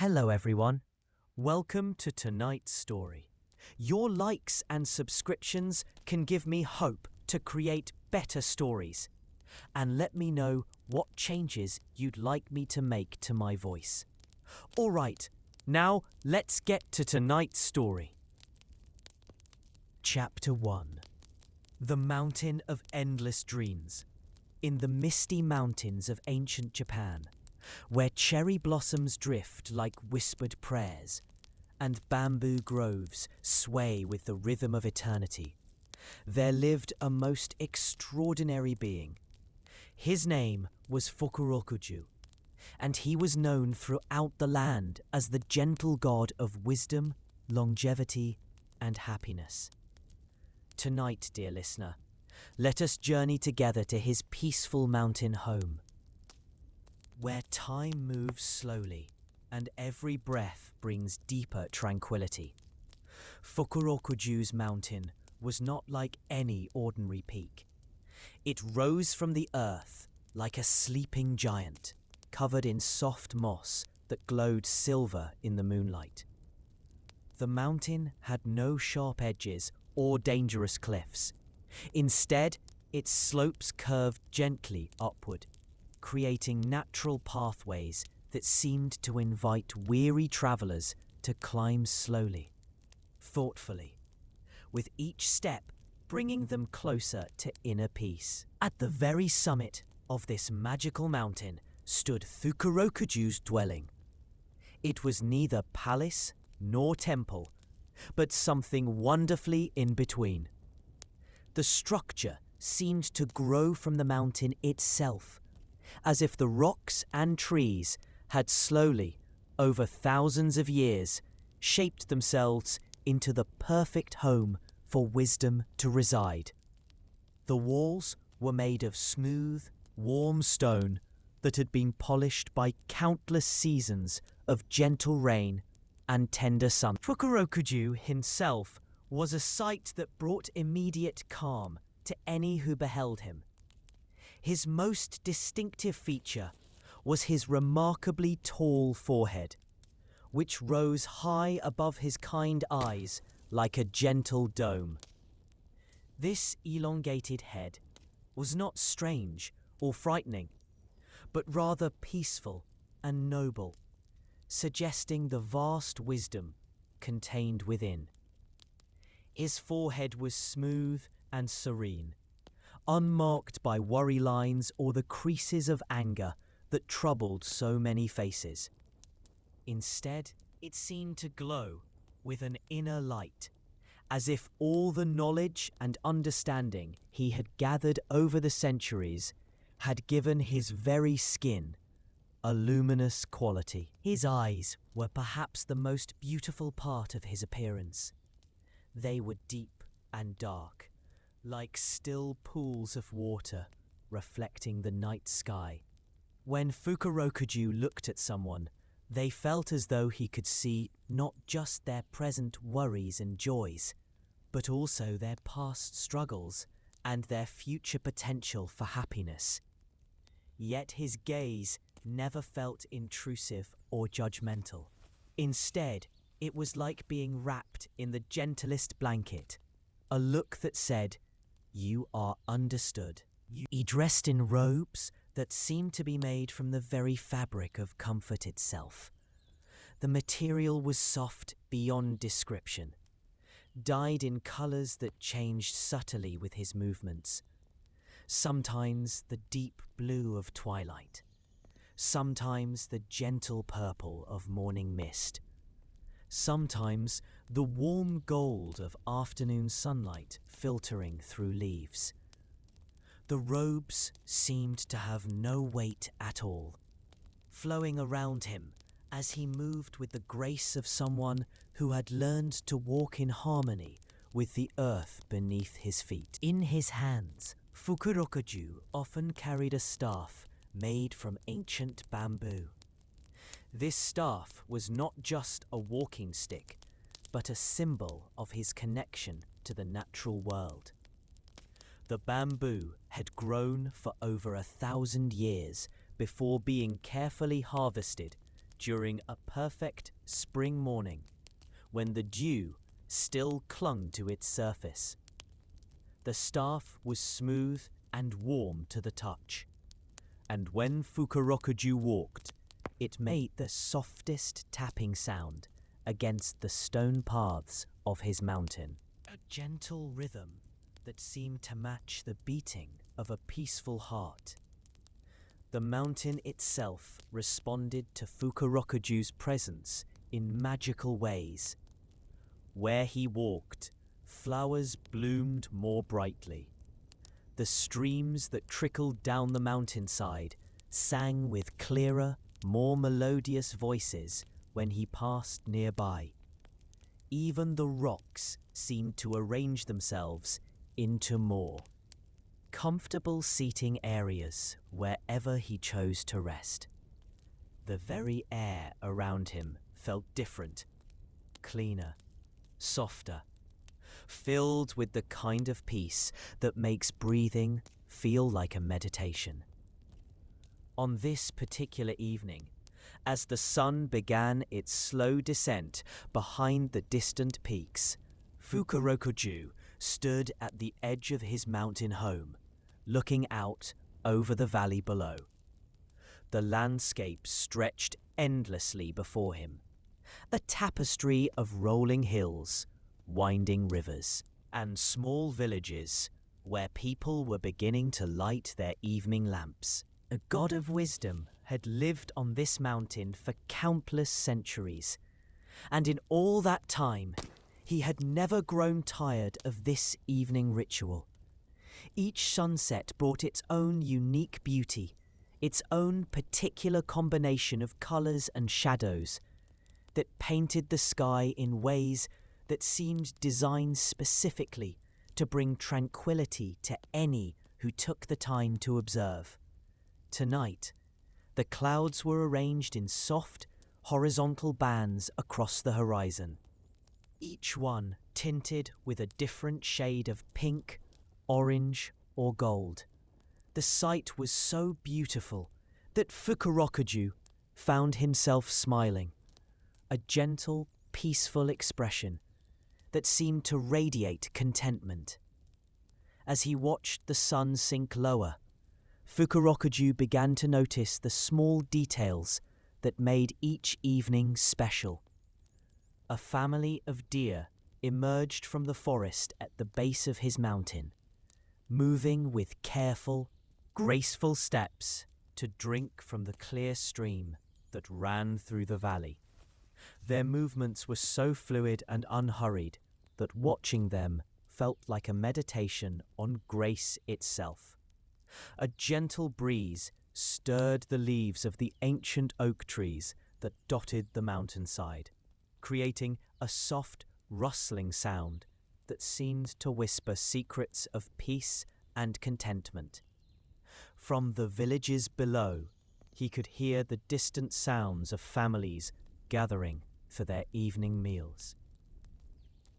Hello everyone. Welcome to tonight's story. Your likes and subscriptions can give me hope to create better stories. And let me know what changes you'd like me to make to my voice. Alright, now let's get to tonight's story. Chapter 1. The Mountain of Endless Dreams. In the misty mountains of ancient Japan, where cherry blossoms drift like whispered prayers, and bamboo groves sway with the rhythm of eternity, there lived a most extraordinary being. His name was Fukurokuju, and he was known throughout the land as the gentle god of wisdom, longevity, and happiness. Tonight, dear listener, let us journey together to his peaceful mountain home, where time moves slowly and every breath brings deeper tranquility. Fukurokuju's mountain was not like any ordinary peak. It rose from the earth like a sleeping giant, covered in soft moss that glowed silver in the moonlight. The mountain had no sharp edges or dangerous cliffs. Instead, its slopes curved gently upward, creating natural pathways that seemed to invite weary travelers to climb slowly, thoughtfully, with each step bringing them closer to inner peace. At the very summit of this magical mountain stood Fukurokuju's dwelling. It was neither palace nor temple, but something wonderfully in between. The structure seemed to grow from the mountain itself, as if the rocks and trees had slowly, over thousands of years, shaped themselves into the perfect home for wisdom to reside. The walls were made of smooth, warm stone that had been polished by countless seasons of gentle rain and tender sun. Fukurokuju himself was a sight that brought immediate calm to any who beheld him. His most distinctive feature was his remarkably tall forehead, which rose high above his kind eyes like a gentle dome. This elongated head was not strange or frightening, but rather peaceful and noble, suggesting the vast wisdom contained within. His forehead was smooth and serene, unmarked by worry lines or the creases of anger that troubled so many faces. Instead, it seemed to glow with an inner light, as if all the knowledge and understanding he had gathered over the centuries had given his very skin a luminous quality. His eyes were perhaps the most beautiful part of his appearance. They were deep and dark, like still pools of water reflecting the night sky. When Fukurokuju looked at someone, they felt as though he could see not just their present worries and joys, but also their past struggles and their future potential for happiness. Yet his gaze never felt intrusive or judgmental. Instead, it was like being wrapped in the gentlest blanket, a look that said, "You are understood." He dressed in robes that seemed to be made from the very fabric of comfort itself. The material was soft beyond description, dyed in colors that changed subtly with his movements. Sometimes the deep blue of twilight, sometimes the gentle purple of morning mist, sometimes the warm gold of afternoon sunlight filtering through leaves. The robes seemed to have no weight at all, flowing around him as he moved with the grace of someone who had learned to walk in harmony with the earth beneath his feet. In his hands, Fukurokuju often carried a staff made from ancient bamboo. This staff was not just a walking stick, but a symbol of his connection to the natural world. The bamboo had grown for over 1,000 years before being carefully harvested during a perfect spring morning when the dew still clung to its surface. The staff was smooth and warm to the touch, and when Fukurokuju walked, it made the softest tapping sound against the stone paths of his mountain. A gentle rhythm that seemed to match the beating of a peaceful heart. The mountain itself responded to Fukurokuju's presence in magical ways. Where he walked, flowers bloomed more brightly. The streams that trickled down the mountainside sang with clearer, more melodious voices when he passed nearby. Even the rocks seemed to arrange themselves into more comfortable seating areas wherever he chose to rest. The very air around him felt different, cleaner, softer, filled with the kind of peace that makes breathing feel like a meditation. On this particular evening, as the sun began its slow descent behind the distant peaks, Fukurokuju stood at the edge of his mountain home, looking out over the valley below. The landscape stretched endlessly before him, a tapestry of rolling hills, winding rivers, and small villages where people were beginning to light their evening lamps. A god of wisdom had lived on this mountain for countless centuries, and in all that time, he had never grown tired of this evening ritual. Each sunset brought its own unique beauty, its own particular combination of colors and shadows that painted the sky in ways that seemed designed specifically to bring tranquility to any who took the time to observe. Tonight, the clouds were arranged in soft, horizontal bands across the horizon, each one tinted with a different shade of pink, orange, or gold. The sight was so beautiful that Fukurokuju found himself smiling, a gentle, peaceful expression that seemed to radiate contentment. As he watched the sun sink lower, Fukurokuju began to notice the small details that made each evening special. A family of deer emerged from the forest at the base of his mountain, moving with careful, graceful steps to drink from the clear stream that ran through the valley. Their movements were so fluid and unhurried that watching them felt like a meditation on grace itself. A gentle breeze stirred the leaves of the ancient oak trees that dotted the mountainside, creating a soft, rustling sound that seemed to whisper secrets of peace and contentment. From the villages below, he could hear the distant sounds of families gathering for their evening meals.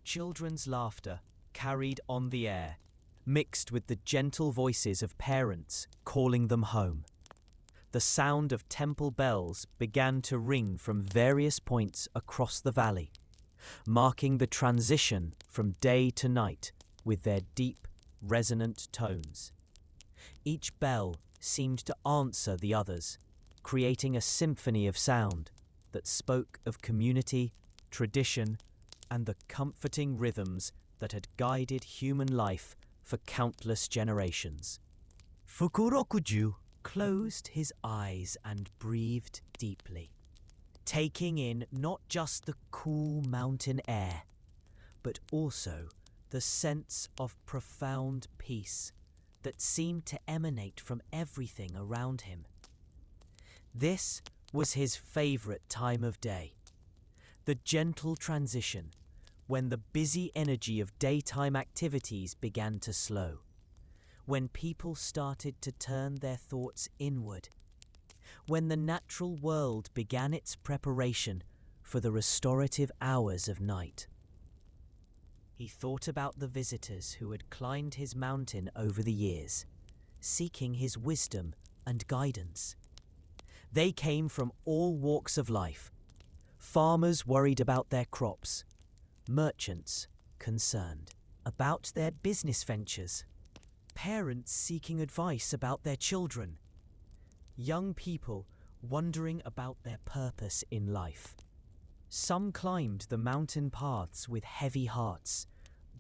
Children's laughter carried on the air, mixed with the gentle voices of parents calling them home. The sound of temple bells began to ring from various points across the valley, marking the transition from day to night with their deep, resonant tones. Each bell seemed to answer the others, creating a symphony of sound that spoke of community, tradition, and the comforting rhythms that had guided human life for countless generations. Fukurokuju closed his eyes and breathed deeply, taking in not just the cool mountain air, but also the sense of profound peace that seemed to emanate from everything around him. This was his favorite time of day, the gentle transition when the busy energy of daytime activities began to slow, when people started to turn their thoughts inward, when the natural world began its preparation for the restorative hours of night. He thought about the visitors who had climbed his mountain over the years, seeking his wisdom and guidance. They came from all walks of life. Farmers worried about their crops, merchants concerned about their business ventures, parents seeking advice about their children, young people wondering about their purpose in life. Some climbed the mountain paths with heavy hearts,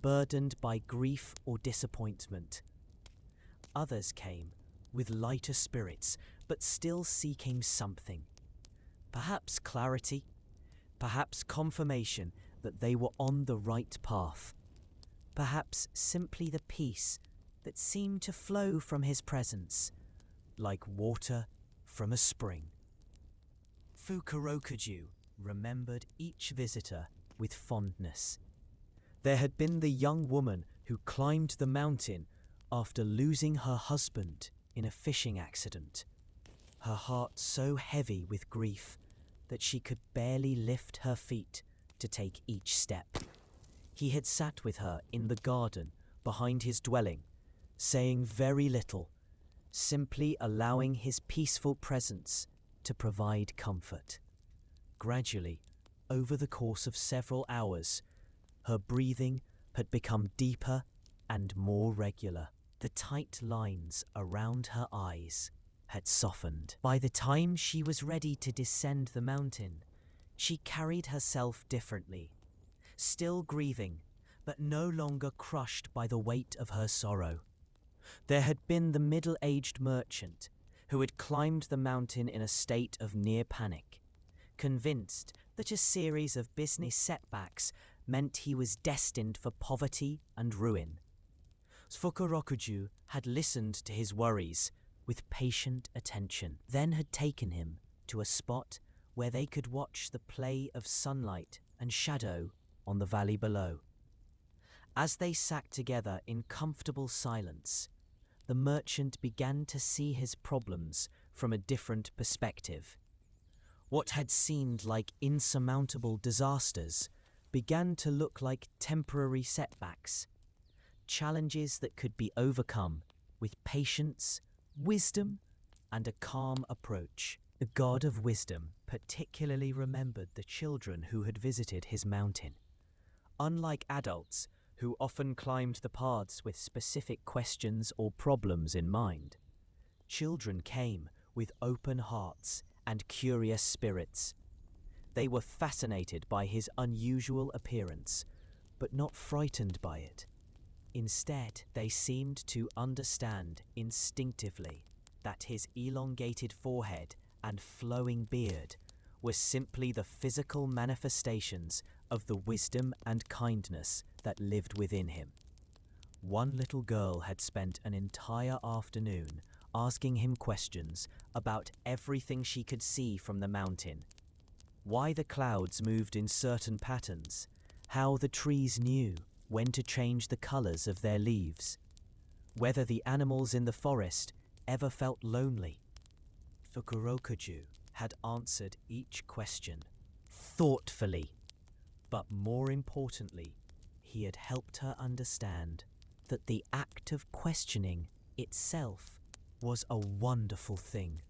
burdened by grief or disappointment. Others came with lighter spirits, but still seeking something. Perhaps clarity, perhaps confirmation that they were on the right path. Perhaps simply the peace that seemed to flow from his presence, like water from a spring. Fukurokuju remembered each visitor with fondness. There had been the young woman who climbed the mountain after losing her husband in a fishing accident, her heart so heavy with grief that she could barely lift her feet to take each step. He had sat with her in the garden behind his dwelling, saying very little, simply allowing his peaceful presence to provide comfort. Gradually, over the course of several hours, her breathing had become deeper and more regular. The tight lines around her eyes had softened. By the time she was ready to descend the mountain, she carried herself differently, still grieving, but no longer crushed by the weight of her sorrow. There had been the middle-aged merchant who had climbed the mountain in a state of near panic, convinced that a series of business setbacks meant he was destined for poverty and ruin. Fukurokuju had listened to his worries with patient attention, then had taken him to a spot where they could watch the play of sunlight and shadow on the valley below. As they sat together in comfortable silence, the merchant began to see his problems from a different perspective. What had seemed like insurmountable disasters began to look like temporary setbacks, challenges that could be overcome with patience, wisdom, and a calm approach. The god of wisdom particularly remembered the children who had visited his mountain. Unlike adults, who often climbed the paths with specific questions or problems in mind, children came with open hearts and curious spirits. They were fascinated by his unusual appearance, but not frightened by it. Instead, they seemed to understand instinctively that his elongated forehead and flowing beard were simply the physical manifestations of the wisdom and kindness that lived within him. One little girl had spent an entire afternoon asking him questions about everything she could see from the mountain. Why the clouds moved in certain patterns, how the trees knew when to change the colors of their leaves, whether the animals in the forest ever felt lonely. Fukurokuju had answered each question thoughtfully, but more importantly, he had helped her understand that the act of questioning itself was a wonderful thing.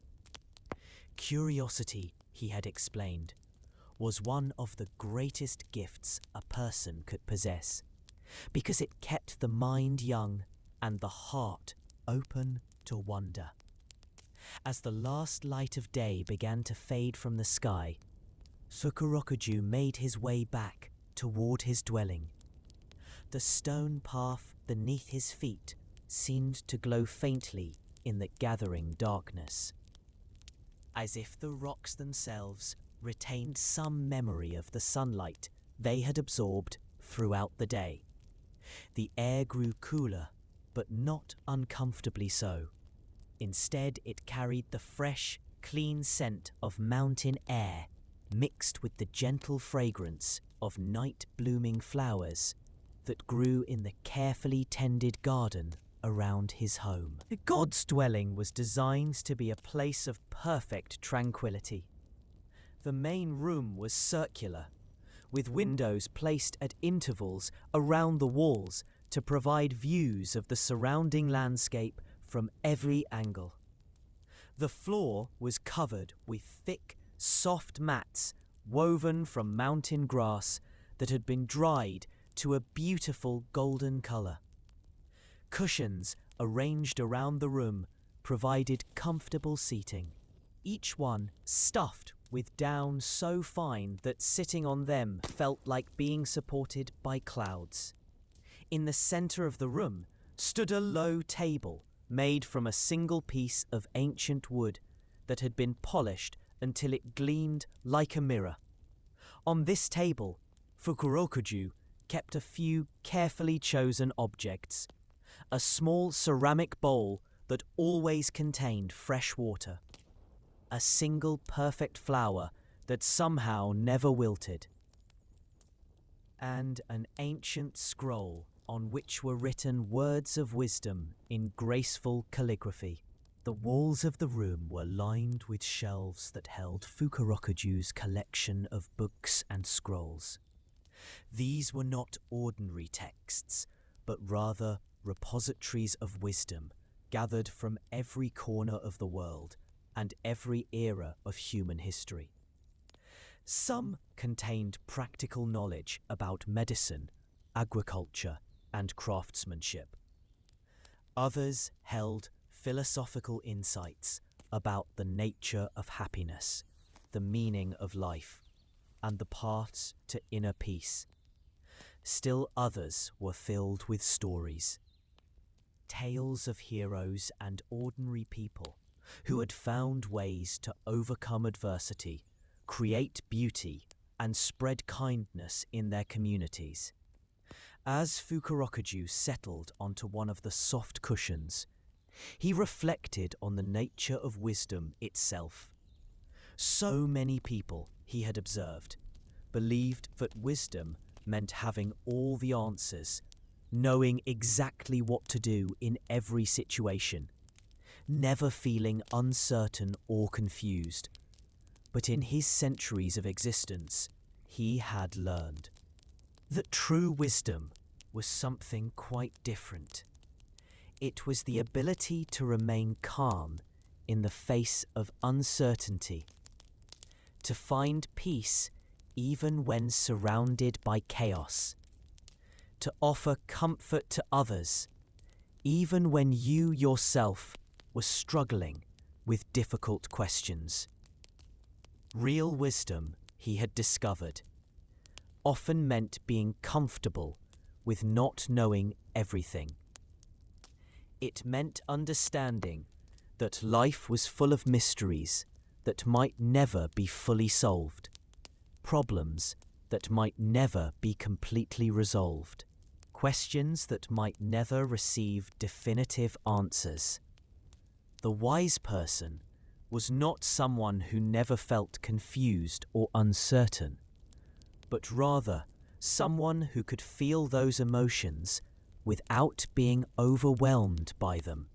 Curiosity, he had explained, was one of the greatest gifts a person could possess, because it kept the mind young and the heart open to wonder. As the last light of day began to fade from the sky, Fukurokuju made his way back toward his dwelling. The stone path beneath his feet seemed to glow faintly in the gathering darkness, as if the rocks themselves retained some memory of the sunlight they had absorbed throughout the day. The air grew cooler, but not uncomfortably so. Instead, it carried the fresh, clean scent of mountain air mixed with the gentle fragrance of night-blooming flowers that grew in the carefully tended garden around his home. The god's dwelling was designed to be a place of perfect tranquility. The main room was circular, with windows placed at intervals around the walls to provide views of the surrounding landscape from every angle. The floor was covered with thick, soft mats woven from mountain grass that had been dried to a beautiful golden color. Cushions arranged around the room provided comfortable seating, each one stuffed with down so fine that sitting on them felt like being supported by clouds. In the center of the room stood a low table made from a single piece of ancient wood that had been polished until it gleamed like a mirror. On this table, Fukurokuju kept a few carefully chosen objects: a small ceramic bowl that always contained fresh water, a single perfect flower that somehow never wilted, and an ancient scroll on which were written words of wisdom in graceful calligraphy. The walls of the room were lined with shelves that held Fukurokuju's collection of books and scrolls. These were not ordinary texts, but rather repositories of wisdom gathered from every corner of the world and every era of human history. Some contained practical knowledge about medicine, agriculture, and craftsmanship. Others held philosophical insights about the nature of happiness, the meaning of life, and the paths to inner peace. Still others were filled with stories, tales of heroes and ordinary people who had found ways to overcome adversity, create beauty, and spread kindness in their communities. As Fukurokuju settled onto one of the soft cushions, he reflected on the nature of wisdom itself. So many people, he had observed, believed that wisdom meant having all the answers, knowing exactly what to do in every situation, never feeling uncertain or confused. But in his centuries of existence, he had learned that true wisdom was something quite different. It was the ability to remain calm in the face of uncertainty, to find peace even when surrounded by chaos, to offer comfort to others even when you yourself were struggling with difficult questions. Real wisdom, he had discovered, often meant being comfortable with not knowing everything. It meant understanding that life was full of mysteries that might never be fully solved, problems that might never be completely resolved, questions that might never receive definitive answers. The wise person was not someone who never felt confused or uncertain, but rather someone who could feel those emotions without being overwhelmed by them.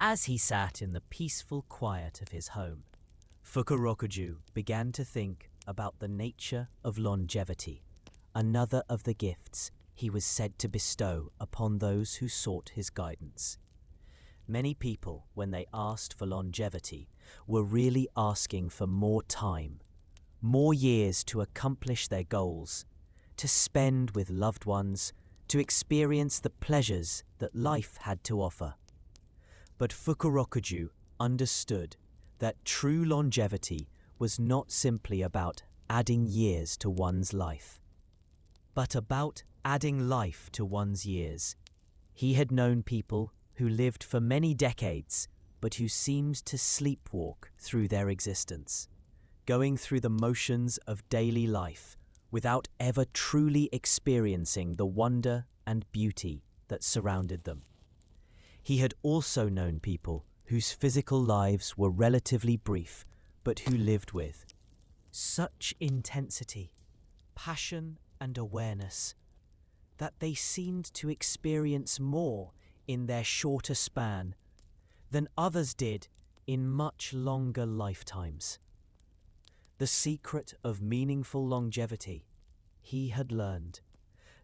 As he sat in the peaceful quiet of his home, Fukurokuju began to think about the nature of longevity, another of the gifts he was said to bestow upon those who sought his guidance. Many people, when they asked for longevity, were really asking for more time, more years to accomplish their goals, to spend with loved ones, to experience the pleasures that life had to offer. But Fukurokuju understood that true longevity was not simply about adding years to one's life, but about adding life to one's years. He had known people who lived for many decades, but who seemed to sleepwalk through their existence, going through the motions of daily life without ever truly experiencing the wonder and beauty that surrounded them. He had also known people whose physical lives were relatively brief, but who lived with such intensity, passion, and awareness that they seemed to experience more in their shorter span than others did in much longer lifetimes. The secret of meaningful longevity, he had learned,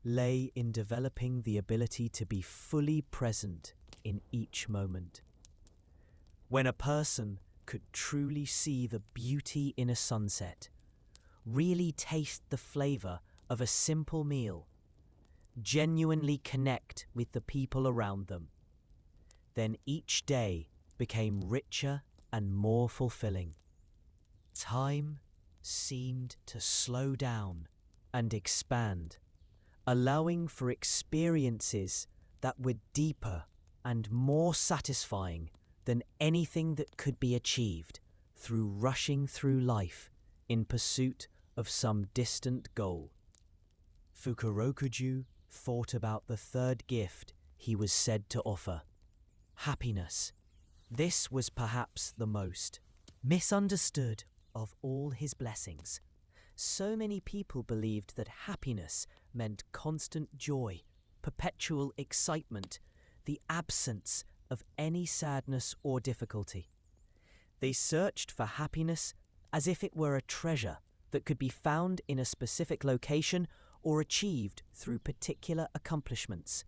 lay in developing the ability to be fully present in each moment. when a person could truly see the beauty in a sunset, really taste the flavor of a simple meal, genuinely connect with the people around them, then each day became richer and more fulfilling. Time seemed to slow down and expand, allowing for experiences that were deeper and more satisfying than anything that could be achieved through rushing through life in pursuit of some distant goal. Fukurokuju thought about the third gift he was said to offer: happiness. This was perhaps the most misunderstood of all his blessings. So many people believed that happiness meant constant joy, perpetual excitement, the absence of any sadness or difficulty. They searched for happiness as if it were a treasure that could be found in a specific location or achieved through particular accomplishments.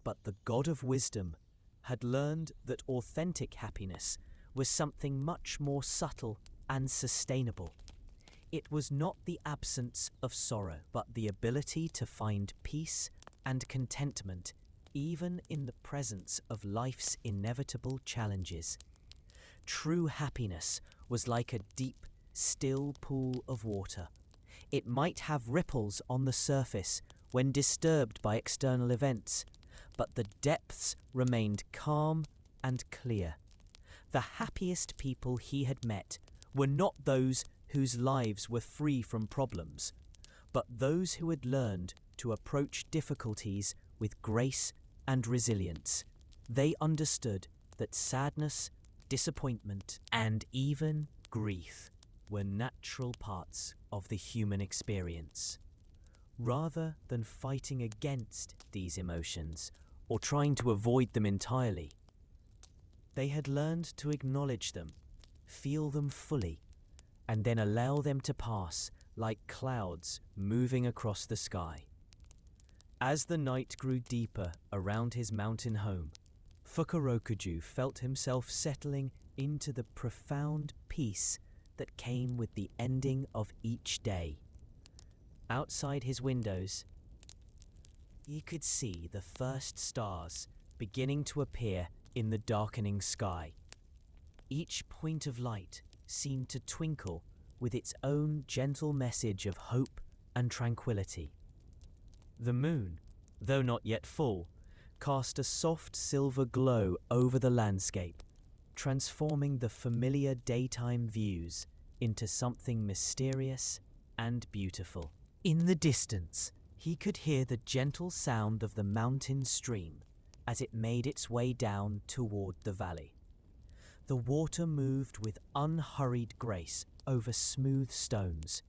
But the God of Wisdom had learned that authentic happiness was something much more subtle and sustainable. It was not the absence of sorrow, but the ability to find peace and contentment even in the presence of life's inevitable challenges. True happiness was like a deep, still pool of water. It might have ripples on the surface when disturbed by external events, but the depths remained calm and clear. The happiest people he had met were not those whose lives were free from problems, but those who had learned to approach difficulties with grace and resilience. They understood that sadness, disappointment, and even grief were natural parts of the human experience. Rather than fighting against these emotions or trying to avoid them entirely, they had learned to acknowledge them, feel them fully, and then allow them to pass like clouds moving across the sky. As the night grew deeper around his mountain home, Fukurokuju felt himself settling into the profound peace that came with the ending of each day. Outside his windows, he could see the first stars beginning to appear in the darkening sky. Each point of light seemed to twinkle with its own gentle message of hope and tranquility. The moon, though not yet full, cast a soft silver glow over the landscape, transforming the familiar daytime views into something mysterious and beautiful. In the distance, he could hear the gentle sound of the mountain stream as it made its way down toward the valley. The water moved with unhurried grace over smooth stones,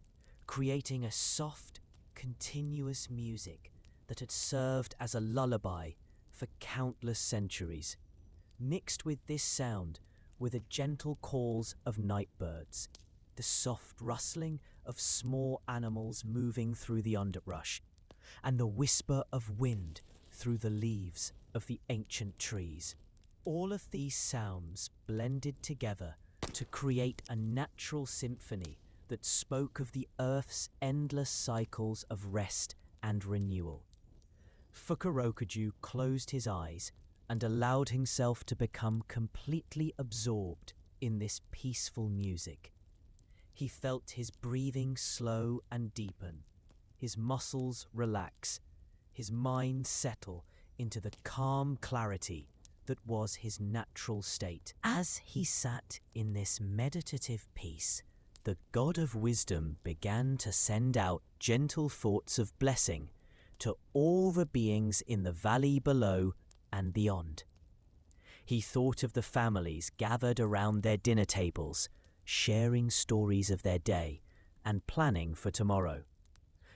creating a soft, continuous music that had served as a lullaby for countless centuries. Mixed with this sound were the gentle calls of night birds, the soft rustling of small animals moving through the underbrush, and the whisper of wind through the leaves of the ancient trees. All of these sounds blended together to create a natural symphony that spoke of the earth's endless cycles of rest and renewal. Fukurokuju closed his eyes and allowed himself to become completely absorbed in this peaceful music. He felt his breathing slow and deepen, his muscles relax, his mind settle into the calm clarity that was his natural state. As he sat in this meditative peace, the God of Wisdom began to send out gentle thoughts of blessing to all the beings in the valley below and beyond. He thought of the families gathered around their dinner tables, sharing stories of their day and planning for tomorrow.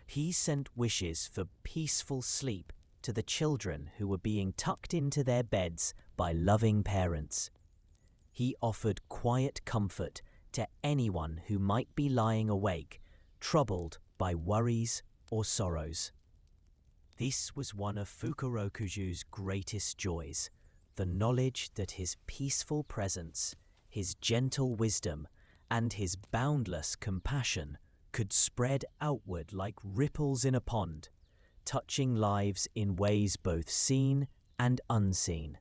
He sent wishes for peaceful sleep to the children who were being tucked into their beds by loving parents. He offered quiet comfort to anyone who might be lying awake, troubled by worries or sorrows. This was one of Fukurokuju's greatest joys, the knowledge that his peaceful presence, his gentle wisdom, and his boundless compassion could spread outward like ripples in a pond, touching lives in ways both seen and unseen.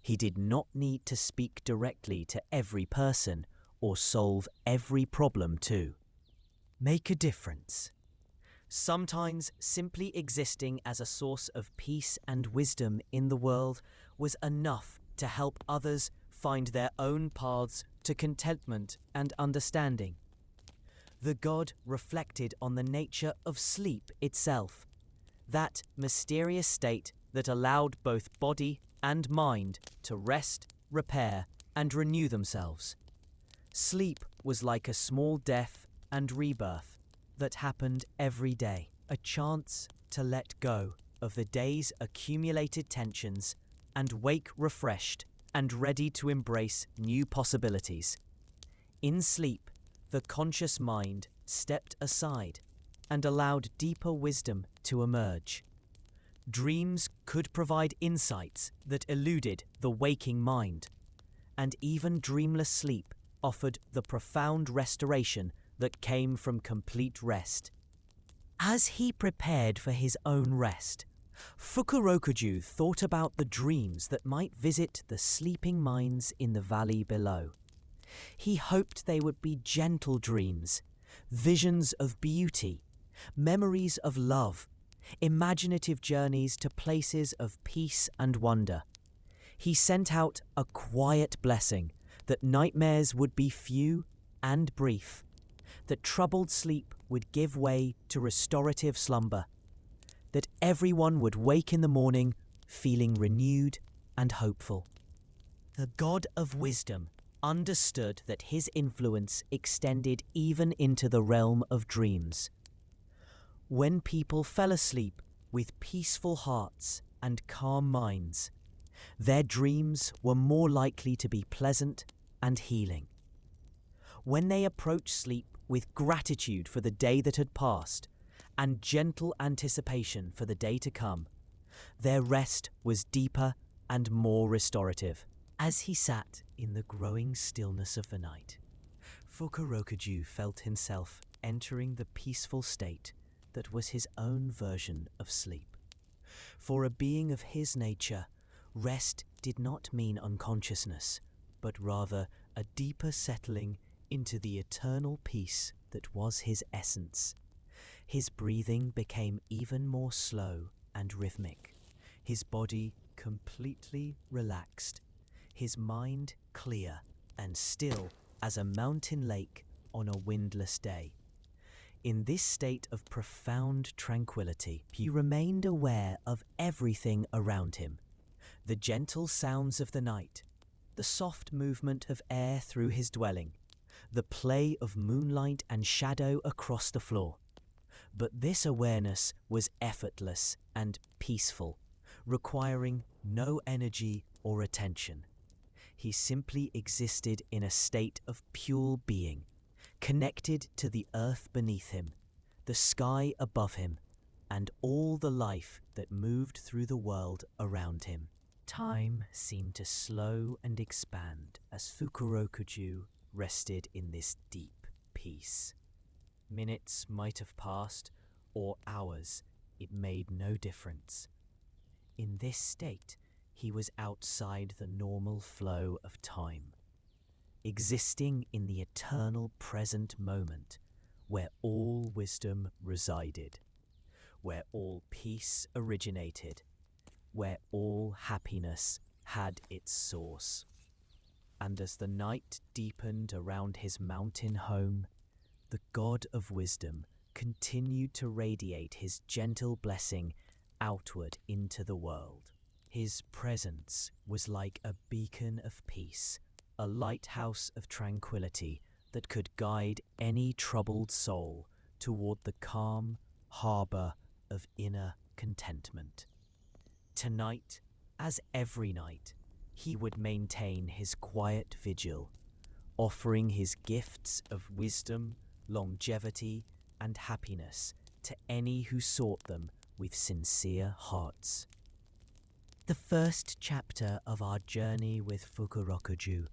He did not need to speak directly to every person or solve every problem to make a difference. Sometimes simply existing as a source of peace and wisdom in the world was enough to help others find their own paths to contentment and understanding. The god reflected on the nature of sleep itself, that mysterious state that allowed both body and mind to rest, repair, and renew themselves. Sleep was like a small death and rebirth that happened every day, a chance to let go of the day's accumulated tensions and wake refreshed and ready to embrace new possibilities. In sleep, the conscious mind stepped aside and allowed deeper wisdom to emerge. Dreams could provide insights that eluded the waking mind, and even dreamless sleep offered the profound restoration that came from complete rest. As he prepared for his own rest, Fukurokuju thought about the dreams that might visit the sleeping minds in the valley below. He hoped they would be gentle dreams, visions of beauty, memories of love, imaginative journeys to places of peace and wonder. He sent out a quiet blessing that nightmares would be few and brief, that troubled sleep would give way to restorative slumber, that everyone would wake in the morning feeling renewed and hopeful. The god of wisdom understood that his influence extended even into the realm of dreams. When people fell asleep with peaceful hearts and calm minds, their dreams were more likely to be pleasant and healing. When they approached sleep with gratitude for the day that had passed and gentle anticipation for the day to come, their rest was deeper and more restorative. As he sat in the growing stillness of the night, Fukurokuju felt himself entering the peaceful state that was his own version of sleep. For a being of his nature, rest did not mean unconsciousness, but rather a deeper settling into the eternal peace that was his essence. His breathing became even more slow and rhythmic, his body completely relaxed, his mind clear and still as a mountain lake on a windless day. In this state of profound tranquility, he remained aware of everything around him: the gentle sounds of the night, the soft movement of air through his dwelling, the play of moonlight and shadow across the floor. But this awareness was effortless and peaceful, requiring no energy or attention. He simply existed in a state of pure being, connected to the earth beneath him, the sky above him, and all the life that moved through the world around him. Time seemed to slow and expand as Fukurokuju rested in this deep peace. Minutes might have passed, or hours, it made no difference. In this state, he was outside the normal flow of time, existing in the eternal present moment where all wisdom resided, where all peace originated, where all happiness had its source. And as the night deepened around his mountain home, the god of wisdom continued to radiate his gentle blessing outward into the world. His presence was like a beacon of peace, a lighthouse of tranquility that could guide any troubled soul toward the calm harbor of inner contentment. Tonight, as every night, he would maintain his quiet vigil, offering his gifts of wisdom, longevity, and happiness to any who sought them with sincere hearts. The first chapter of our journey with Fukurokuju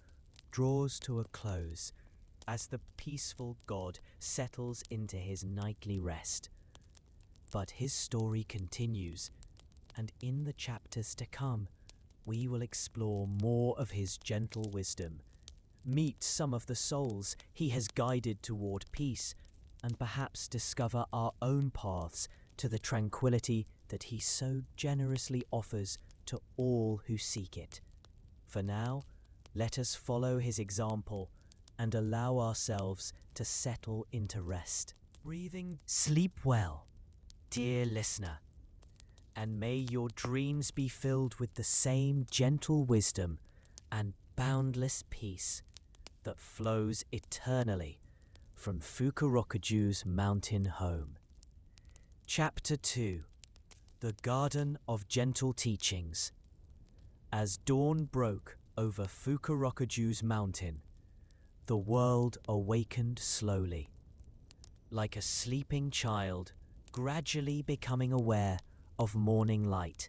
draws to a close as the peaceful god settles into his nightly rest. But his story continues, and in the chapters to come, we will explore more of his gentle wisdom, meet some of the souls he has guided toward peace, and perhaps discover our own paths to the tranquility that he so generously offers to all who seek it. For now, let us follow his example and allow ourselves to settle into rest. Breathing, sleep well, dear listener, and may your dreams be filled with the same gentle wisdom and boundless peace that flows eternally from Fukurokuju's mountain home. Chapter 2: The Garden of Gentle Teachings. As dawn broke over Fukurokuju's mountain, the world awakened slowly, like a sleeping child gradually becoming aware of morning light.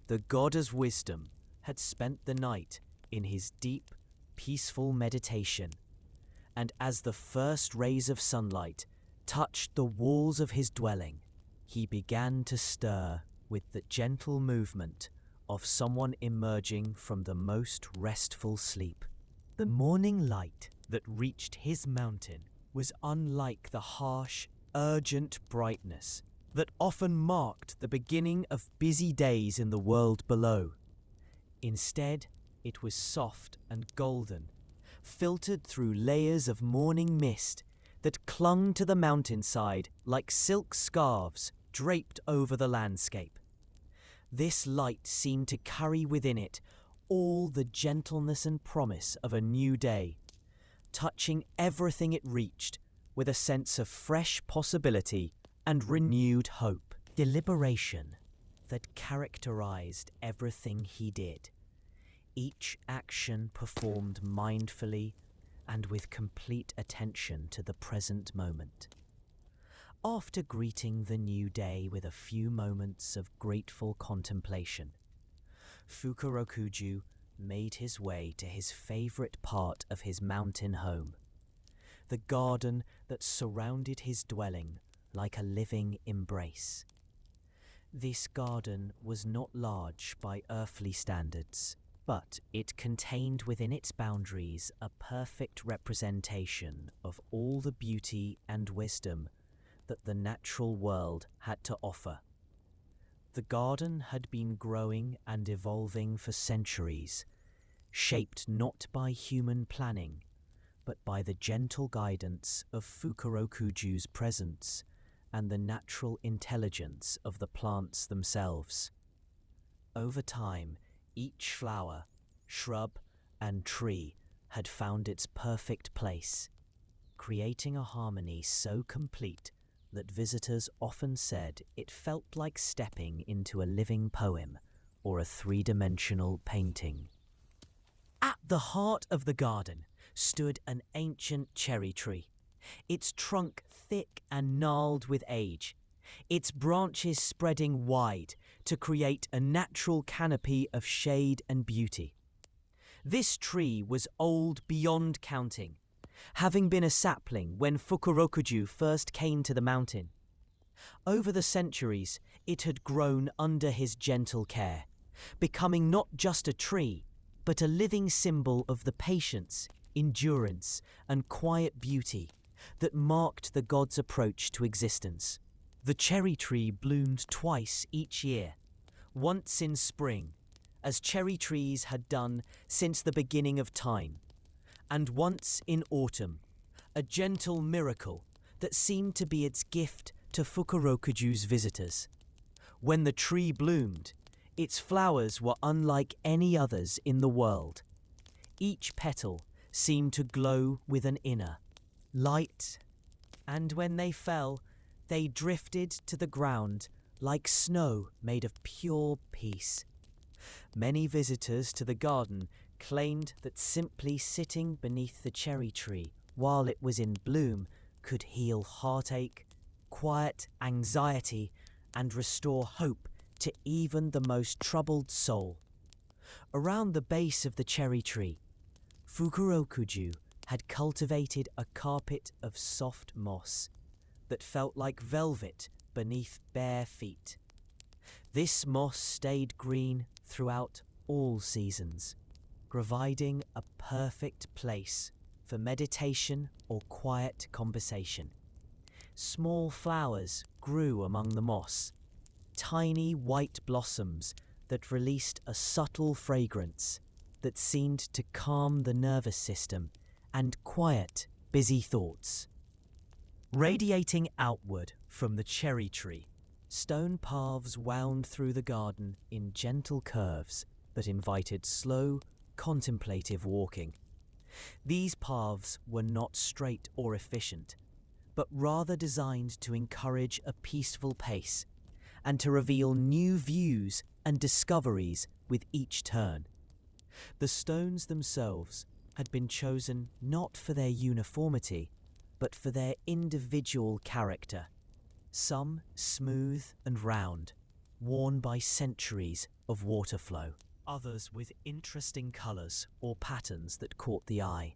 The god of wisdom had spent the night in his deep, peaceful meditation, and as the first rays of sunlight touched the walls of his dwelling, he began to stir with the gentle movement of someone emerging from the most restful sleep. The morning light that reached his mountain was unlike the harsh, urgent brightness that often marked the beginning of busy days in the world below. Instead, it was soft and golden, filtered through layers of morning mist that clung to the mountainside like silk scarves draped over the landscape. This light seemed to carry within it all the gentleness and promise of a new day, touching everything it reached with a sense of fresh possibility and renewed hope. Deliberation that characterized everything he did. Each action performed mindfully and with complete attention to the present moment. After greeting the new day with a few moments of grateful contemplation, Fukurokuju made his way to his favorite part of his mountain home, the garden that surrounded his dwelling like a living embrace. This garden was not large by earthly standards, but it contained within its boundaries a perfect representation of all the beauty and wisdom that the natural world had to offer. The garden had been growing and evolving for centuries, shaped not by human planning, but by the gentle guidance of Fukurokuju's presence and the natural intelligence of the plants themselves. Over time, each flower, shrub, and tree had found its perfect place, creating a harmony so complete that visitors often said it felt like stepping into a living poem or a three-dimensional painting. At the heart of the garden stood an ancient cherry tree, its trunk thick and gnarled with age, its branches spreading wide to create a natural canopy of shade and beauty. This tree was old beyond counting, having been a sapling when Fukurokuju first came to the mountain. Over the centuries, it had grown under his gentle care, becoming not just a tree, but a living symbol of the patience, endurance, and quiet beauty that marked the god's approach to existence. The cherry tree bloomed twice each year, once in spring, as cherry trees had done since the beginning of time, and once in autumn, a gentle miracle that seemed to be its gift to Fukurokuju's visitors. When the tree bloomed, its flowers were unlike any others in the world. Each petal seemed to glow with an inner light, and when they fell, they drifted to the ground like snow made of pure peace. Many visitors to the garden claimed that simply sitting beneath the cherry tree while it was in bloom could heal heartache, quiet anxiety, and restore hope to even the most troubled soul. Around the base of the cherry tree, Fukurokuju had cultivated a carpet of soft moss that felt like velvet beneath bare feet. This moss stayed green throughout all seasons, providing a perfect place for meditation or quiet conversation. Small flowers grew among the moss, tiny white blossoms that released a subtle fragrance that seemed to calm the nervous system and quiet busy thoughts. Radiating outward from the cherry tree, stone paths wound through the garden in gentle curves that invited slow, contemplative walking. These paths were not straight or efficient, but rather designed to encourage a peaceful pace and to reveal new views and discoveries with each turn. The stones themselves had been chosen not for their uniformity, but for their individual character. Some smooth and round, worn by centuries of water flow. Others with interesting colours or patterns that caught the eye,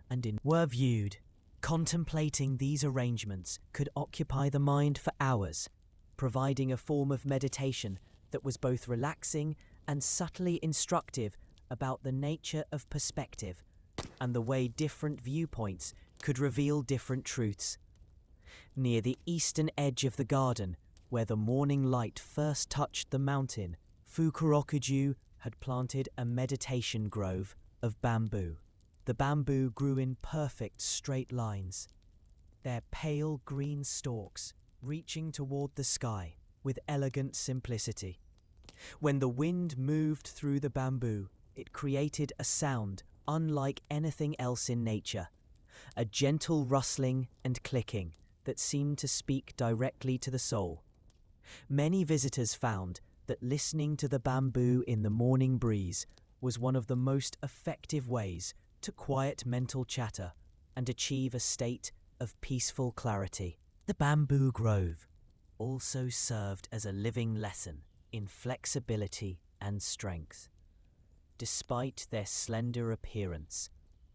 and were viewed. Contemplating these arrangements could occupy the mind for hours, providing a form of meditation that was both relaxing and subtly instructive about the nature of perspective and the way different viewpoints could reveal different truths. Near the eastern edge of the garden, where the morning light first touched the mountain, Fukurokuju had planted a meditation grove of bamboo. The bamboo grew in perfect straight lines, their pale green stalks reaching toward the sky with elegant simplicity. When the wind moved through the bamboo, it created a sound unlike anything else in nature, a gentle rustling and clicking that seemed to speak directly to the soul. Many visitors found that listening to the bamboo in the morning breeze was one of the most effective ways to quiet mental chatter and achieve a state of peaceful clarity. The bamboo grove also served as a living lesson in flexibility and strength. Despite their slender appearance,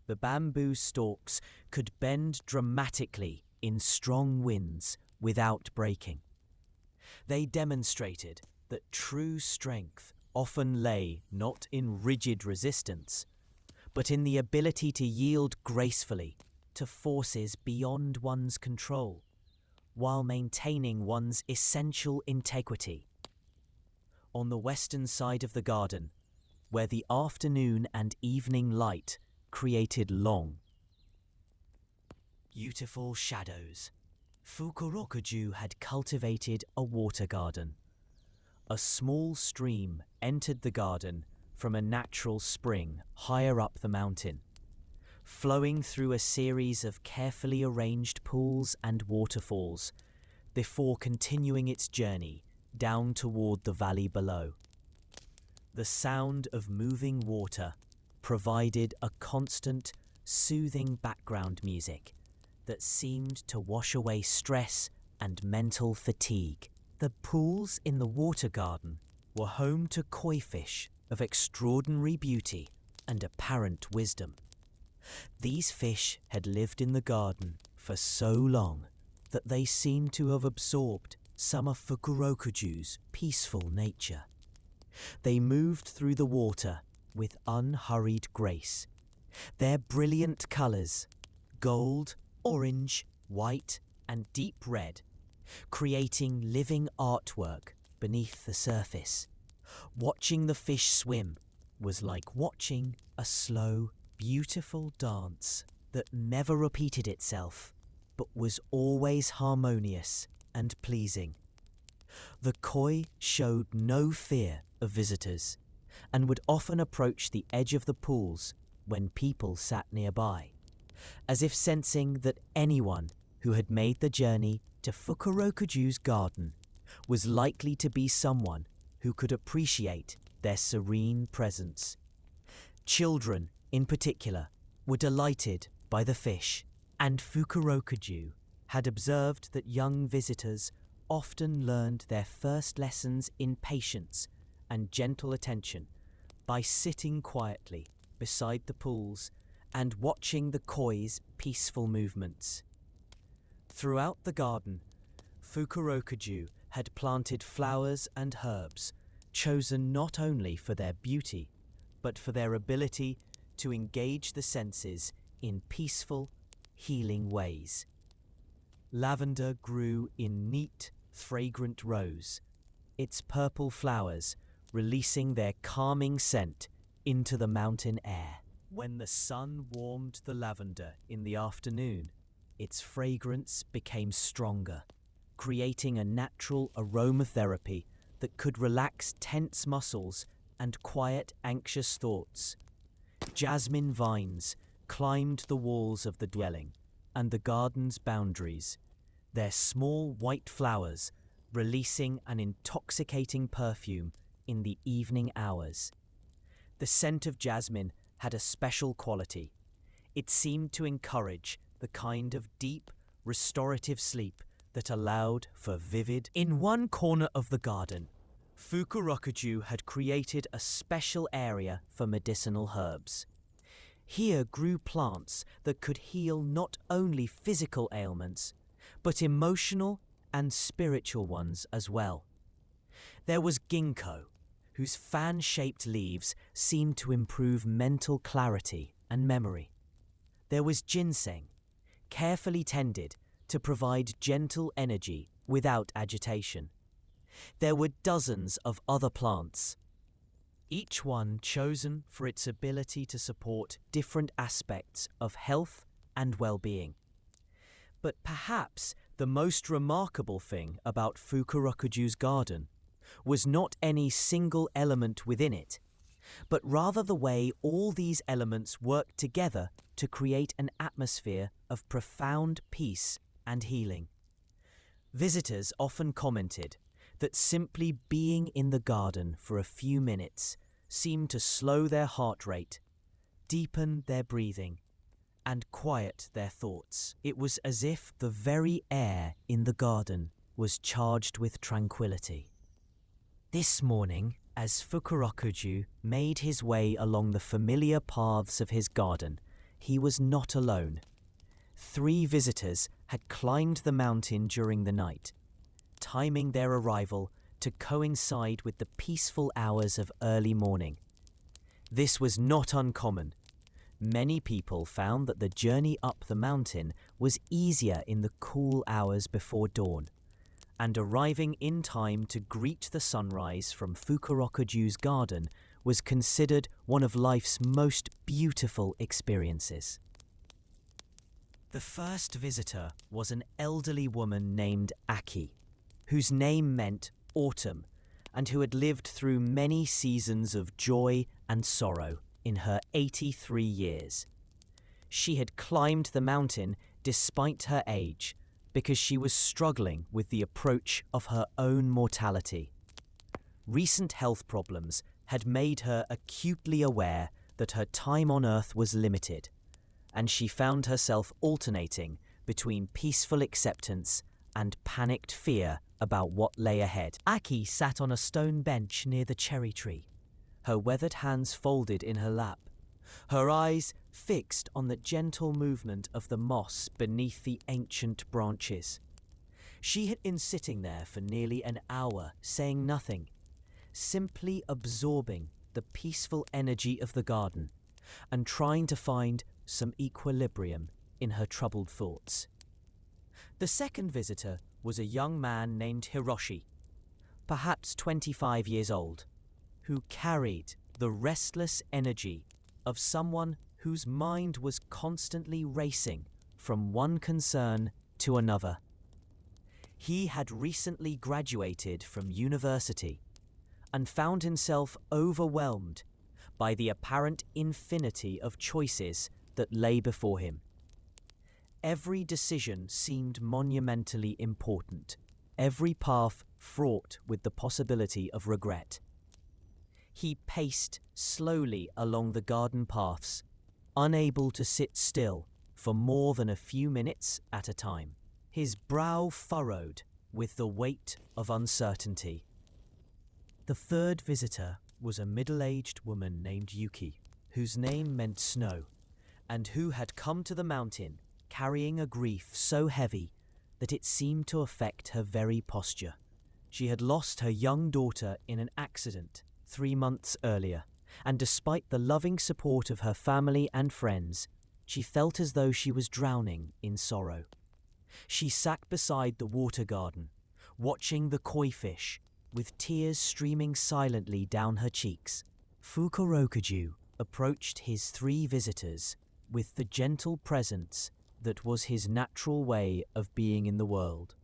the bamboo stalks could bend dramatically in strong winds without breaking. They demonstrated that true strength often lay not in rigid resistance, but in the ability to yield gracefully to forces beyond one's control, while maintaining one's essential integrity. On the western side of the garden, where the afternoon and evening light created long, beautiful shadows, Fukurokuju had cultivated a water garden. A small stream entered the garden from a natural spring higher up the mountain, flowing through a series of carefully arranged pools and waterfalls before continuing its journey down toward the valley below. The sound of moving water provided a constant, soothing background music that seemed to wash away stress and mental fatigue. The pools in the water garden were home to koi fish of extraordinary beauty and apparent wisdom. These fish had lived in the garden for so long that they seemed to have absorbed some of Fukurokuju's peaceful nature. They moved through the water with unhurried grace. Their brilliant colours, gold, orange, white, and deep red, creating living artwork beneath the surface. Watching the fish swim was like watching a slow, beautiful dance that never repeated itself, but was always harmonious and pleasing. The koi showed no fear of visitors and would often approach the edge of the pools when people sat nearby, as if sensing that anyone who had made the journey to Fukurokuju's garden was likely to be someone who could appreciate their serene presence. Children, in particular, were delighted by the fish, and Fukurokuju had observed that young visitors often learned their first lessons in patience and gentle attention by sitting quietly beside the pools and watching the koi's peaceful movements. Throughout the garden, Fukurokuju had planted flowers and herbs, chosen not only for their beauty, but for their ability to engage the senses in peaceful, healing ways. Lavender grew in neat, fragrant rows, its purple flowers releasing their calming scent into the mountain air. When the sun warmed the lavender in the afternoon, its fragrance became stronger, creating a natural aromatherapy that could relax tense muscles and quiet anxious thoughts. Jasmine vines climbed the walls of the dwelling and the garden's boundaries, their small white flowers releasing an intoxicating perfume in the evening hours. The scent of jasmine had a special quality. It seemed to encourage the kind of deep, restorative sleep that allowed for vivid. In one corner of the garden, Fukurokuju had created a special area for medicinal herbs. Here grew plants that could heal not only physical ailments, but emotional and spiritual ones as well. There was ginkgo, whose fan-shaped leaves seemed to improve mental clarity and memory. There was ginseng, carefully tended to provide gentle energy without agitation. There were dozens of other plants, each one chosen for its ability to support different aspects of health and well-being. But perhaps the most remarkable thing about Fukurokuju's garden was not any single element within it, but rather the way all these elements worked together to create an atmosphere of profound peace and healing. Visitors often commented that simply being in the garden for a few minutes seemed to slow their heart rate, deepen their breathing, and quiet their thoughts. It was as if the very air in the garden was charged with tranquility. This morning, as Fukurokuju made his way along the familiar paths of his garden, he was not alone. 3 visitors had climbed the mountain during the night, timing their arrival to coincide with the peaceful hours of early morning. This was not uncommon. Many people found that the journey up the mountain was easier in the cool hours before dawn, and arriving in time to greet the sunrise from Fukurokuju's garden was considered one of life's most beautiful experiences. The first visitor was an elderly woman named Aki, whose name meant autumn, and who had lived through many seasons of joy and sorrow in her 83 years. She had climbed the mountain despite her age because she was struggling with the approach of her own mortality. Recent health problems had made her acutely aware that her time on Earth was limited, and she found herself alternating between peaceful acceptance and panicked fear about what lay ahead. Aki sat on a stone bench near the cherry tree, her weathered hands folded in her lap, her eyes fixed on the gentle movement of the moss beneath the ancient branches. She had been sitting there for nearly an hour, saying nothing, simply absorbing the peaceful energy of the garden and trying to find some equilibrium in her troubled thoughts. The second visitor was a young man named Hiroshi, perhaps 25 years old, who carried the restless energy of someone whose mind was constantly racing from one concern to another. He had recently graduated from university and found himself overwhelmed by the apparent infinity of choices that lay before him. Every decision seemed monumentally important, every path fraught with the possibility of regret. He paced slowly along the garden paths, unable to sit still for more than a few minutes at a time. His brow furrowed with the weight of uncertainty. The third visitor was a middle-aged woman named Yuki, whose name meant snow, and who had come to the mountain carrying a grief so heavy that it seemed to affect her very posture. She had lost her young daughter in an accident 3 months earlier, and despite the loving support of her family and friends, she felt as though she was drowning in sorrow. She sat beside the water garden, watching the koi fish, with tears streaming silently down her cheeks. Fukurokuju approached his 3 visitors with the gentle presence that was his natural way of being in the world.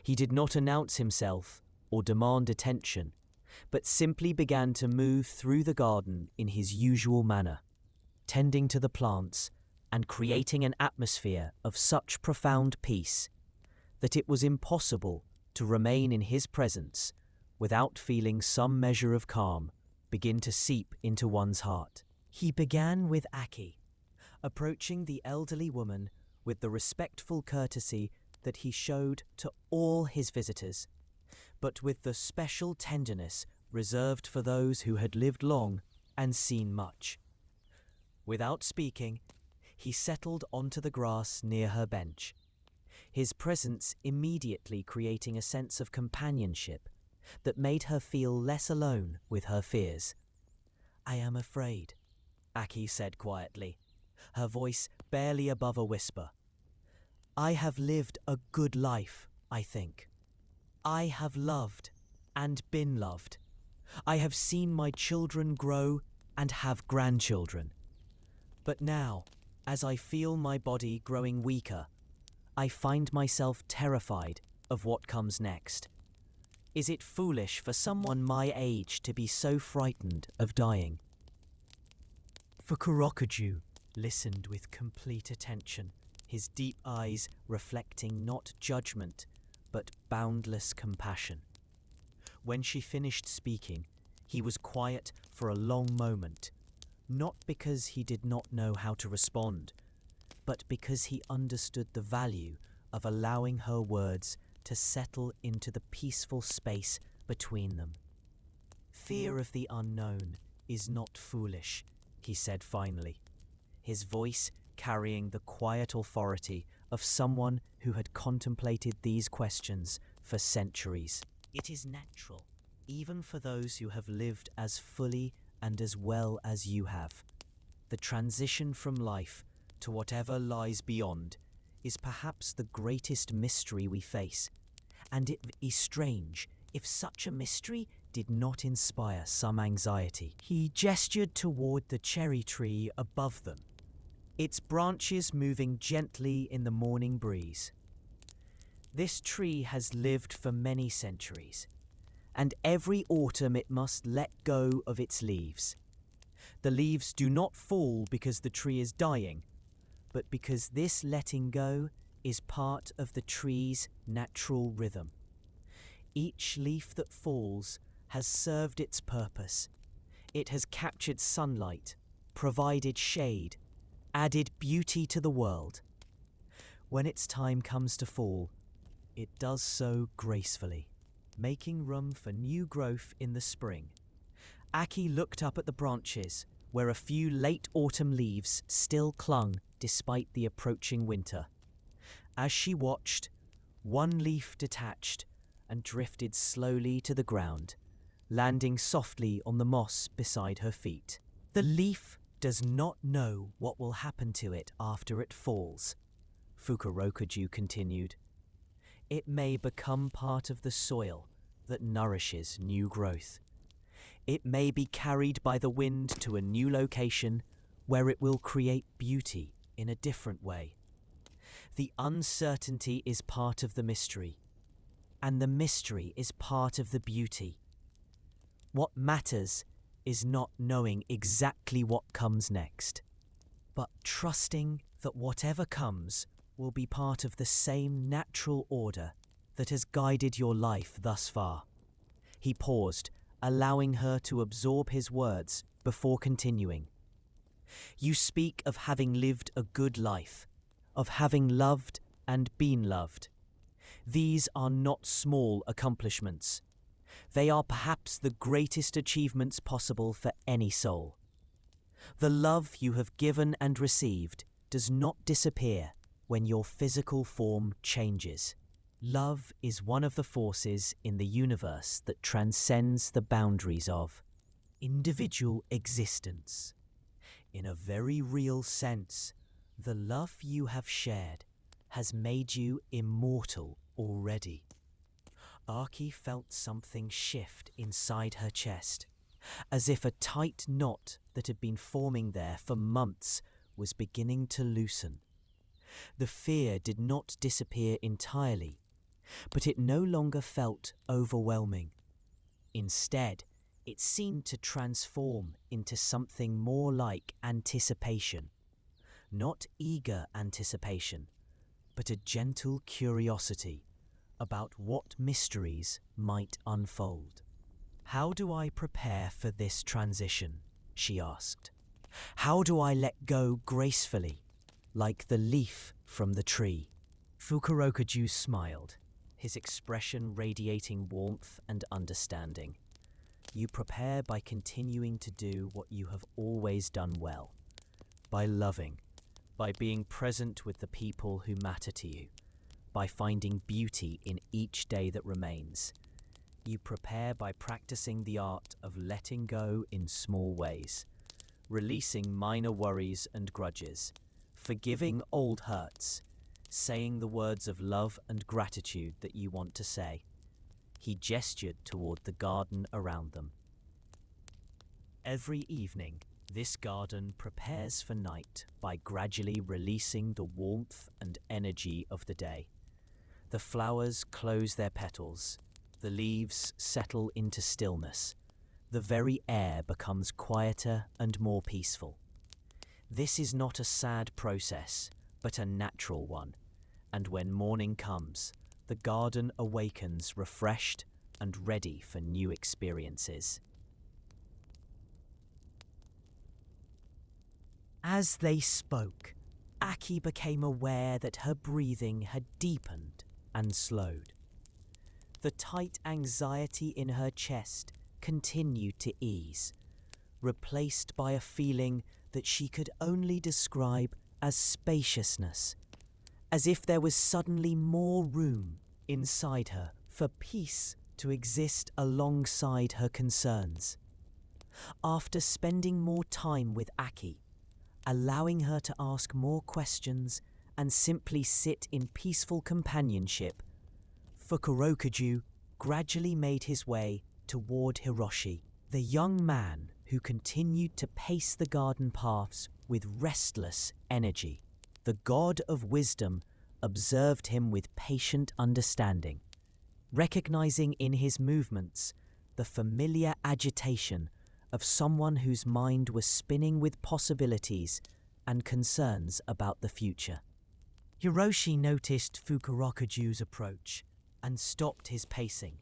He did not announce himself or demand attention, but simply began to move through the garden in his usual manner, tending to the plants and creating an atmosphere of such profound peace that it was impossible to remain in his presence without feeling some measure of calm begin to seep into one's heart. He began with Aki, approaching the elderly woman with the respectful courtesy that he showed to all his visitors, but with the special tenderness reserved for those who had lived long and seen much. Without speaking, he settled onto the grass near her bench, his presence immediately creating a sense of companionship that made her feel less alone with her fears. "I am afraid," Aki said quietly, her voice barely above a whisper. "I have lived a good life, I think. I have loved and been loved. I have seen my children grow and have grandchildren. But now, as I feel my body growing weaker, I find myself terrified of what comes next. Is it foolish for someone my age to be so frightened of dying?" Fukurokuju listened with complete attention, his deep eyes reflecting not judgment, but boundless compassion. When she finished speaking, he was quiet for a long moment, not because he did not know how to respond, but because he understood the value of allowing her words to settle into the peaceful space between them. "Fear of the unknown is not foolish," he said finally, his voice carrying the quiet authority of someone who had contemplated these questions for centuries. "It is natural, even for those who have lived as fully and as well as you have. The transition from life to whatever lies beyond is perhaps the greatest mystery we face, and it is strange if such a mystery did not inspire some anxiety." He gestured toward the cherry tree above them, its branches moving gently in the morning breeze. "This tree has lived for many centuries, and every autumn it must let go of its leaves. The leaves do not fall because the tree is dying, but because this letting go is part of the tree's natural rhythm. Each leaf that falls has served its purpose. It has captured sunlight, provided shade, added beauty to the world. When its time comes to fall, it does so gracefully, making room for new growth in the spring." Aki looked up at the branches, where a few late autumn leaves still clung despite the approaching winter. As she watched, one leaf detached and drifted slowly to the ground, landing softly on the moss beside her feet. "The leaf does not know what will happen to it after it falls," Fukurokuju continued. "It may become part of the soil that nourishes new growth. It may be carried by the wind to a new location where it will create beauty in a different way. The uncertainty is part of the mystery, and the mystery is part of the beauty. What matters is not knowing exactly what comes next, but trusting that whatever comes will be part of the same natural order that has guided your life thus far." He paused, allowing her to absorb his words before continuing. "You speak of having lived a good life, of having loved and been loved. These are not small accomplishments. They are perhaps the greatest achievements possible for any soul. The love you have given and received does not disappear when your physical form changes. Love is one of the forces in the universe that transcends the boundaries of individual existence. In a very real sense, the love you have shared has made you immortal already. Aki felt something shift inside her chest, as if a tight knot that had been forming there for months was beginning to loosen. The fear did not disappear entirely, but it no longer felt overwhelming. Instead, it seemed to transform into something more like anticipation. Not eager anticipation, but a gentle curiosity about what mysteries might unfold. "How do I prepare for this transition?" she asked. "How do I let go gracefully, like the leaf from the tree?" Fukurokuju smiled, his expression radiating warmth and understanding. "You prepare by continuing to do what you have always done well, by loving, by being present with the people who matter to you, by finding beauty in each day that remains. You prepare by practicing the art of letting go in small ways, releasing minor worries and grudges, forgiving old hurts, saying the words of love and gratitude that you want to say." He gestured toward the garden around them. "Every evening, this garden prepares for night by gradually releasing the warmth and energy of the day. The flowers close their petals, the leaves settle into stillness, the very air becomes quieter and more peaceful. This is not a sad process, but a natural one, and when morning comes, the garden awakens refreshed and ready for new experiences." As they spoke, Aki became aware that her breathing had deepened and slowed. The tight anxiety in her chest continued to ease, replaced by a feeling that she could only describe as spaciousness, as if there was suddenly more room inside her for peace to exist alongside her concerns. After spending more time with Aki, allowing her to ask more questions and simply sit in peaceful companionship, Fukurokuju gradually made his way toward Hiroshi, the young man who continued to pace the garden paths with restless energy. The god of wisdom observed him with patient understanding, recognizing in his movements the familiar agitation of someone whose mind was spinning with possibilities and concerns about the future. Hiroshi noticed Fukurokuju's approach and stopped his pacing,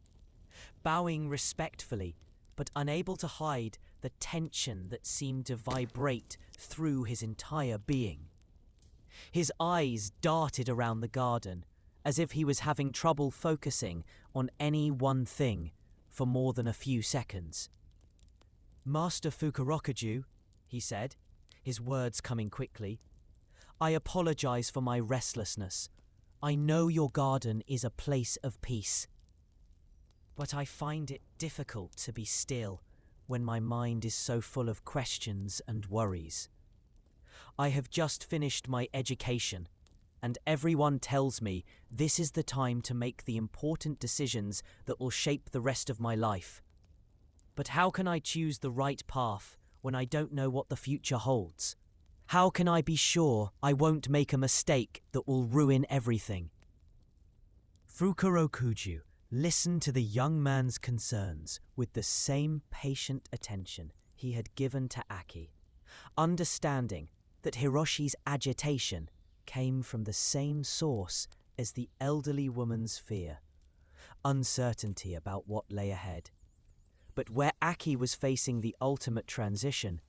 bowing respectfully but unable to hide the tension that seemed to vibrate through his entire being. His eyes darted around the garden as if he was having trouble focusing on any one thing for more than a few seconds. "Master Fukurokuju," he said, his words coming quickly, "I apologize for my restlessness. I know your garden is a place of peace, but I find it difficult to be still when my mind is so full of questions and worries. I have just finished my education, and everyone tells me this is the time to make the important decisions that will shape the rest of my life. But how can I choose the right path when I don't know what the future holds? How can I be sure I won't make a mistake that will ruin everything?" Fukurokuju listened to the young man's concerns with the same patient attention he had given to Aki, understanding that Hiroshi's agitation came from the same source as the elderly woman's fear, uncertainty about what lay ahead. But where Aki was facing the ultimate transition,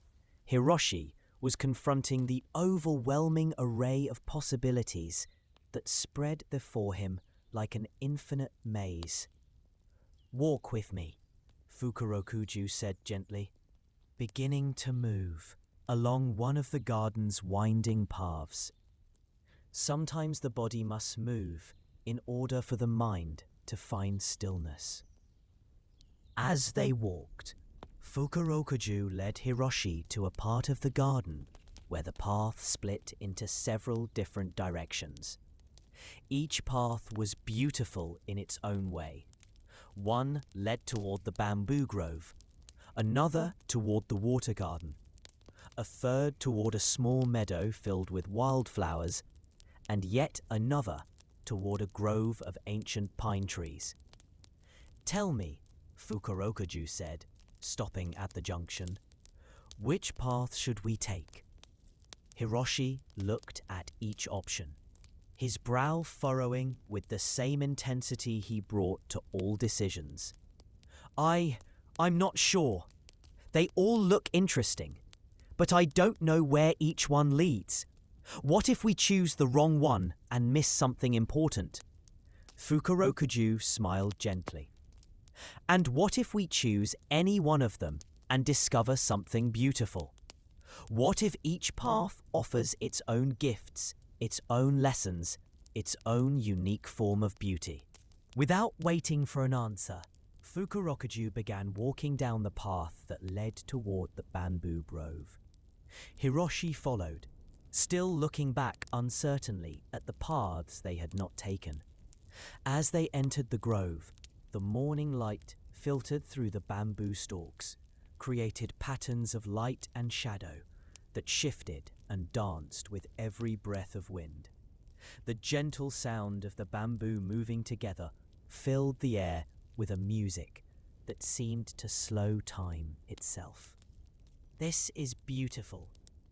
Hiroshi was confronting the overwhelming array of possibilities that spread before him like an infinite maze. "Walk with me," Fukurokuju said gently, beginning to move along one of the garden's winding paths. Sometimes the body must move in order for the mind to find stillness. As they walked, Fukurokuju led Hiroshi to a part of the garden where the path split into several different directions. Each path was beautiful in its own way. One led toward the bamboo grove, another toward the water garden, a third toward a small meadow filled with wildflowers, and yet another toward a grove of ancient pine trees. "Tell me," Fukurokuju said, stopping at the junction, "which path should we take?" Hiroshi looked at each option, his brow furrowing with the same intensity he brought to all decisions. I'm not sure. They all look interesting, but I don't know where each one leads. What if we choose the wrong one and miss something important?" Fukurokuju smiled gently. "And what if we choose any one of them and discover something beautiful? What if each path offers its own gifts, its own lessons, its own unique form of beauty?" Without waiting for an answer, Fukurokuju began walking down the path that led toward the bamboo grove. Hiroshi followed, still looking back uncertainly at the paths they had not taken. As they entered the grove, the morning light filtered through the bamboo stalks, created patterns of light and shadow that shifted and danced with every breath of wind. The gentle sound of the bamboo moving together filled the air with a music that seemed to slow time itself. "This is beautiful,"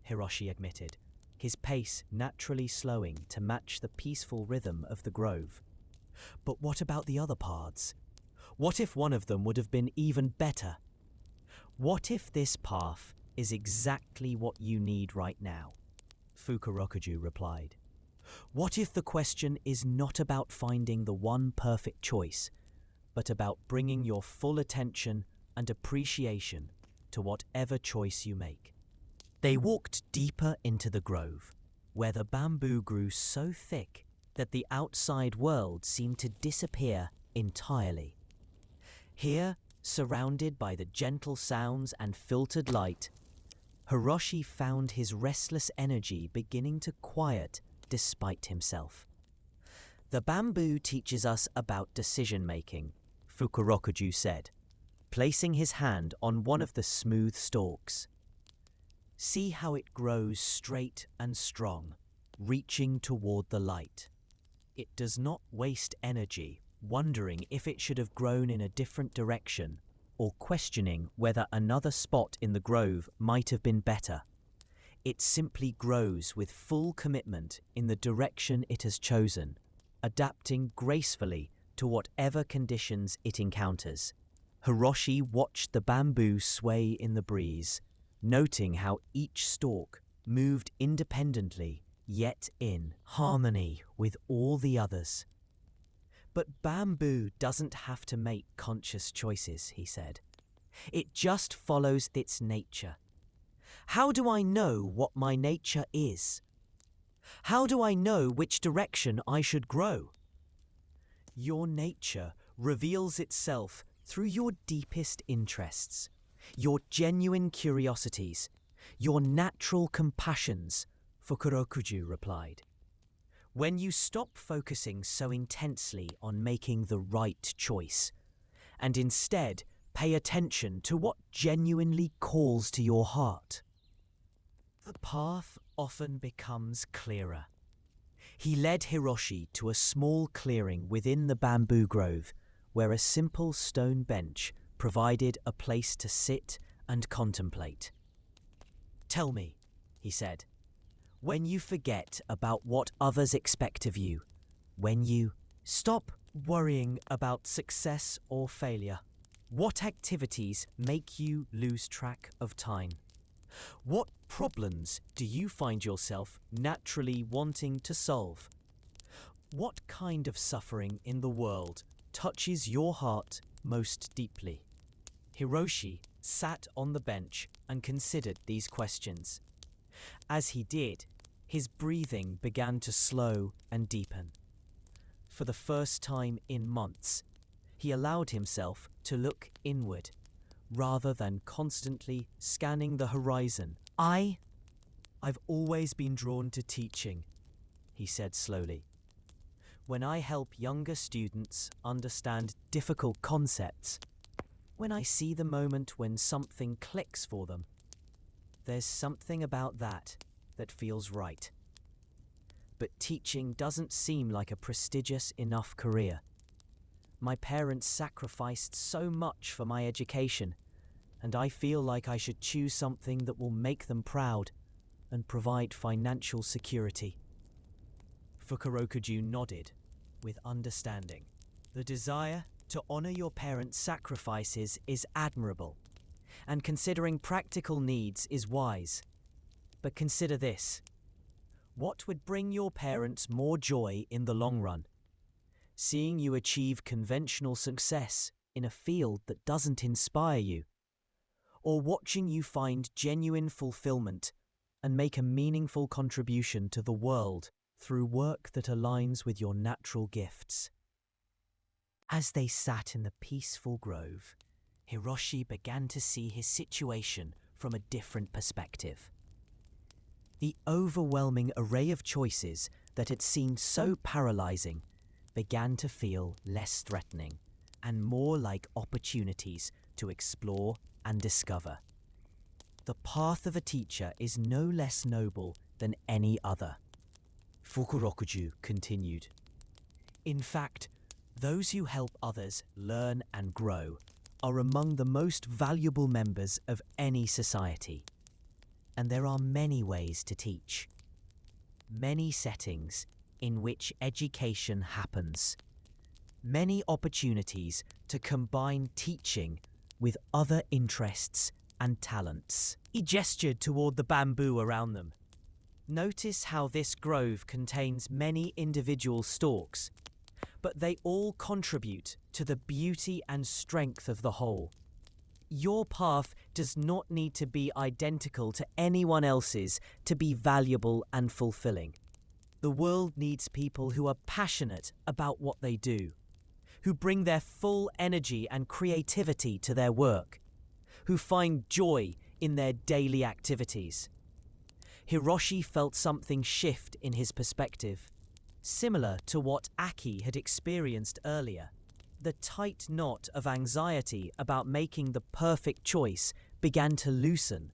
Hiroshi admitted, his pace naturally slowing to match the peaceful rhythm of the grove. "But what about the other paths? What if one of them would have been even better? What if this path is exactly what you need right now?" Fukurokuju replied. "What if the question is not about finding the one perfect choice, but about bringing your full attention and appreciation to whatever choice you make?" They walked deeper into the grove, where the bamboo grew so thick that the outside world seemed to disappear entirely. Here, surrounded by the gentle sounds and filtered light, Hiroshi found his restless energy beginning to quiet despite himself. "The bamboo teaches us about decision-making," Fukurokuju said, placing his hand on one of the smooth stalks. "See how it grows straight and strong, reaching toward the light. It does not waste energy wondering if it should have grown in a different direction or questioning whether another spot in the grove might have been better. It simply grows with full commitment in the direction it has chosen, adapting gracefully to whatever conditions it encounters." Hiroshi watched the bamboo sway in the breeze, noting how each stalk moved independently, yet in harmony with all the others. "But bamboo doesn't have to make conscious choices," he said. "It just follows its nature. How do I know what my nature is? How do I know which direction I should grow?" "Your nature reveals itself through your deepest interests, your genuine curiosities, your natural compassions," Fukurokuju replied. "When you stop focusing so intensely on making the right choice, and instead pay attention to what genuinely calls to your heart, the path often becomes clearer." He led Hiroshi to a small clearing within the bamboo grove, where a simple stone bench provided a place to sit and contemplate. "Tell me," he said, "when you forget about what others expect of you, when you stop worrying about success or failure, what activities make you lose track of time? What problems do you find yourself naturally wanting to solve? What kind of suffering in the world touches your heart most deeply? Hiroshi sat on the bench and considered these questions. As he did, his breathing began to slow and deepen. For the first time in months, he allowed himself to look inward, rather than constantly scanning the horizon. I've always been drawn to teaching, he said slowly. When I help younger students understand difficult concepts, when I see the moment when something clicks for them, there's something about that feels right. But teaching doesn't seem like a prestigious enough career. My parents sacrificed so much for my education, and I feel like I should choose something that will make them proud and provide financial security. Fukurokuju nodded with understanding. The desire to honor your parents' sacrifices is admirable, and considering practical needs is wise. But consider this. What would bring your parents more joy in the long run? Seeing you achieve conventional success in a field that doesn't inspire you? Or watching you find genuine fulfillment and make a meaningful contribution to the world through work that aligns with your natural gifts? As they sat in the peaceful grove, Hiroshi began to see his situation from a different perspective. The overwhelming array of choices that had seemed so paralyzing began to feel less threatening and more like opportunities to explore and discover. The path of a teacher is no less noble than any other. Fukurokuju continued. In fact, those who help others learn and grow are among the most valuable members of any society. And there are many ways to teach. Many settings in which education happens. Many opportunities to combine teaching with other interests and talents. He gestured toward the bamboo around them. Notice how this grove contains many individual stalks, but they all contribute to the beauty and strength of the whole. Your path does not need to be identical to anyone else's to be valuable and fulfilling. The world needs people who are passionate about what they do, who bring their full energy and creativity to their work, who find joy in their daily activities. Hiroshi felt something shift in his perspective, similar to what Aki had experienced earlier. The tight knot of anxiety about making the perfect choice began to loosen,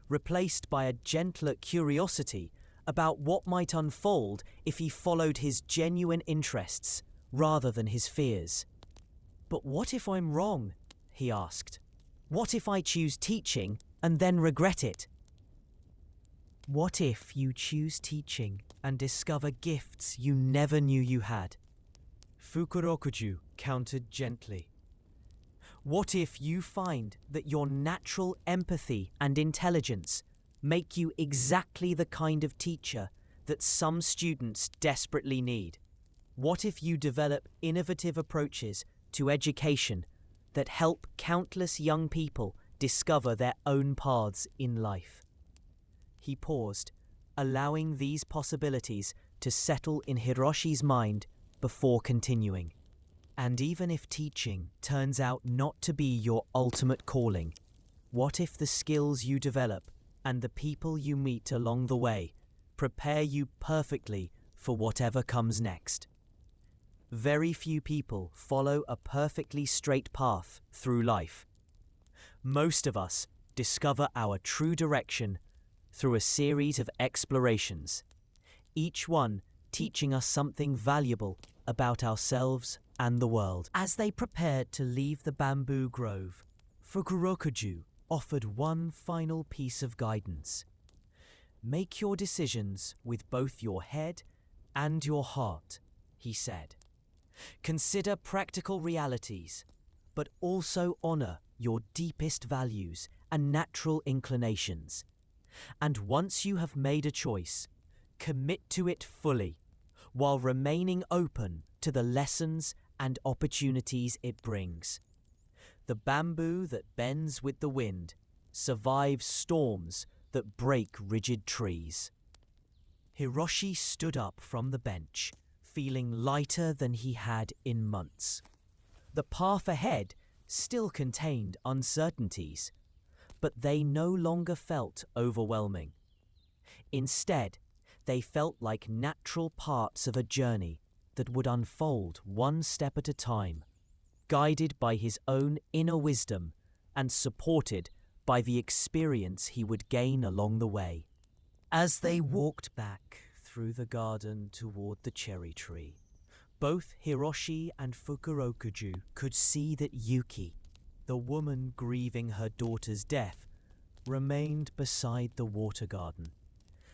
replaced by a gentler curiosity about what might unfold if he followed his genuine interests rather than his fears. But what if I'm wrong? He asked. What if I choose teaching and then regret it? What if you choose teaching and discover gifts you never knew you had? Fukurokuju countered gently. What if you find that your natural empathy and intelligence make you exactly the kind of teacher that some students desperately need? What if you develop innovative approaches to education that help countless young people discover their own paths in life? He paused, allowing these possibilities to settle in Hiroshi's mind before continuing. And even if teaching turns out not to be your ultimate calling, what if the skills you develop and the people you meet along the way prepare you perfectly for whatever comes next? Very few people follow a perfectly straight path through life. Most of us discover our true direction through a series of explorations, each one teaching us something valuable about ourselves and the world. As they prepared to leave the bamboo grove, Fukurokuju offered one final piece of guidance. Make your decisions with both your head and your heart, he said. Consider practical realities, but also honor your deepest values and natural inclinations. And once you have made a choice, commit to it fully, while remaining open to the lessons and opportunities it brings. The bamboo that bends with the wind survives storms that break rigid trees. Hiroshi stood up from the bench, feeling lighter than he had in months. The path ahead still contained uncertainties, but they no longer felt overwhelming. Instead, they felt like natural parts of a journey that would unfold one step at a time, guided by his own inner wisdom and supported by the experience he would gain along the way. As they walked back through the garden toward the cherry tree, both Hiroshi and Fukurokuju could see that Yuki, the woman grieving her daughter's death, remained beside the water garden.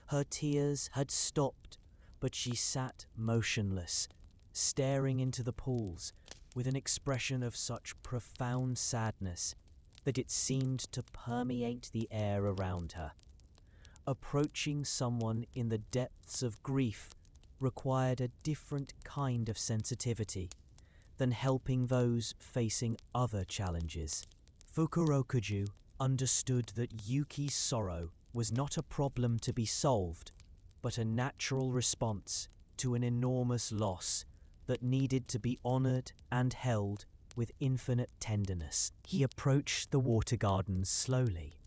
Her tears had stopped, but she sat motionless, staring into the pools with an expression of such profound sadness that it seemed to permeate the air around her. Approaching someone in the depths of grief required a different kind of sensitivity than helping those facing other challenges. Fukurokuju understood that Yuki's sorrow was not a problem to be solved, but a natural response to an enormous loss that needed to be honored and held with infinite tenderness. He approached the water garden slowly,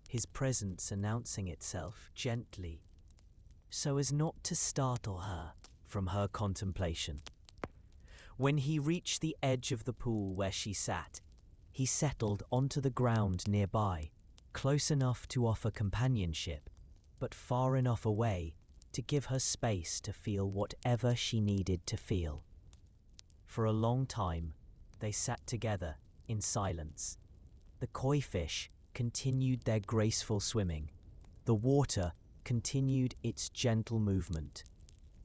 his presence announcing itself gently, so as not to startle her from her contemplation. When he reached the edge of the pool where she sat, he settled onto the ground nearby, close enough to offer companionship, but far enough away to give her space to feel whatever she needed to feel. For a long time, they sat together in silence. The koi fish continued their graceful swimming, the water continued its gentle movement,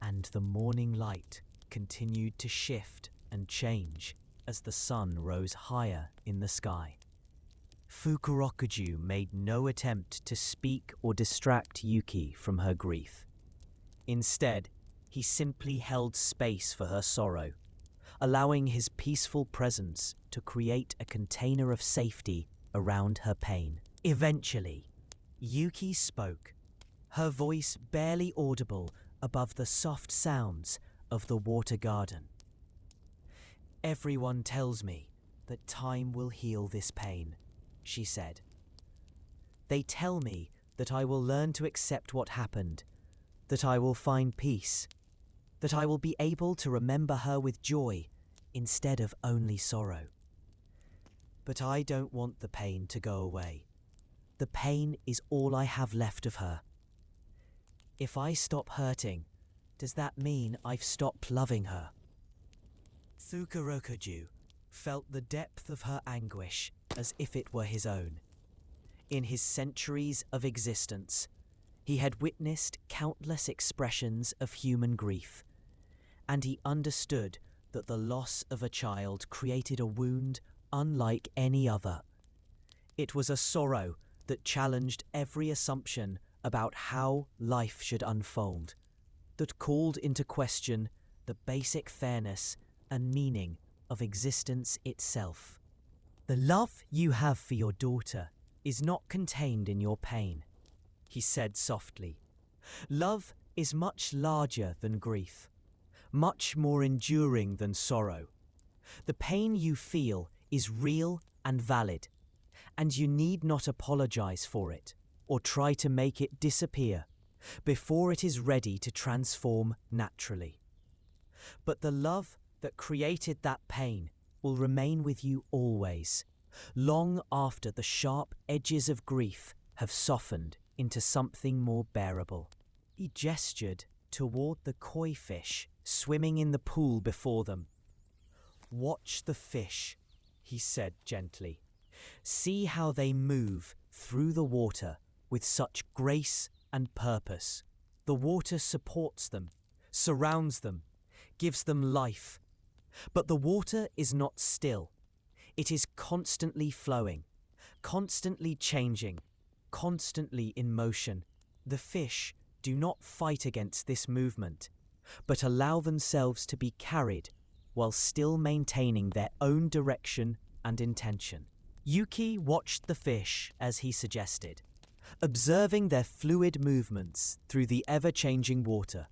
and the morning light continued to shift and change as the sun rose higher in the sky. Fukurokuju made no attempt to speak or distract Yuki from her grief. Instead, he simply held space for her sorrow, allowing his peaceful presence to create a container of safety around her pain. Eventually, Yuki spoke, her voice barely audible above the soft sounds of the water garden. "Everyone tells me that time will heal this pain," she said. "They tell me that I will learn to accept what happened, that I will find peace, that I will be able to remember her with joy instead of only sorrow. But I don't want the pain to go away. The pain is all I have left of her. If I stop hurting, does that mean I've stopped loving her?" Fukurokuju felt the depth of her anguish as if it were his own. In his centuries of existence, he had witnessed countless expressions of human grief, and he understood that the loss of a child created a wound unlike any other. It was a sorrow that challenged every assumption about how life should unfold, that called into question the basic fairness and meaning of existence itself. "The love you have for your daughter is not contained in your pain," he said softly. "Love is much larger than grief, much more enduring than sorrow. The pain you feel is real and valid, and you need not apologize for it or try to make it disappear before it is ready to transform naturally. But the love that created that pain will remain with you always, long after the sharp edges of grief have softened into something more bearable." He gestured toward the koi fish swimming in the pool before them. "Watch the fish," he said gently. "See how they move through the water with such grace and purpose. The water supports them, surrounds them, gives them life. But the water is not still. It is constantly flowing, constantly changing, constantly in motion. The fish do not fight against this movement. but allow themselves to be carried while still maintaining their own direction and intention. Yuki watched the fish as he suggested, observing their fluid movements through the ever-changing water.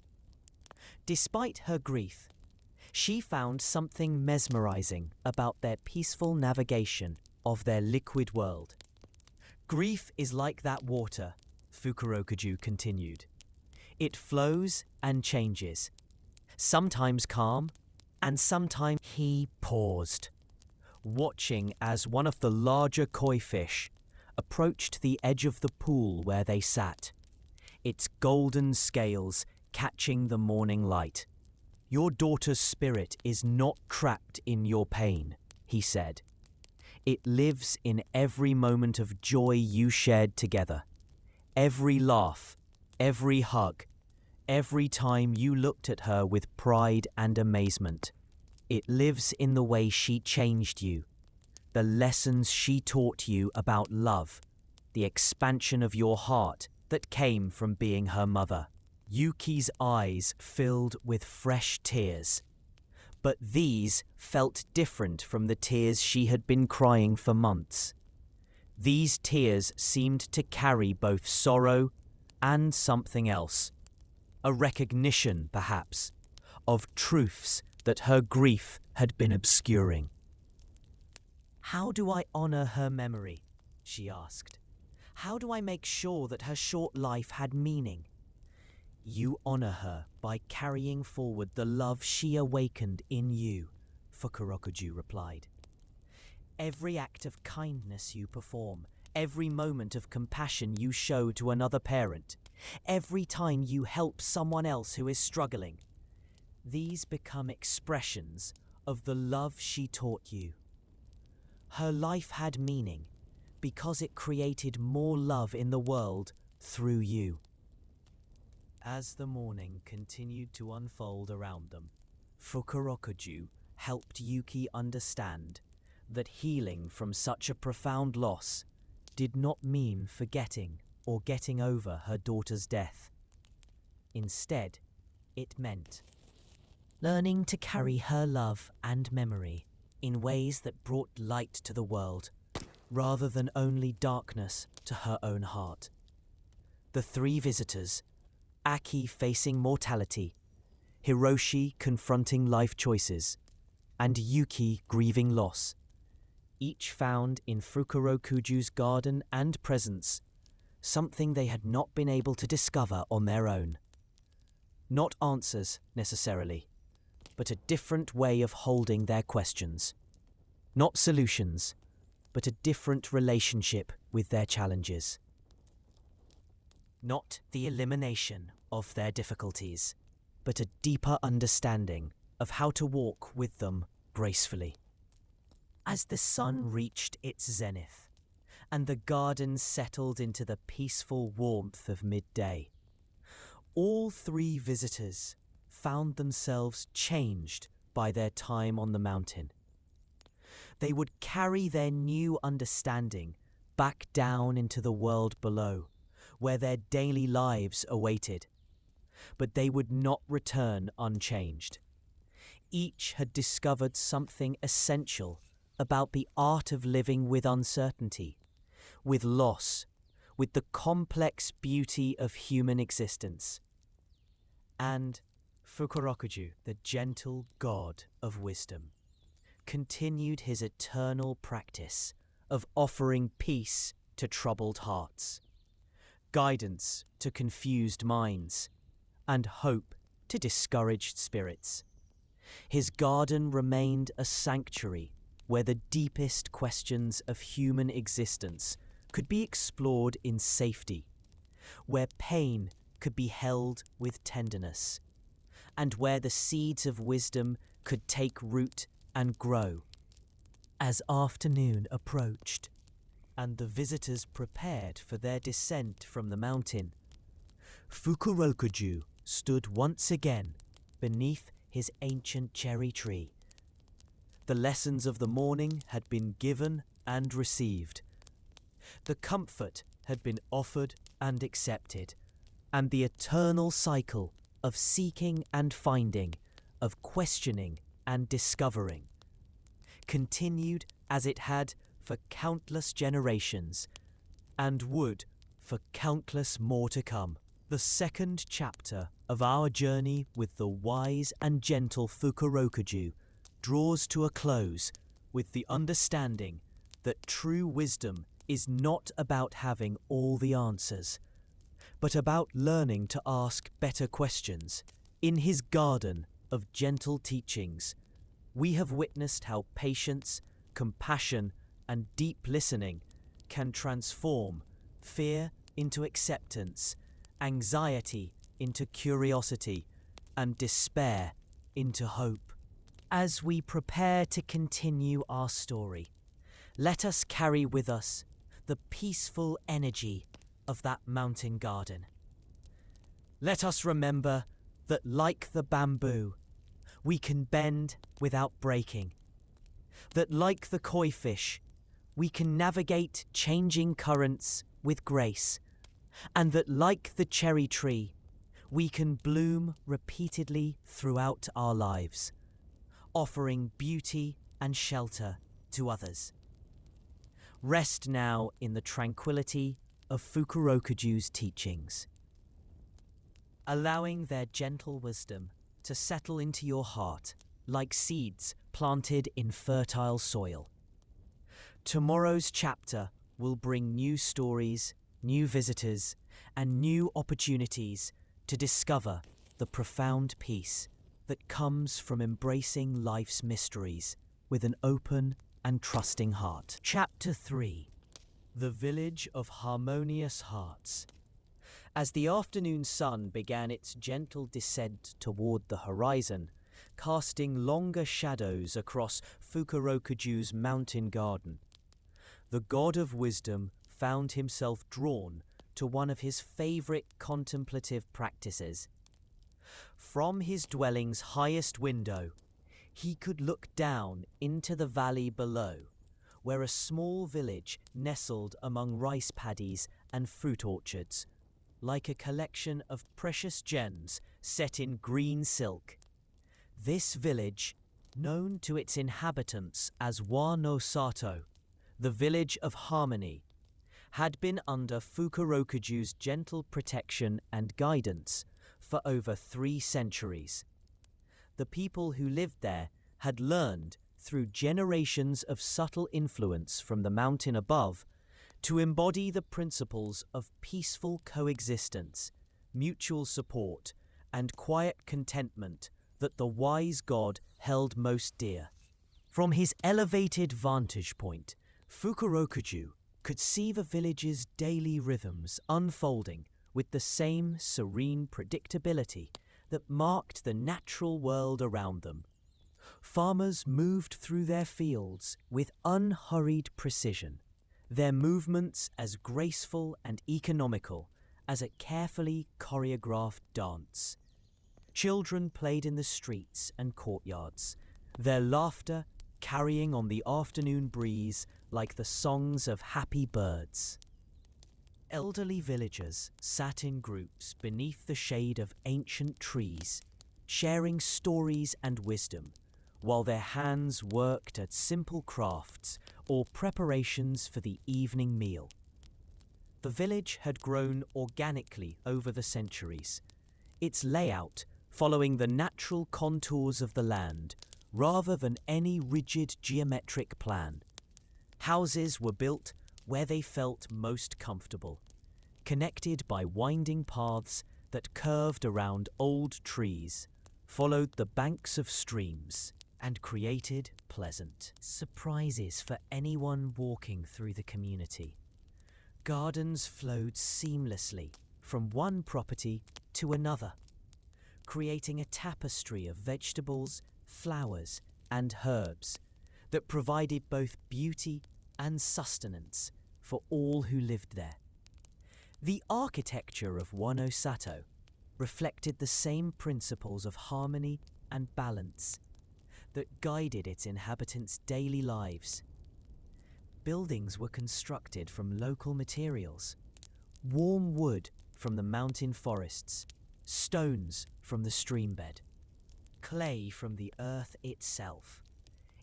Despite her grief, she found something mesmerizing about their peaceful navigation of their liquid world. Grief is like that water, Fukurokuju continued. It flows and changes, sometimes calm, and sometimes. He paused, watching as one of the larger koi fish approached the edge of the pool where they sat, its golden scales catching the morning light. "Your daughter's spirit is not trapped in your pain," he said. "It lives in every moment of joy you shared together, every laugh, every hug, every time you looked at her with pride and amazement. It lives in the way she changed you, the lessons she taught you about love, the expansion of your heart that came from being her mother." Yuki's eyes filled with fresh tears, but these felt different from the tears she had been crying for months. These tears seemed to carry both sorrow and something else, a recognition, perhaps, of truths that her grief had been obscuring. "How do I honor her memory?" she asked. "How do I make sure that her short life had meaning?" "You honor her by carrying forward the love she awakened in you," Fukurokuju replied. "Every act of kindness you perform, every moment of compassion you show to another parent, every time you help someone else who is struggling, these become expressions of the love she taught you. Her life had meaning because it created more love in the world through you." As the morning continued to unfold around them, Fukurokuju helped Yuki understand that healing from such a profound loss did not mean forgetting or getting over her daughter's death. Instead, it meant learning to carry her love and memory in ways that brought light to the world, rather than only darkness to her own heart. The three visitors, Aki facing mortality, Hiroshi confronting life choices, and Yuki grieving loss, each found in Fukurokuju's garden and presence something they had not been able to discover on their own. Not answers, necessarily, but a different way of holding their questions. Not solutions, but a different relationship with their challenges. Not the elimination of their difficulties, but a deeper understanding of how to walk with them gracefully. As the sun reached its zenith, and the garden settled into the peaceful warmth of midday, all three visitors found themselves changed by their time on the mountain. They would carry their new understanding back down into the world below, where their daily lives awaited. But they would not return unchanged. Each had discovered something essential about the art of living with uncertainty, with loss, with the complex beauty of human existence. And Fukurokuju, the gentle god of wisdom, continued his eternal practice of offering peace to troubled hearts, guidance to confused minds, and hope to discouraged spirits. His garden remained a sanctuary where the deepest questions of human existence could be explored in safety, where pain could be held with tenderness, and where the seeds of wisdom could take root and grow. As afternoon approached, and the visitors prepared for their descent from the mountain, Fukurokuju stood once again beneath his ancient cherry tree. The lessons of the morning had been given and received. The comfort had been offered and accepted, and the eternal cycle of seeking and finding, of questioning and discovering, continued as it had for countless generations, and would for countless more to come. The second chapter of our journey with the wise and gentle Fukurokuju draws to a close with the understanding that true wisdom is not about having all the answers, but about learning to ask better questions. In his garden of gentle teachings, we have witnessed how patience, compassion, and deep listening can transform fear into acceptance, anxiety into curiosity, and despair into hope. As we prepare to continue our story, let us carry with us the peaceful energy of that mountain garden. Let us remember that, like the bamboo, we can bend without breaking. That, like the koi fish, we can navigate changing currents with grace. And that, like the cherry tree, we can bloom repeatedly throughout our lives, offering beauty and shelter to others. Rest now in the tranquility of Fukurokuju's teachings, allowing their gentle wisdom to settle into your heart like seeds planted in fertile soil. Tomorrow's chapter will bring new stories, new visitors, and new opportunities to discover the profound peace that comes from embracing life's mysteries with an open and trusting heart. Chapter 3: The Village of Harmonious Hearts. As the afternoon sun began its gentle descent toward the horizon, casting longer shadows across Fukurokuju's mountain garden, the god of wisdom found himself drawn to one of his favorite contemplative practices. From his dwelling's highest window, he could look down into the valley below, where a small village nestled among rice paddies and fruit orchards, like a collection of precious gems set in green silk. This village, known to its inhabitants as Wa no Sato, the village of harmony, had been under Fukurokuju's gentle protection and guidance for over 3 centuries. The people who lived there had learned, through generations of subtle influence from the mountain above, to embody the principles of peaceful coexistence, mutual support, and quiet contentment that the wise god held most dear. From his elevated vantage point, Fukurokuju could see the village's daily rhythms unfolding with the same serene predictability that marked the natural world around them. Farmers moved through their fields with unhurried precision, their movements as graceful and economical as a carefully choreographed dance. Children played in the streets and courtyards, their laughter carrying on the afternoon breeze like the songs of happy birds. Elderly villagers sat in groups beneath the shade of ancient trees, sharing stories and wisdom, while their hands worked at simple crafts or preparations for the evening meal. The village had grown organically over the centuries, its layout following the natural contours of the land rather than any rigid geometric plan. Houses were built where they felt most comfortable, connected by winding paths that curved around old trees, followed the banks of streams, and created pleasant surprises for anyone walking through the community. Gardens flowed seamlessly from one property to another, creating a tapestry of vegetables, flowers, and herbs that provided both beauty and sustenance for all who lived there. The architecture of Wano Sato reflected the same principles of harmony and balance that guided its inhabitants' daily lives. Buildings were constructed from local materials, warm wood from the mountain forests, stones from the stream bed, clay from the earth itself.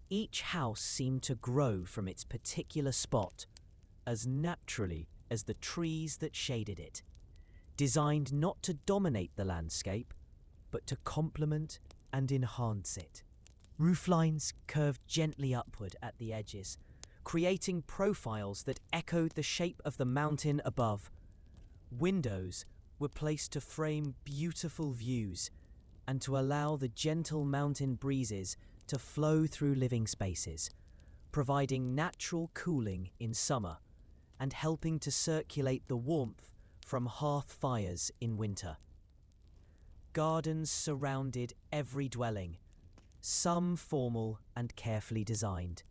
Each house seemed to grow from its particular spot as naturally as the trees that shaded it, designed not to dominate the landscape, but to complement and enhance it. Rooflines curved gently upward at the edges, creating profiles that echoed the shape of the mountain above. Windows were placed to frame beautiful views and to allow the gentle mountain breezes to flow through living spaces, providing natural cooling in summer and helping to circulate the warmth from hearth fires in winter. Gardens surrounded every dwelling, some formal and carefully designed,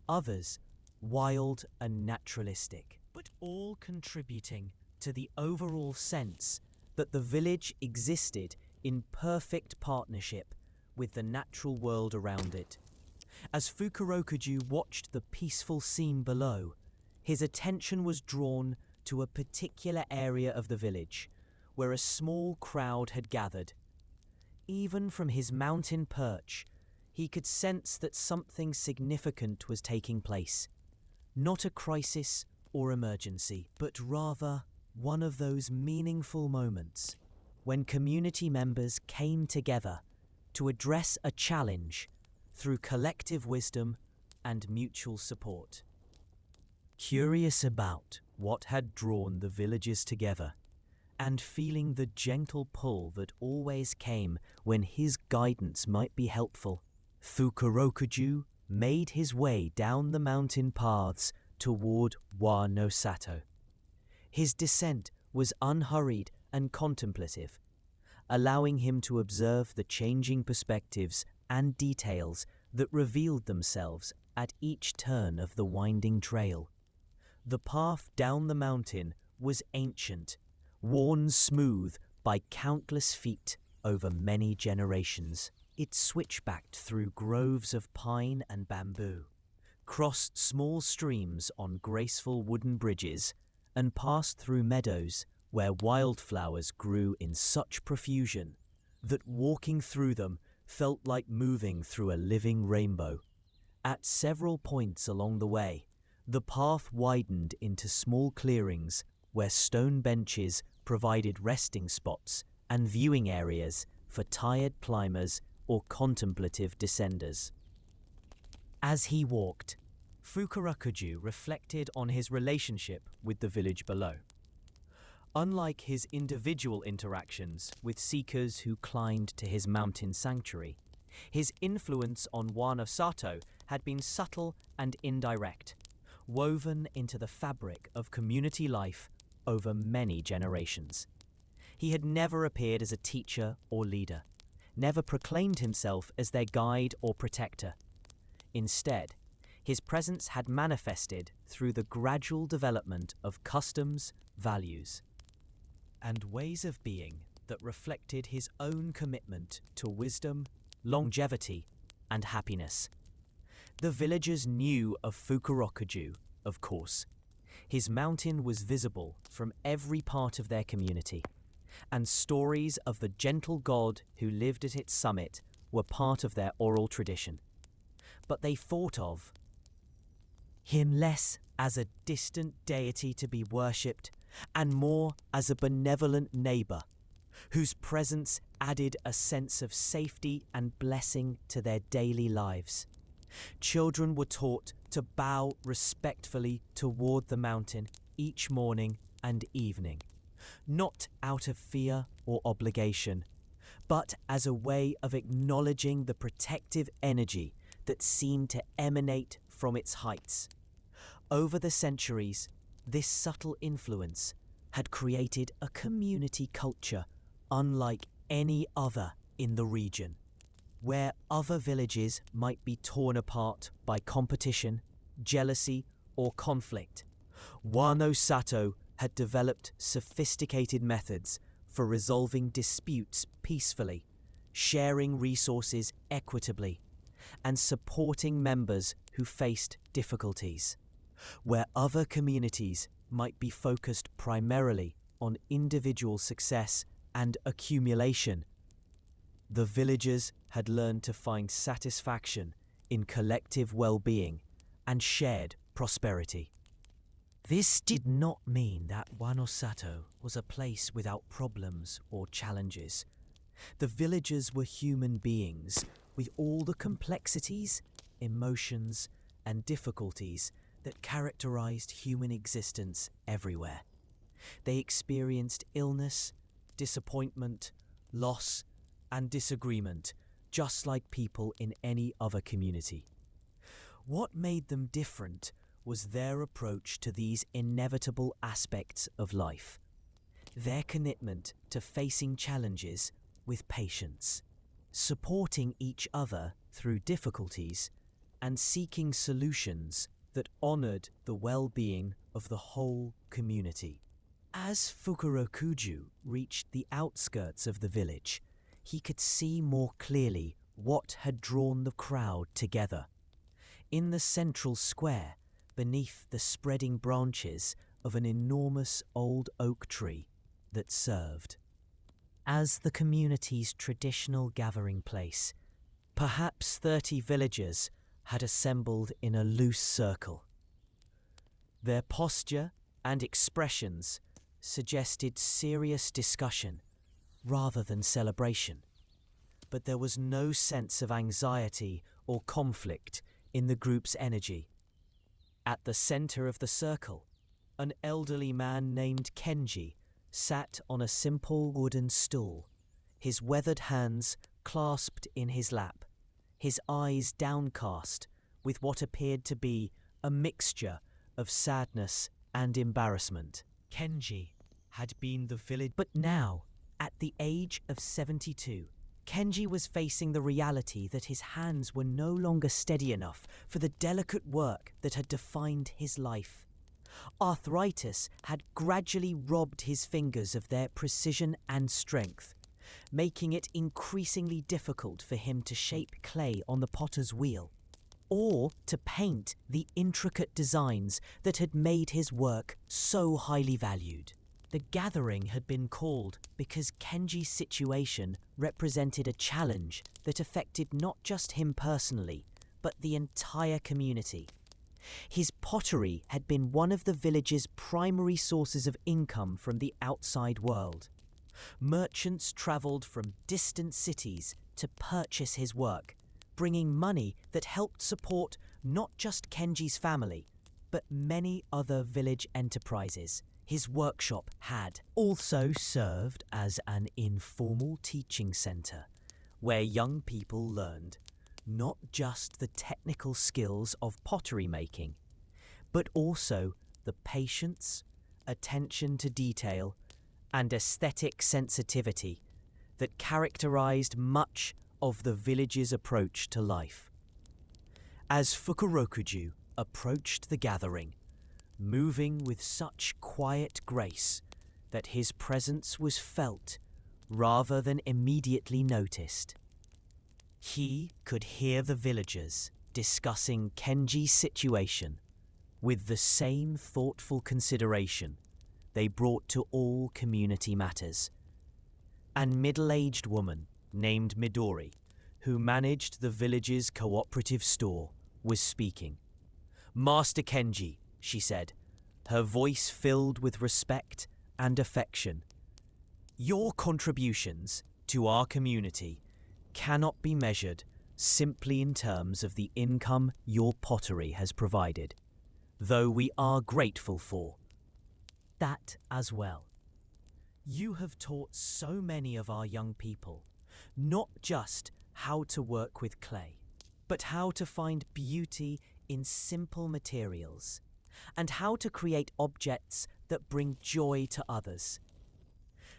others wild and naturalistic, but all contributing to the overall sense that the village existed in perfect partnership with the natural world around it. As Fukurokuju watched the peaceful scene below, his attention was drawn to a particular area of the village where a small crowd had gathered. Even from his mountain perch, he could sense that something significant was taking place. Not a crisis or emergency, but rather one of those meaningful moments when community members came together to address a challenge through collective wisdom and mutual support. Curious about what had drawn the villagers together, and feeling the gentle pull that always came when his guidance might be helpful, Fukurokuju made his way down the mountain paths toward no Sato. His descent was unhurried and contemplative, allowing him to observe the changing perspectives and details that revealed themselves at each turn of the winding trail. The path down the mountain was ancient, worn smooth by countless feet over many generations. It switchbacked through groves of pine and bamboo, crossed small streams on graceful wooden bridges, and passed through meadows where wildflowers grew in such profusion that walking through them felt like moving through a living rainbow. At several points along the way, the path widened into small clearings where stone benches provided resting spots and viewing areas for tired climbers or contemplative descenders. As he walked, Fukurokuju reflected on his relationship with the village below. Unlike his individual interactions with seekers who climbed to his mountain sanctuary, his influence on no Sato had been subtle and indirect, woven into the fabric of community life over many generations. He had never appeared as a teacher or leader, never proclaimed himself as their guide or protector. Instead, his presence had manifested through the gradual development of customs, values, and ways of being that reflected his own commitment to wisdom, longevity, and happiness. The villagers knew of Fukurokuju, of course. His mountain was visible from every part of their community, and stories of the gentle god who lived at its summit were part of their oral tradition. But they thought of him less as a distant deity to be worshipped and more as a benevolent neighbor whose presence added a sense of safety and blessing to their daily lives. Children were taught to bow respectfully toward the mountain each morning and evening, not out of fear or obligation, but as a way of acknowledging the protective energy that seemed to emanate from its heights. Over the centuries, this subtle influence had created a community culture unlike any other in the region, where other villages might be torn apart by competition, jealousy, or conflict. no Sato had developed sophisticated methods for resolving disputes peacefully, sharing resources equitably, and supporting members who faced difficulties. Where other communities might be focused primarily on individual success and accumulation. The villagers had learned to find satisfaction in collective well-being and shared prosperity. This did not mean that Wanosato was a place without problems or challenges. The villagers were human beings with all the complexities, emotions, and difficulties that characterized human existence everywhere. They experienced illness, disappointment, loss, and disagreement, just like people in any other community. What made them different was their approach to these inevitable aspects of life. Their commitment to facing challenges with patience, supporting each other through difficulties, and seeking solutions that honored the well-being of the whole community. As Fukurokuju reached the outskirts of the village, he could see more clearly what had drawn the crowd together. In the central square, beneath the spreading branches of an enormous old oak tree that served as the community's traditional gathering place, perhaps 30 villagers had assembled in a loose circle. Their posture and expressions suggested serious discussion rather than celebration, but there was no sense of anxiety or conflict in the group's energy. At the center of the circle, an elderly man named Kenji sat on a simple wooden stool, his weathered hands clasped in his lap, his eyes downcast with what appeared to be a mixture of sadness and embarrassment. Kenji had been the village, but now, at the age of 72, Kenji was facing the reality that his hands were no longer steady enough for the delicate work that had defined his life. Arthritis had gradually robbed his fingers of their precision and strength, making it increasingly difficult for him to shape clay on the potter's wheel, or to paint the intricate designs that had made his work so highly valued. The gathering had been called because Kenji's situation represented a challenge that affected not just him personally, but the entire community. His pottery had been one of the village's primary sources of income from the outside world. Merchants travelled from distant cities to purchase his work, bringing money that helped support not just Kenji's family, but many other village enterprises. His workshop had also served as an informal teaching centre, where young people learned not just the technical skills of pottery making, but also the patience, attention to detail, and aesthetic sensitivity that characterized much of the village's approach to life. As Fukurokuju approached the gathering, moving with such quiet grace that his presence was felt rather than immediately noticed, he could hear the villagers discussing Kenji's situation with the same thoughtful consideration they brought to all community matters. A middle-aged woman named Midori, who managed the village's cooperative store, was speaking. "Master Kenji," she said, her voice filled with respect and affection, "your contributions to our community cannot be measured simply in terms of the income your pottery has provided, though we are grateful for that as well. You have taught so many of our young people not just how to work with clay, but how to find beauty in simple materials, and how to create objects that bring joy to others.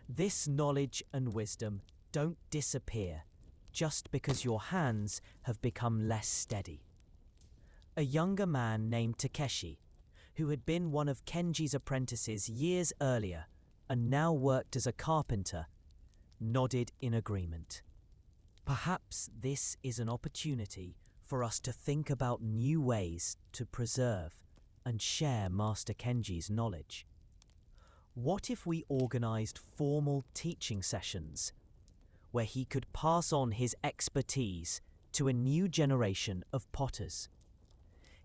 This knowledge and wisdom don't disappear just because your hands have become less steady." A younger man named Takeshi, who had been one of Kenji's apprentices years earlier and now worked as a carpenter, nodded in agreement. Perhaps this is an opportunity for us to think about new ways to preserve and share Master Kenji's knowledge. What if we organized formal teaching sessions where he could pass on his expertise to a new generation of potters?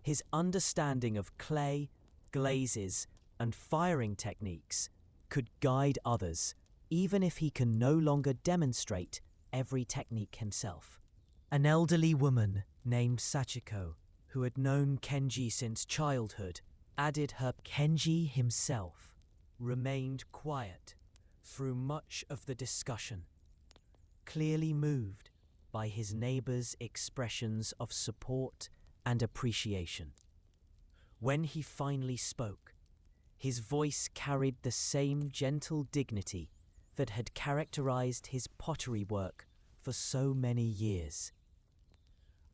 His understanding of clay, glazes, and firing techniques could guide others, even if he can no longer demonstrate every technique himself. An elderly woman named Sachiko, who had known Kenji since childhood, added her. Kenji himself remained quiet through much of the discussion, clearly moved by his neighbor's expressions of support and appreciation. When he finally spoke, his voice carried the same gentle dignity that had characterized his pottery work for so many years.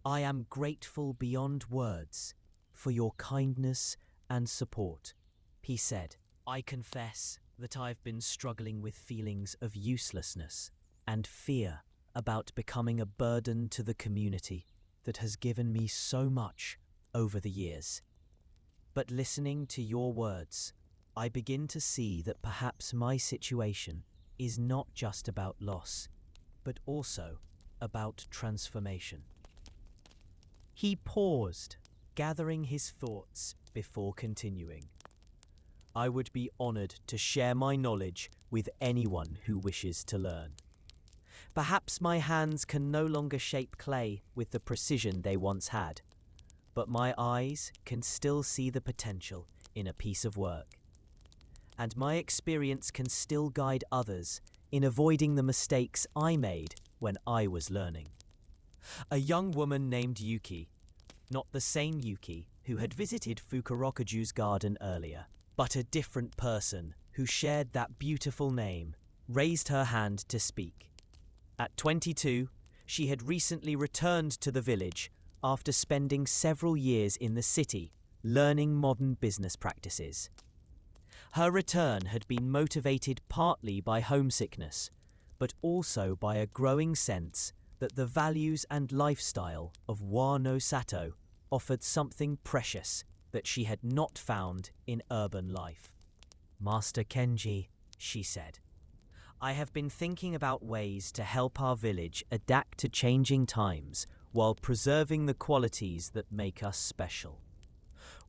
"I am grateful beyond words for your kindness and support," he said. "I confess that I've been struggling with feelings of uselessness and fear about becoming a burden to the community that has given me so much over the years. But listening to your words, I begin to see that perhaps my situation is not just about loss, but also about transformation." He paused, gathering his thoughts before continuing. "I would be honored to share my knowledge with anyone who wishes to learn. Perhaps my hands can no longer shape clay with the precision they once had, but my eyes can still see the potential in a piece of work. And my experience can still guide others in avoiding the mistakes I made when I was learning." A young woman named Yuki, not the same Yuki who had visited Fukurokuju's garden earlier, but a different person who shared that beautiful name, raised her hand to speak. At 22, she had recently returned to the village after spending several years in the city learning modern business practices. Her return had been motivated partly by homesickness, but also by a growing sense that the values and lifestyle of Wano Sato offered something precious that she had not found in urban life. "Master Kenji," she said, "I have been thinking about ways to help our village adapt to changing times while preserving the qualities that make us special.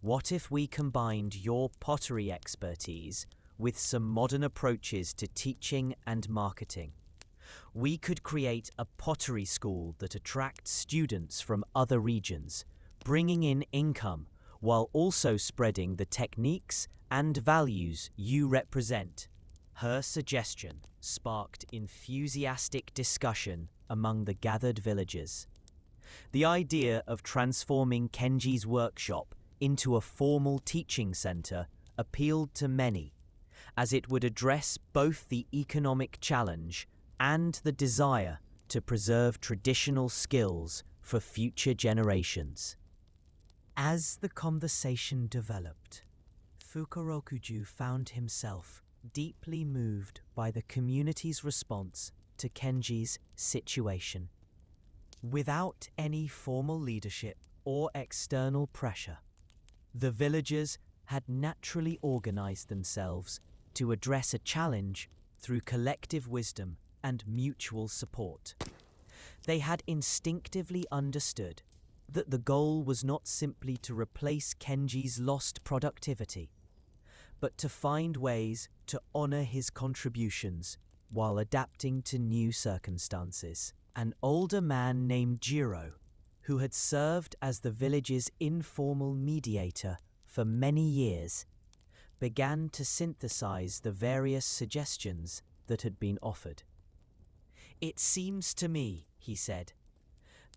What if we combined your pottery expertise with some modern approaches to teaching and marketing? We could create a pottery school that attracts students from other regions, bringing in income while also spreading the techniques and values you represent." Her suggestion sparked enthusiastic discussion among the gathered villagers. The idea of transforming Kenji's workshop into a formal teaching center appealed to many, as it would address both the economic challenge and the desire to preserve traditional skills for future generations. As the conversation developed, Fukurokuju found himself deeply moved by the community's response to Kenji's situation. Without any formal leadership or external pressure, the villagers had naturally organized themselves to address a challenge through collective wisdom and mutual support. They had instinctively understood that the goal was not simply to replace Kenji's lost productivity, but to find ways to honor his contributions while adapting to new circumstances. An older man named Jiro, who had served as the village's informal mediator for many years, began to synthesize the various suggestions that had been offered. "It seems to me," he said,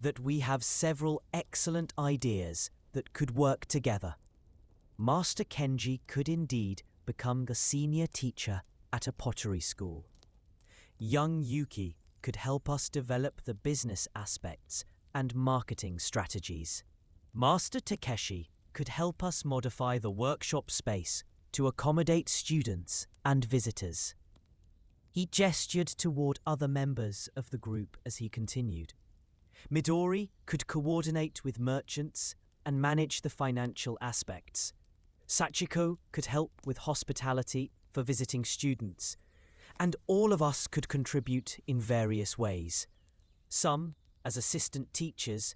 "that we have several excellent ideas that could work together. Master Kenji could indeed become the senior teacher at a pottery school. Young Yuki could help us develop the business aspects and marketing strategies. Master Takeshi could help us modify the workshop space to accommodate students and visitors." He gestured toward other members of the group as he continued. "Midori could coordinate with merchants and manage the financial aspects. Sachiko could help with hospitality for visiting students, and all of us could contribute in various ways. Some as assistant teachers,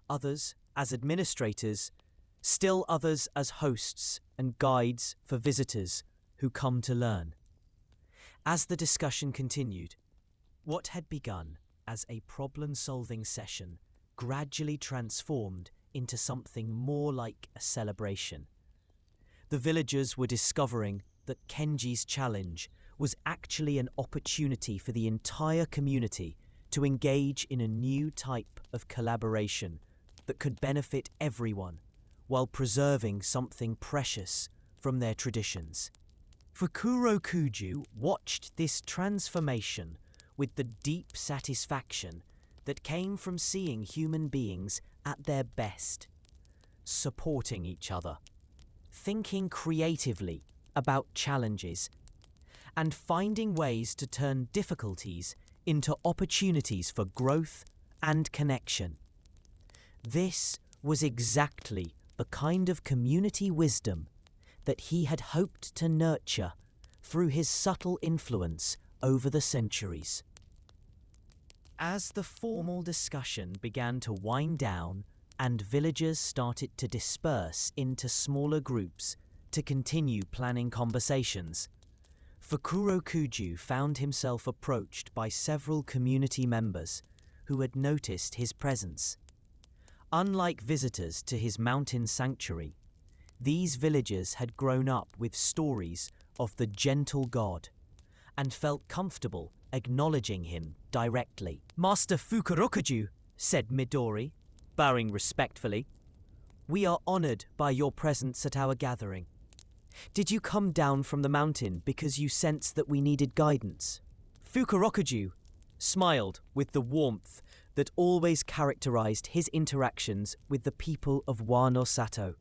others as administrators, still others as hosts and guides for visitors who come to learn. As the discussion continued, what had begun as a problem-solving session gradually transformed into something more like a celebration. The villagers were discovering that Kenji's challenge was actually an opportunity for the entire community to engage in a new type of collaboration that could benefit everyone while preserving something precious from their traditions. Fukurokuju watched this transformation with the deep satisfaction that came from seeing human beings at their best, supporting each other, thinking creatively about challenges, and finding ways to turn difficulties into opportunities for growth and connection. This was exactly the kind of community wisdom that he had hoped to nurture through his subtle influence over the centuries. As the formal discussion began to wind down and villagers started to disperse into smaller groups to continue planning conversations, Fukurokuju found himself approached by several community members who had noticed his presence. Unlike visitors to his mountain sanctuary, these villagers had grown up with stories of the gentle god and felt comfortable acknowledging him directly. "Master Fukurokuju," said Midori, bowing respectfully, "we are honored by your presence at our gathering. Did you come down from the mountain because you sensed that we needed guidance?" Fukurokuju smiled with the warmth that always characterized his interactions with the people of Wano Sato.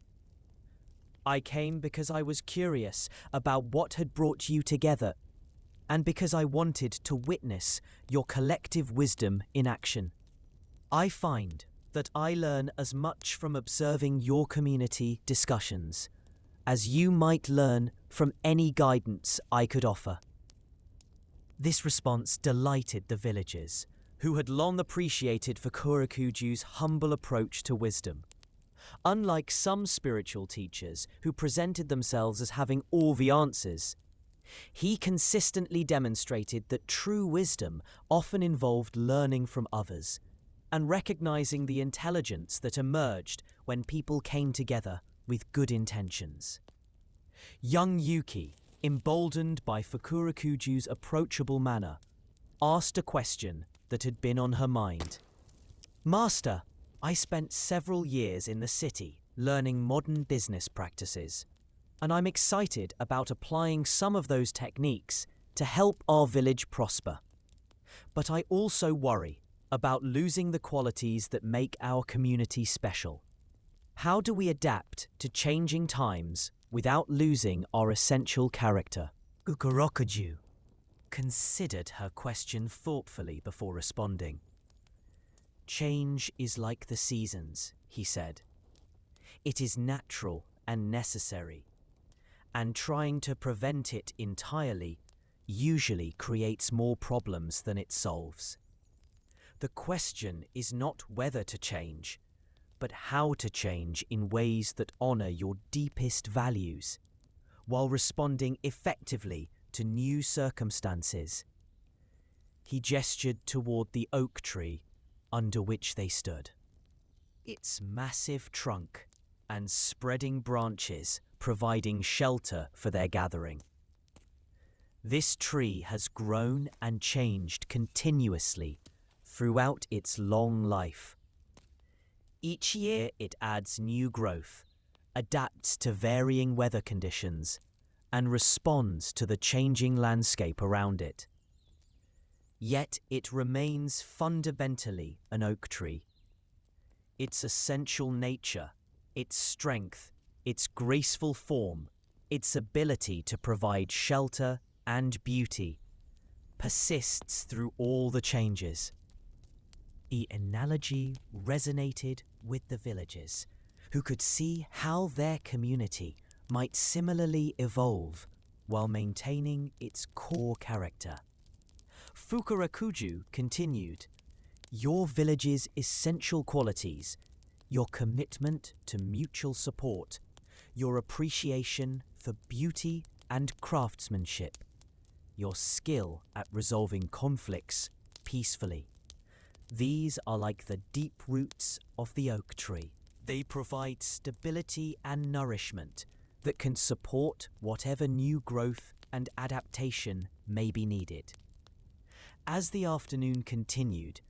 "I came because I was curious about what had brought you together, and because I wanted to witness your collective wisdom in action. I find that I learn as much from observing your community discussions as you might learn from any guidance I could offer." This response delighted the villagers, who had long appreciated Fukurokuju's humble approach to wisdom. Unlike some spiritual teachers who presented themselves as having all the answers, he consistently demonstrated that true wisdom often involved learning from others and recognizing the intelligence that emerged when people came together with good intentions. Young Yuki, emboldened by Fukurokuju's approachable manner, asked a question that had been on her mind. "Master, I spent several years in the city learning modern business practices, and I'm excited about applying some of those techniques to help our village prosper. But I also worry about losing the qualities that make our community special. How do we adapt to changing times without losing our essential character?" Fukurokuju considered her question thoughtfully before responding. "Change is like the seasons," he said. "It is natural and necessary, and trying to prevent it entirely usually creates more problems than it solves. The question is not whether to change, but how to change in ways that honor your deepest values, while responding effectively to new circumstances." He gestured toward the oak tree under which they stood. Its massive trunk and spreading branches providing shelter for their gathering. This tree has grown and changed continuously throughout its long life. Each year it adds new growth, adapts to varying weather conditions, and responds to the changing landscape around it. Yet it remains fundamentally an oak tree. Its essential nature, its strength, its graceful form, its ability to provide shelter and beauty persists through all the changes. The analogy resonated with the villagers, who could see how their community might similarly evolve while maintaining its core character. Fukurokuju continued, "Your village's essential qualities, your commitment to mutual support, your appreciation for beauty and craftsmanship, your skill at resolving conflicts peacefully. These are like the deep roots of the oak tree. They provide stability and nourishment that can support whatever new growth and adaptation may be needed." As the afternoon continued,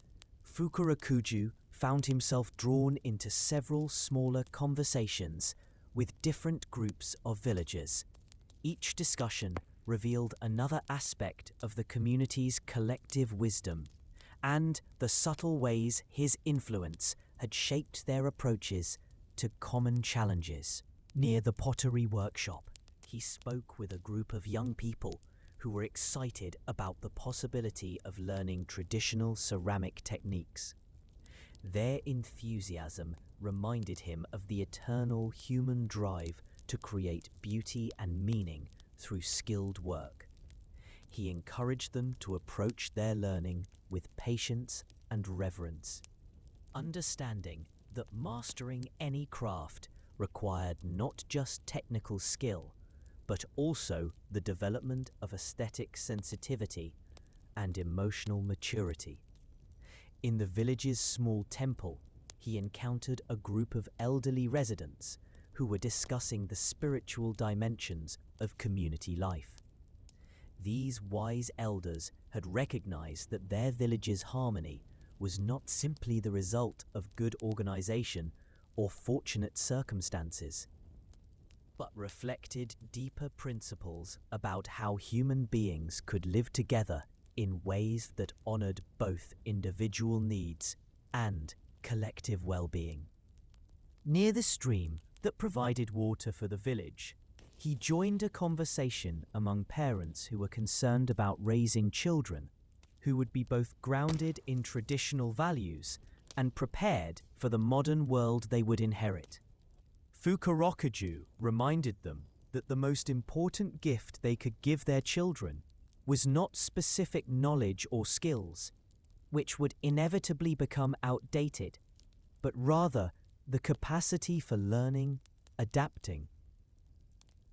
Fukurokuju found himself drawn into several smaller conversations with different groups of villagers. Each discussion revealed another aspect of the community's collective wisdom and the subtle ways his influence had shaped their approaches to common challenges. Near the pottery workshop, he spoke with a group of young people who were excited about the possibility of learning traditional ceramic techniques. Their enthusiasm reminded him of the eternal human drive to create beauty and meaning through skilled work. He encouraged them to approach their learning with patience and reverence, understanding that mastering any craft required not just technical skill, but also the development of aesthetic sensitivity and emotional maturity. In the village's small temple, he encountered a group of elderly residents who were discussing the spiritual dimensions of community life. These wise elders had recognized that their village's harmony was not simply the result of good organization or fortunate circumstances, but reflected deeper principles about how human beings could live together in ways that honored both individual needs and collective well-being. Near the stream that provided water for the village, he joined a conversation among parents who were concerned about raising children who would be both grounded in traditional values and prepared for the modern world they would inherit. Fukurokuju reminded them that the most important gift they could give their children was not specific knowledge or skills, which would inevitably become outdated, but rather the capacity for learning, adapting,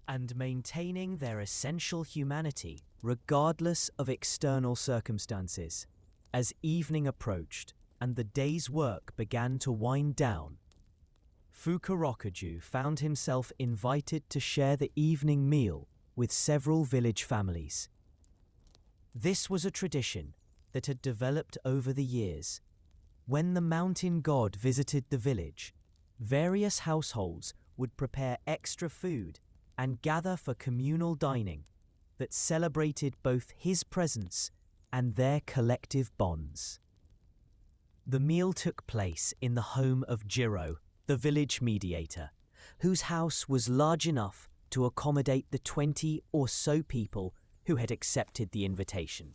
and maintaining their essential humanity regardless of external circumstances. As evening approached and the day's work began to wind down, Fukurokuju found himself invited to share the evening meal with several village families. This was a tradition that had developed over the years. When the mountain god visited the village, various households would prepare extra food and gather for communal dining that celebrated both his presence and their collective bonds. The meal took place in the home of Jiro, the village mediator, whose house was large enough to accommodate the 20 or so people who had accepted the invitation.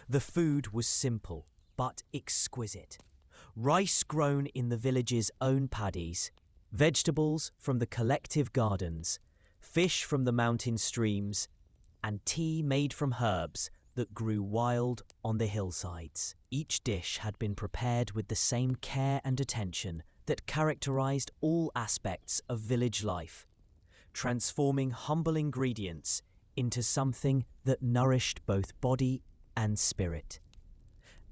The food was simple but exquisite. Rice grown in the village's own paddies, vegetables from the collective gardens, fish from the mountain streams, and tea made from herbs that grew wild on the hillsides. Each dish had been prepared with the same care and attention that characterized all aspects of village life, transforming humble ingredients into something that nourished both body and spirit.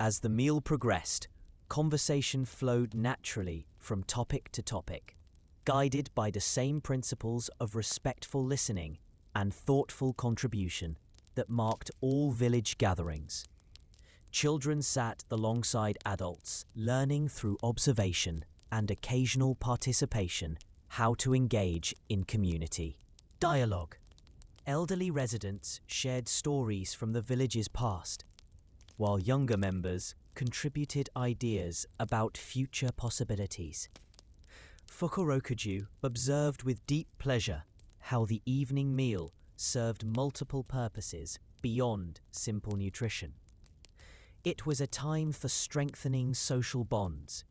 As the meal progressed, conversation flowed naturally from topic to topic, guided by the same principles of respectful listening and thoughtful contribution that marked all village gatherings. Children sat alongside adults, learning through observation and occasional participation how to engage in community. Dialogue. Elderly residents shared stories from the village's past, while younger members contributed ideas about future possibilities. Fukurokuju observed with deep pleasure how the evening meal served multiple purposes beyond simple nutrition. It was a time for strengthening social bonds,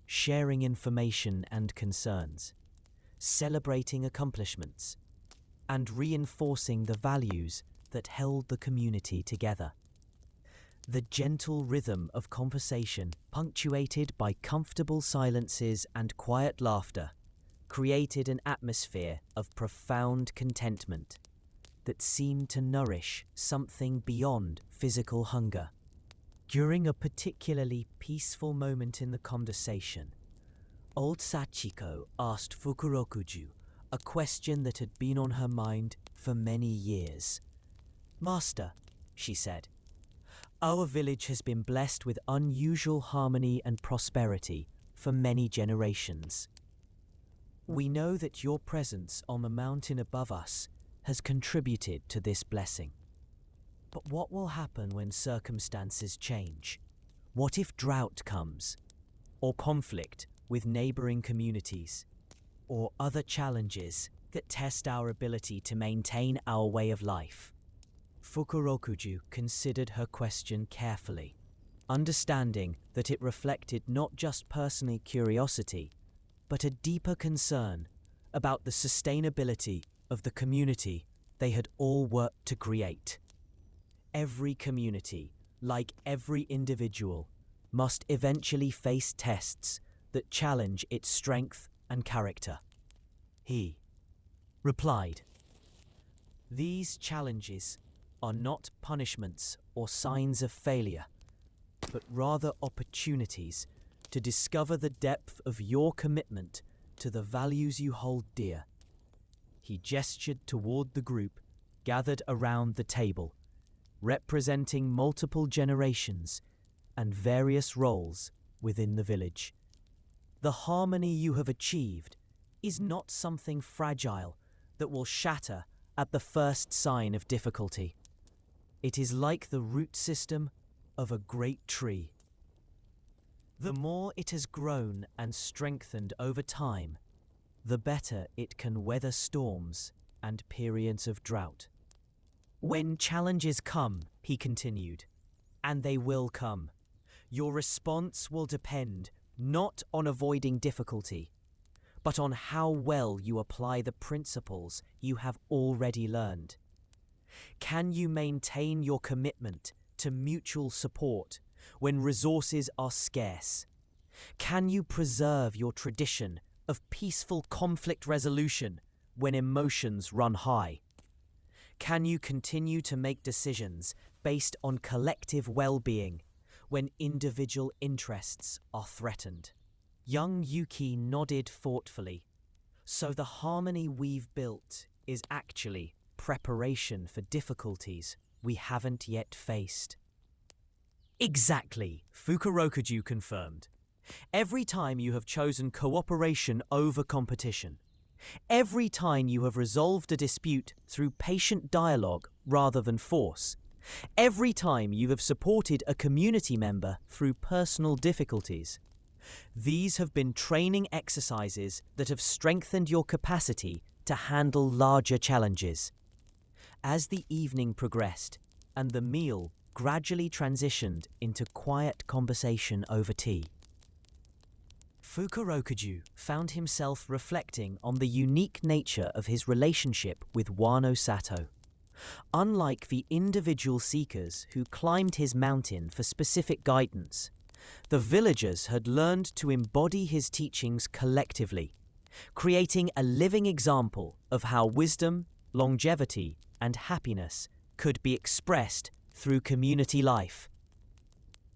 sharing information and concerns, celebrating accomplishments, and reinforcing the values that held the community together. The gentle rhythm of conversation, punctuated by comfortable silences and quiet laughter, created an atmosphere of profound contentment that seemed to nourish something beyond physical hunger. During a particularly peaceful moment in the conversation, old Sachiko asked Fukurokuju a question that had been on her mind for many years. "Master," she said, "our village has been blessed with unusual harmony and prosperity for many generations. We know that your presence on the mountain above us has contributed to this blessing. But what will happen when circumstances change? What if drought comes, or conflict with neighboring communities, or other challenges that test our ability to maintain our way of life?" Fukurokuju considered her question carefully, understanding that it reflected not just personal curiosity, but a deeper concern about the sustainability of the community they had all worked to create. Every community, like every individual, must eventually face tests that challenge its strength and character. He replied, "These challenges are not punishments or signs of failure, but rather opportunities to discover the depth of your commitment to the values you hold dear." He gestured toward the group gathered around the table, representing multiple generations and various roles within the village. "The harmony you have achieved is not something fragile that will shatter at the first sign of difficulty. It is like the root system of a great tree. The more it has grown and strengthened over time, the better it can weather storms and periods of drought. When challenges come," he continued, "and they will come, your response will depend not on avoiding difficulty, but on how well you apply the principles you have already learned. Can you maintain your commitment to mutual support when resources are scarce? Can you preserve your tradition of peaceful conflict resolution when emotions run high? Can you continue to make decisions based on collective well-being when individual interests are threatened?" Young Yuki nodded thoughtfully. "So the harmony we've built is actually preparation for difficulties we haven't yet faced." "Exactly," Fukurokuju confirmed. "Every time you have chosen cooperation over competition, every time you have resolved a dispute through patient dialogue rather than force, every time you have supported a community member through personal difficulties, these have been training exercises that have strengthened your capacity to handle larger challenges." As the evening progressed and the meal gradually transitioned into quiet conversation over tea, Fukurokuju found himself reflecting on the unique nature of his relationship with Wano Sato. Unlike the individual seekers who climbed his mountain for specific guidance, the villagers had learned to embody his teachings collectively, creating a living example of how wisdom, longevity, and happiness could be expressed through community life.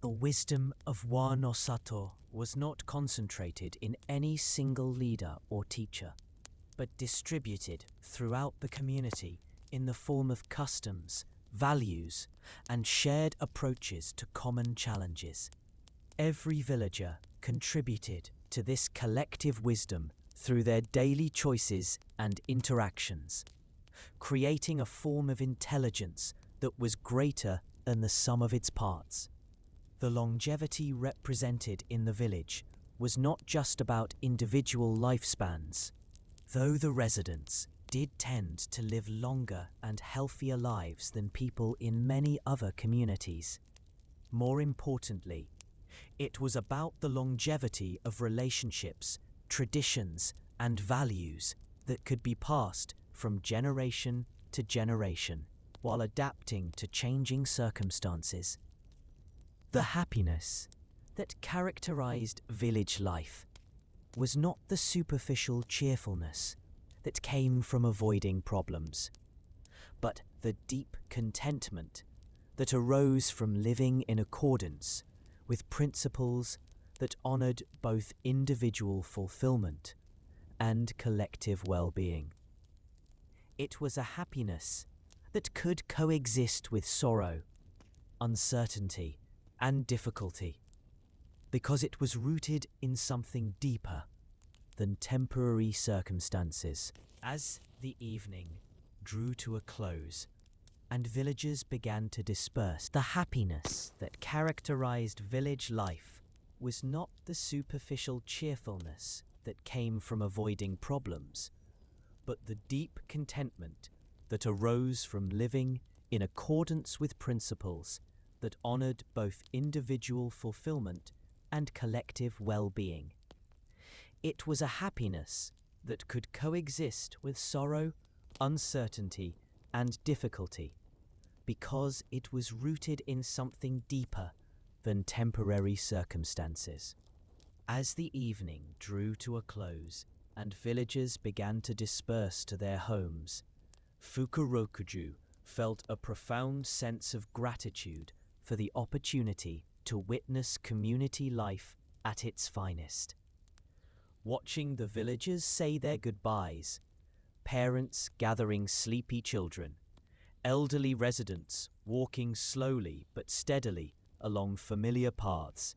The wisdom of Wano Sato was not concentrated in any single leader or teacher, but distributed throughout the community in the form of customs, values, and shared approaches to common challenges. Every villager contributed to this collective wisdom through their daily choices and interactions, creating a form of intelligence that was greater than the sum of its parts. The longevity represented in the village was not just about individual lifespans, though the residents did tend to live longer and healthier lives than people in many other communities. More importantly, it was about the longevity of relationships, traditions, and values that could be passed from generation to generation while adapting to changing circumstances. The happiness that characterized village life was not the superficial cheerfulness that came from avoiding problems, but the deep contentment that arose from living in accordance with principles that honored both individual fulfillment and collective well-being. It was a happiness that could coexist with sorrow, uncertainty, and difficulty, because it was rooted in something deeper than temporary circumstances. As the evening drew to a close and villagers began to disperse, the happiness that characterized village life was not the superficial cheerfulness that came from avoiding problems, but the deep contentment that arose from living in accordance with principles that honored both individual fulfillment and collective well-being. It was a happiness that could coexist with sorrow, uncertainty, and difficulty, because it was rooted in something deeper than temporary circumstances. As the evening drew to a close and villagers began to disperse to their homes, Fukurokuju felt a profound sense of gratitude for the opportunity to witness community life at its finest. Watching the villagers say their goodbyes, parents gathering sleepy children, elderly residents walking slowly but steadily along familiar paths,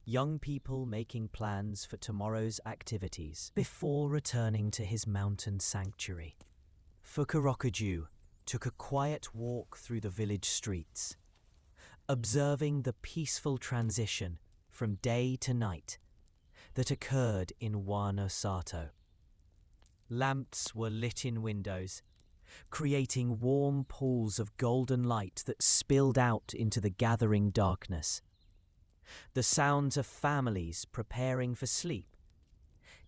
young people making plans for tomorrow's activities before returning to his mountain sanctuary, Fukurokuju took a quiet walk through the village streets, observing the peaceful transition from day to night that occurred in Wano-sato. Lamps were lit in windows, creating warm pools of golden light that spilled out into the gathering darkness. The sounds of families preparing for sleep,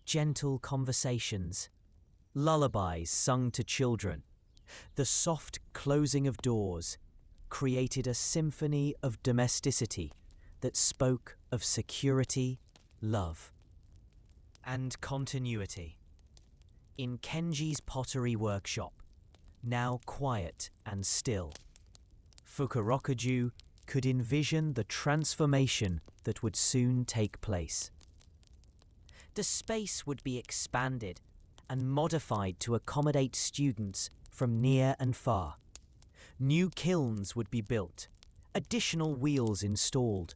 gentle conversations, lullabies sung to children, the soft closing of doors created a symphony of domesticity that spoke of security, love, and continuity. In Kenji's pottery workshop, now quiet and still, Fukurokuju could envision the transformation that would soon take place. The space would be expanded and modified to accommodate students from near and far. New kilns would be built, additional wheels installed,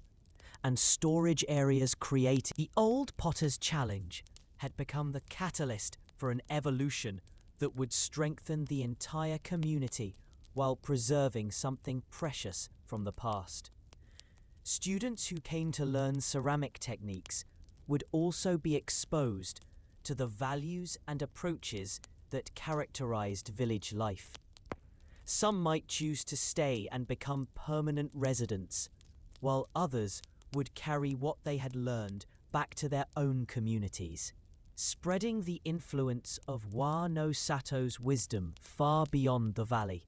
and storage areas created. The old Potter's Challenge had become the catalyst for an evolution that would strengthen the entire community while preserving something precious from the past. Students who came to learn ceramic techniques would also be exposed to the values and approaches that characterized village life. Some might choose to stay and become permanent residents, while others would carry what they had learned back to their own communities, spreading the influence of Wano-sato's wisdom far beyond the valley.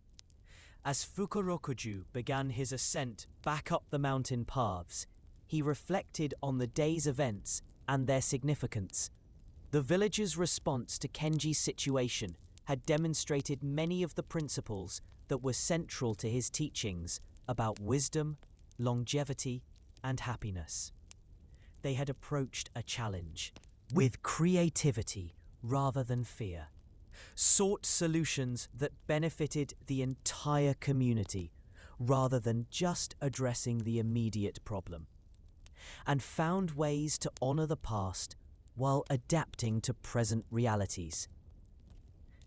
As Fukurokuju began his ascent back up the mountain paths, he reflected on the day's events and their significance. The villagers' response to Kenji's situation had demonstrated many of the principles that were central to his teachings about wisdom, longevity, and happiness. They had approached a challenge with creativity rather than fear, sought solutions that benefited the entire community rather than just addressing the immediate problem, and found ways to honor the past while adapting to present realities.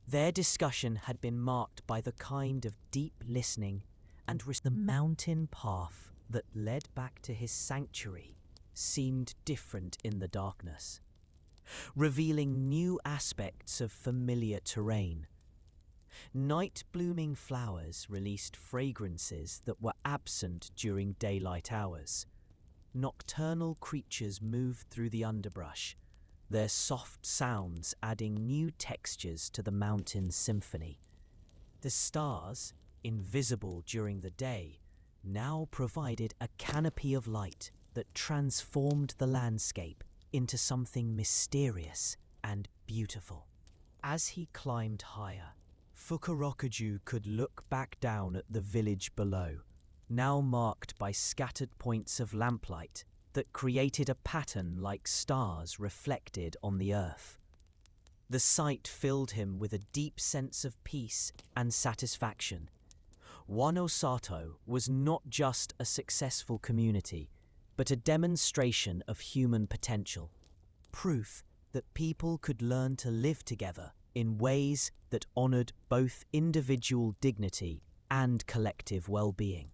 Their discussion had been marked by the kind of deep listening and the mountain path that led back to his sanctuary seemed different in the darkness, revealing new aspects of familiar terrain. Night-blooming flowers released fragrances that were absent during daylight hours. Nocturnal creatures moved through the underbrush, their soft sounds adding new textures to the mountain's symphony. The stars, invisible during the day, now provided a canopy of light that transformed the landscape into something mysterious and beautiful. As he climbed higher, Fukurokuju could look back down at the village below, now marked by scattered points of lamplight that created a pattern like stars reflected on the earth. The sight filled him with a deep sense of peace and satisfaction. Wanosato was not just a successful community, but a demonstration of human potential, proof that people could learn to live together in ways that honored both individual dignity and collective well-being.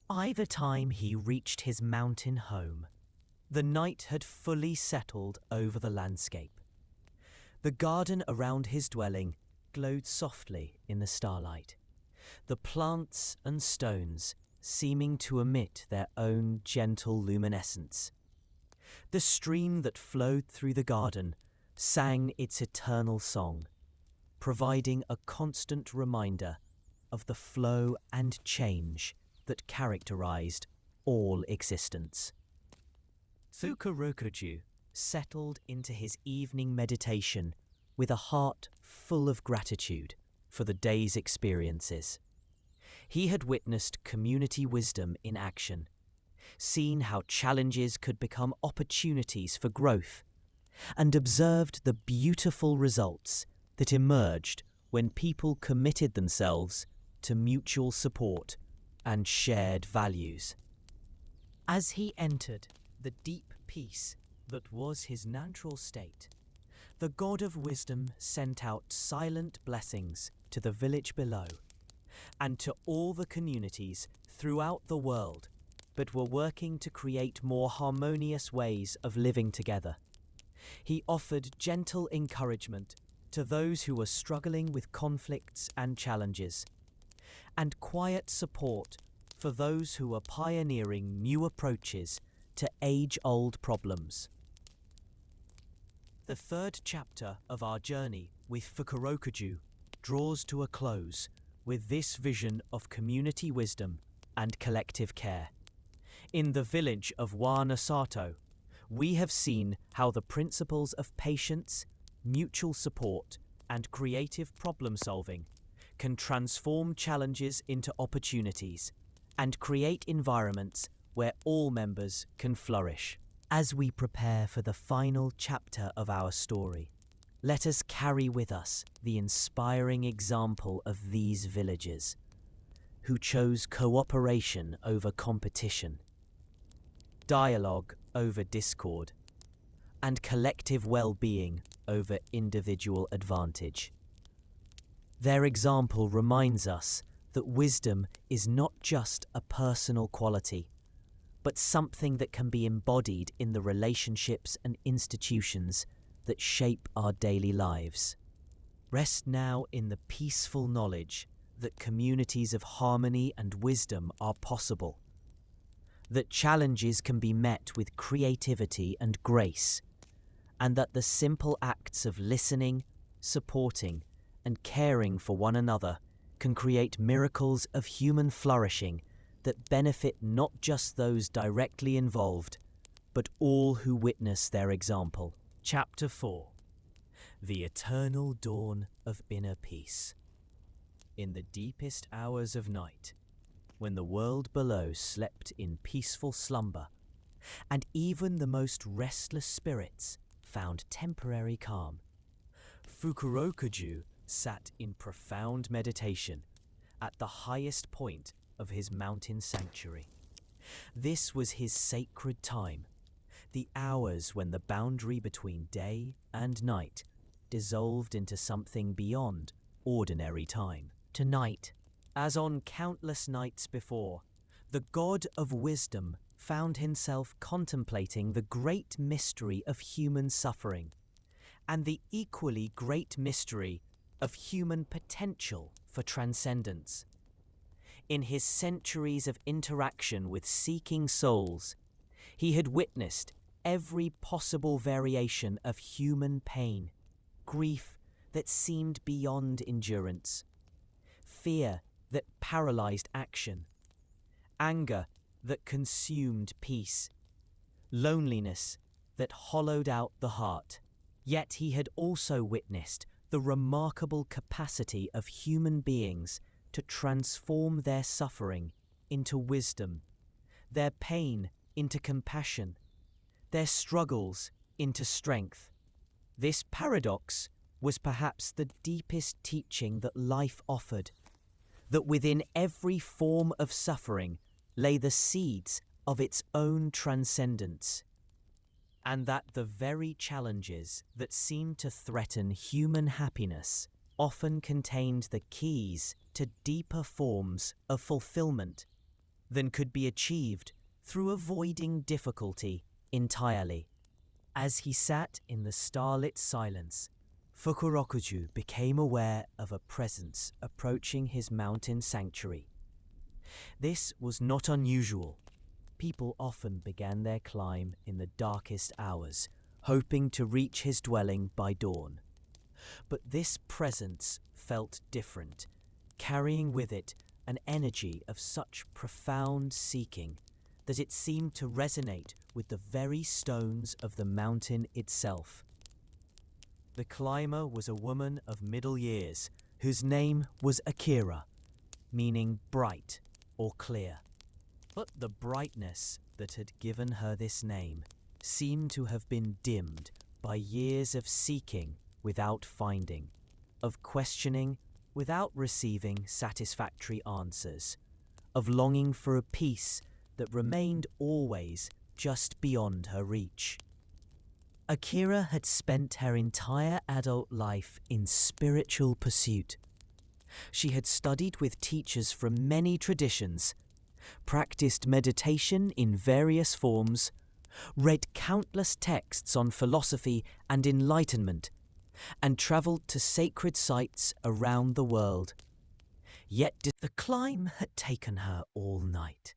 By the time he reached his mountain home, the night had fully settled over the landscape. The garden around his dwelling glowed softly in the starlight, the plants and stones seeming to emit their own gentle luminescence. The stream that flowed through the garden sang its eternal song, providing a constant reminder of the flow and change that characterized all existence. Fukurokuju settled into his evening meditation with a heart full of gratitude for the day's experiences. He had witnessed community wisdom in action, seen how challenges could become opportunities for growth, and observed the beautiful results that emerged when people committed themselves to mutual support and shared values. As he entered the deep peace that was his natural state, the God of Wisdom sent out silent blessings to the village below and to all the communities throughout the world that were working to create more harmonious ways of living together. He offered gentle encouragement to those who were struggling with conflicts and challenges, and quiet support for those who were pioneering new approaches to age-old problems. The third chapter of our journey with Fukurokuju draws to a close with this vision of community wisdom and collective care. In the village of Wanosato, we have seen how the principles of patience, mutual support, and creative problem-solving can transform challenges into opportunities and create environments where all members can flourish. As we prepare for the final chapter of our story, let us carry with us the inspiring example of these villagers, who chose cooperation over competition, dialogue over discord, and collective well-being over individual advantage. Their example reminds us that wisdom is not just a personal quality, but something that can be embodied in the relationships and institutions that shape our daily lives. Rest now in the peaceful knowledge that communities of harmony and wisdom are possible, that challenges can be met with creativity and grace, and that the simple acts of listening, supporting, and caring for one another can create miracles of human flourishing that benefit not just those directly involved, but all who witness their example. Chapter 4. The Eternal Dawn of Inner Peace. In the deepest hours of night, when the world below slept in peaceful slumber, and even the most restless spirits found temporary calm, Fukurokuju sat in profound meditation at the highest point of his mountain sanctuary. This was his sacred time, the hours when the boundary between day and night dissolved into something beyond ordinary time. Tonight, as on countless nights before, the God of Wisdom found himself contemplating the great mystery of human suffering and the equally great mystery of human potential for transcendence. In his centuries of interaction with seeking souls, he had witnessed every possible variation of human pain, grief that seemed beyond endurance, fear that paralyzed action, anger that consumed peace, loneliness that hollowed out the heart. Yet he had also witnessed the remarkable capacity of human beings to transform their suffering into wisdom, their pain into compassion, their struggles into strength. This paradox was perhaps the deepest teaching that life offered, that within every form of suffering lay the seeds of its own transcendence, and that the very challenges that seemed to threaten human happiness often contained the keys to deeper forms of fulfillment than could be achieved through avoiding difficulty entirely. As he sat in the starlit silence, Fukurokuju became aware of a presence approaching his mountain sanctuary. This was not unusual. People often began their climb in the darkest hours, hoping to reach his dwelling by dawn. But this presence felt different, carrying with it an energy of such profound seeking that it seemed to resonate with the very stones of the mountain itself. The climber was a woman of middle years whose name was Akira, meaning bright or clear. But the brightness that had given her this name seemed to have been dimmed by years of seeking without finding, of questioning without receiving satisfactory answers, of longing for a peace that remained always just beyond her reach. Akira had spent her entire adult life in spiritual pursuit. She had studied with teachers from many traditions, practiced meditation in various forms, read countless texts on philosophy and enlightenment, and travelled to sacred sites around the world. Yet the climb had taken her all night,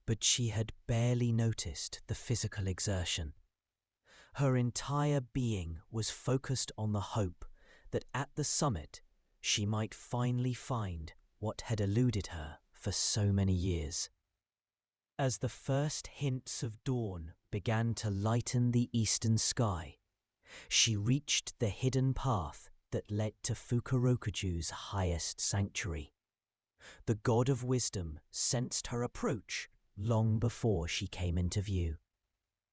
but she had barely noticed the physical exertion. Her entire being was focused on the hope that at the summit she might finally find what had eluded her for so many years. As the first hints of dawn began to lighten the eastern sky, she reached the hidden path that led to Fukurokuju's highest sanctuary. The god of wisdom sensed her approach long before she came into view,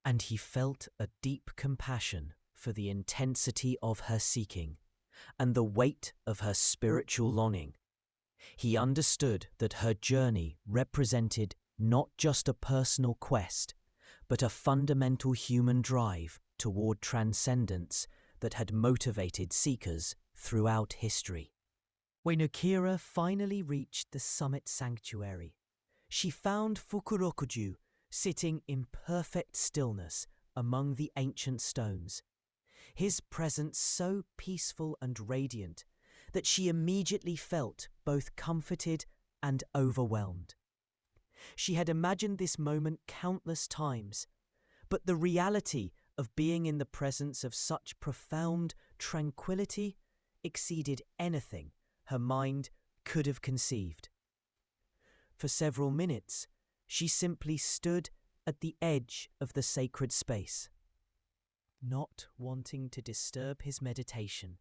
and he felt a deep compassion for the intensity of her seeking and the weight of her spiritual longing. He understood that her journey represented not just a personal quest, but a fundamental human drive toward transcendence that had motivated seekers throughout history. When Akira finally reached the summit sanctuary, she found Fukurokuju sitting in perfect stillness among the ancient stones, his presence so peaceful and radiant that she immediately felt both comforted and overwhelmed. She had imagined this moment countless times, but the reality of being in the presence of such profound tranquility exceeded anything her mind could have conceived. For several minutes, she simply stood at the edge of the sacred space, not wanting to disturb his meditation,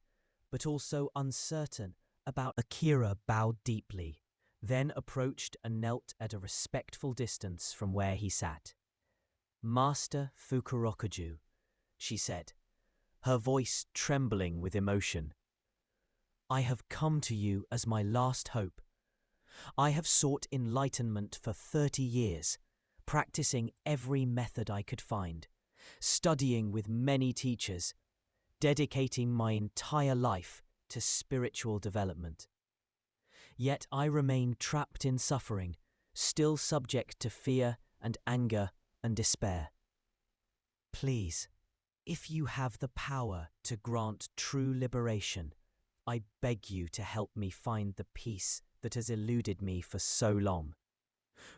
but also uncertain about. Akira bowed deeply, then approached and knelt at a respectful distance from where he sat. "Master Fukurokuju," she said, her voice trembling with emotion, "I have come to you as my last hope. I have sought enlightenment for 30 years, practicing every method I could find, studying with many teachers, dedicating my entire life to spiritual development. Yet I remain trapped in suffering, still subject to fear and anger and despair. Please, if you have the power to grant true liberation, I beg you to help me find the peace that has eluded me for so long."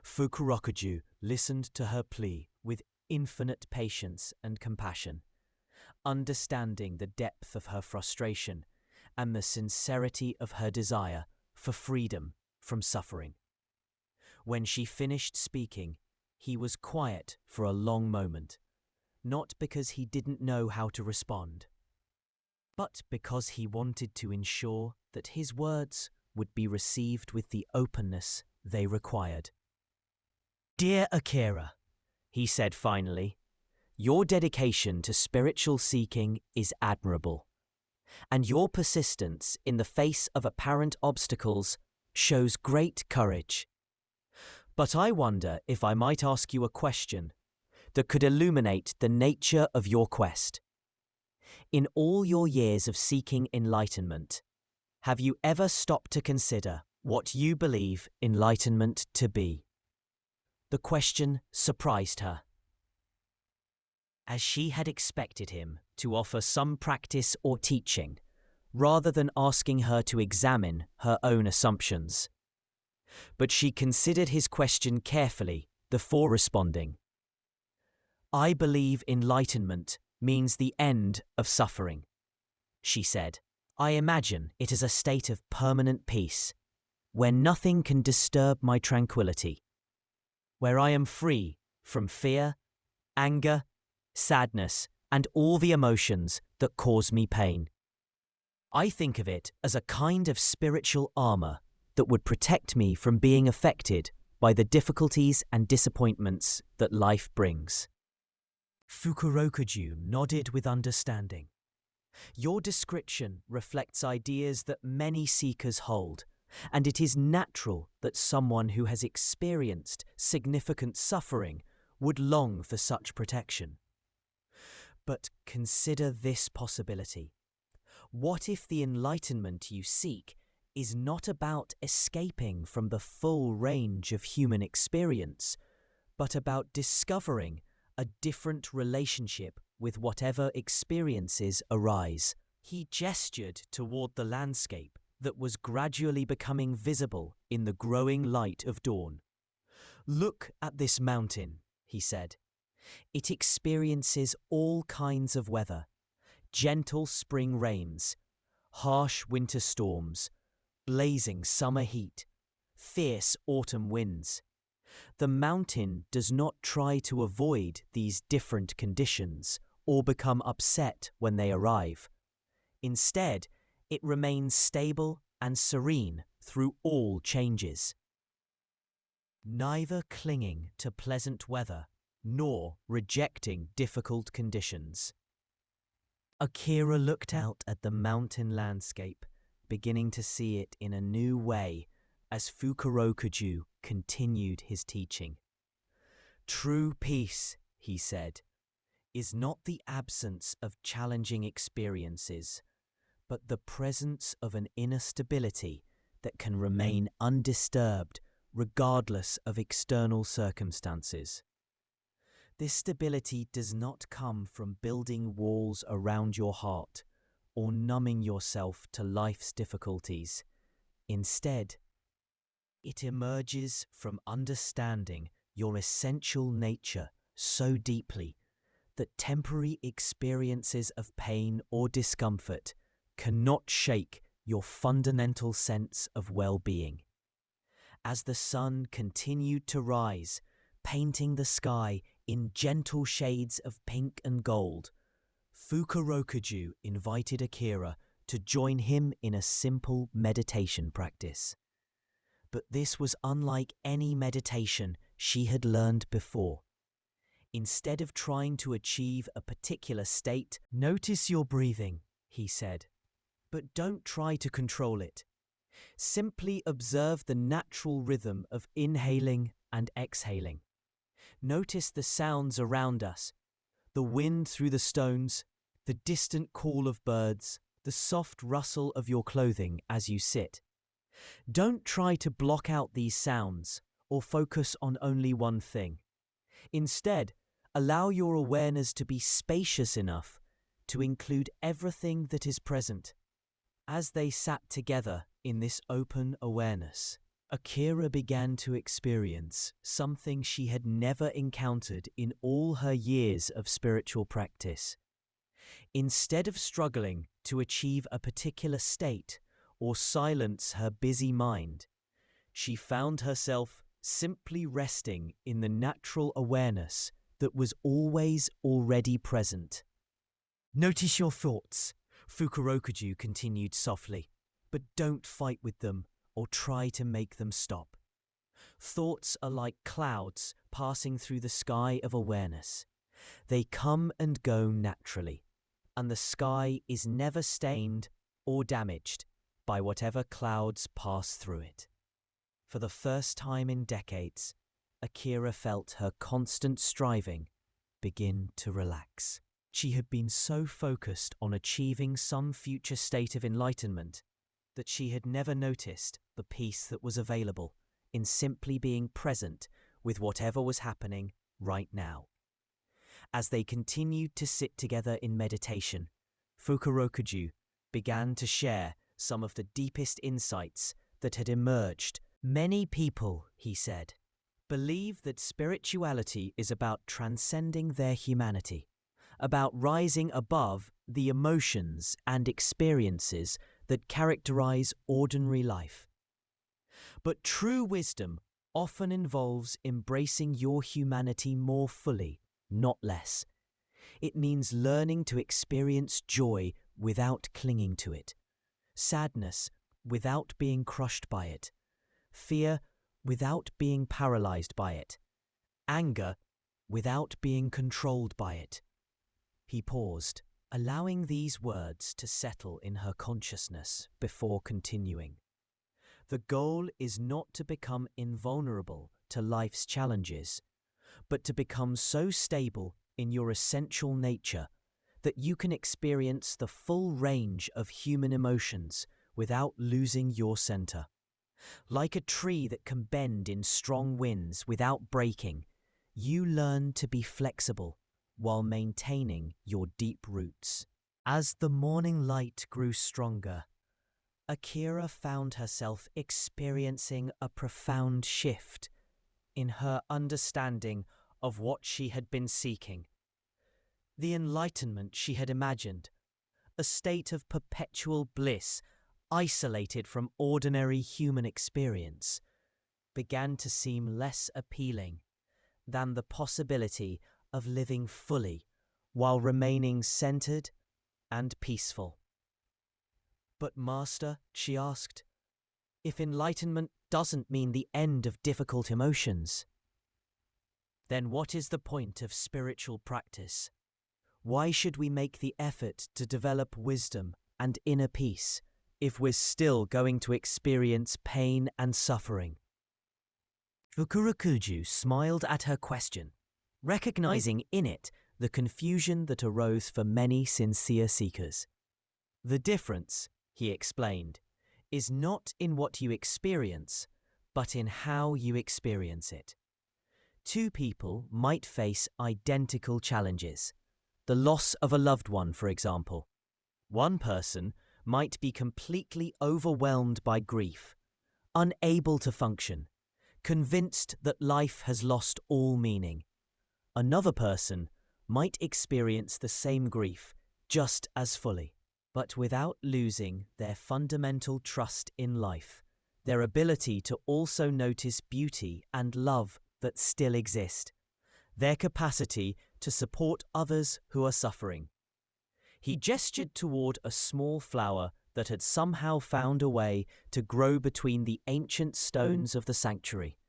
Fukurokuju listened to her plea with infinite patience and compassion, understanding the depth of her frustration and the sincerity of her desire for freedom from suffering. When she finished speaking, he was quiet for a long moment, not because he didn't know how to respond, but because he wanted to ensure that his words would be received with the openness they required. "Dear Akira," he said finally, "your dedication to spiritual seeking is admirable, and your persistence in the face of apparent obstacles shows great courage. But I wonder if I might ask you a question that could illuminate the nature of your quest. In all your years of seeking enlightenment, have you ever stopped to consider what you believe enlightenment to be?" The question surprised her. As she had expected him to offer some practice or teaching, rather than asking her to examine her own assumptions. But she considered his question carefully before responding. "I believe enlightenment means the end of suffering," she said. "I imagine it is a state of permanent peace, where nothing can disturb my tranquility, where I am free from fear, anger, sadness, and all the emotions that cause me pain. I think of it as a kind of spiritual armor that would protect me from being affected by the difficulties and disappointments that life brings." Fukurokuju nodded with understanding. "Your description reflects ideas that many seekers hold, and it is natural that someone who has experienced significant suffering would long for such protection. But consider this possibility. What if the enlightenment you seek is not about escaping from the full range of human experience, but about discovering a different relationship with whatever experiences arise?" He gestured toward the landscape that was gradually becoming visible in the growing light of dawn. "Look at this mountain," he said. "It experiences all kinds of weather: gentle spring rains, harsh winter storms, blazing summer heat, fierce autumn winds. The mountain does not try to avoid these different conditions or become upset when they arrive. Instead, it remains stable and serene through all changes, neither clinging to pleasant weather nor rejecting difficult conditions." Akira looked out at the mountain landscape, beginning to see it in a new way as Fukurokuju continued his teaching. "True peace," he said, "is not the absence of challenging experiences, but the presence of an inner stability that can remain undisturbed regardless of external circumstances. This stability does not come from building walls around your heart or numbing yourself to life's difficulties. Instead, it emerges from understanding your essential nature so deeply that temporary experiences of pain or discomfort cannot shake your fundamental sense of well-being." As the sun continued to rise, painting the sky in gentle shades of pink and gold, Fukurokuju invited Akira to join him in a simple meditation practice. But this was unlike any meditation she had learned before. Instead of trying to achieve a particular state, "Notice your breathing," he said, "but don't try to control it. Simply observe the natural rhythm of inhaling and exhaling. Notice the sounds around us, the wind through the stones, the distant call of birds, the soft rustle of your clothing as you sit. Don't try to block out these sounds or focus on only one thing. Instead, allow your awareness to be spacious enough to include everything that is present." As they sat together in this open awareness, Akira began to experience something she had never encountered in all her years of spiritual practice. Instead of struggling to achieve a particular state or silence her busy mind, she found herself simply resting in the natural awareness that was always already present. Notice your thoughts, Fukurokuju continued softly, but don't fight with them or try to make them stop. Thoughts are like clouds passing through the sky of awareness. They come and go naturally, and the sky is never stained or damaged by whatever clouds pass through it. For the first time in decades, Akira felt her constant striving begin to relax. She had been so focused on achieving some future state of enlightenment that she had never noticed the peace that was available in simply being present with whatever was happening right now. As they continued to sit together in meditation, Fukurokuju began to share some of the deepest insights that had emerged. Many people, he said, believe that spirituality is about transcending their humanity, about rising above the emotions and experiences that characterize ordinary life. But true wisdom often involves embracing your humanity more fully, not less. It means learning to experience joy without clinging to it, sadness without being crushed by it, fear without being paralyzed by it, anger without being controlled by it. He paused, allowing these words to settle in her consciousness before continuing. The goal is not to become invulnerable to life's challenges, but to become so stable in your essential nature that you can experience the full range of human emotions without losing your center. Like a tree that can bend in strong winds without breaking, you learn to be flexible while maintaining your deep roots. As the morning light grew stronger, Akira found herself experiencing a profound shift in her understanding of what she had been seeking. The enlightenment she had imagined, a state of perpetual bliss isolated from ordinary human experience, began to seem less appealing than the possibility of living fully while remaining centered and peaceful. But Master, she asked, if enlightenment doesn't mean the end of difficult emotions, then what is the point of spiritual practice? Why should we make the effort to develop wisdom and inner peace if we're still going to experience pain and suffering? Fukurokuju smiled at her question, recognizing in it the confusion that arose for many sincere seekers. The difference, he explained, is not in what you experience, but in how you experience it. Two people might face identical challenges. The loss of a loved one, for example. One person might be completely overwhelmed by grief, unable to function, convinced that life has lost all meaning. Another person might experience the same grief just as fully, but without losing their fundamental trust in life, their ability to also notice beauty and love that still exist, their capacity to support others who are suffering. He gestured toward a small flower that had somehow found a way to grow between the ancient stones of the sanctuary,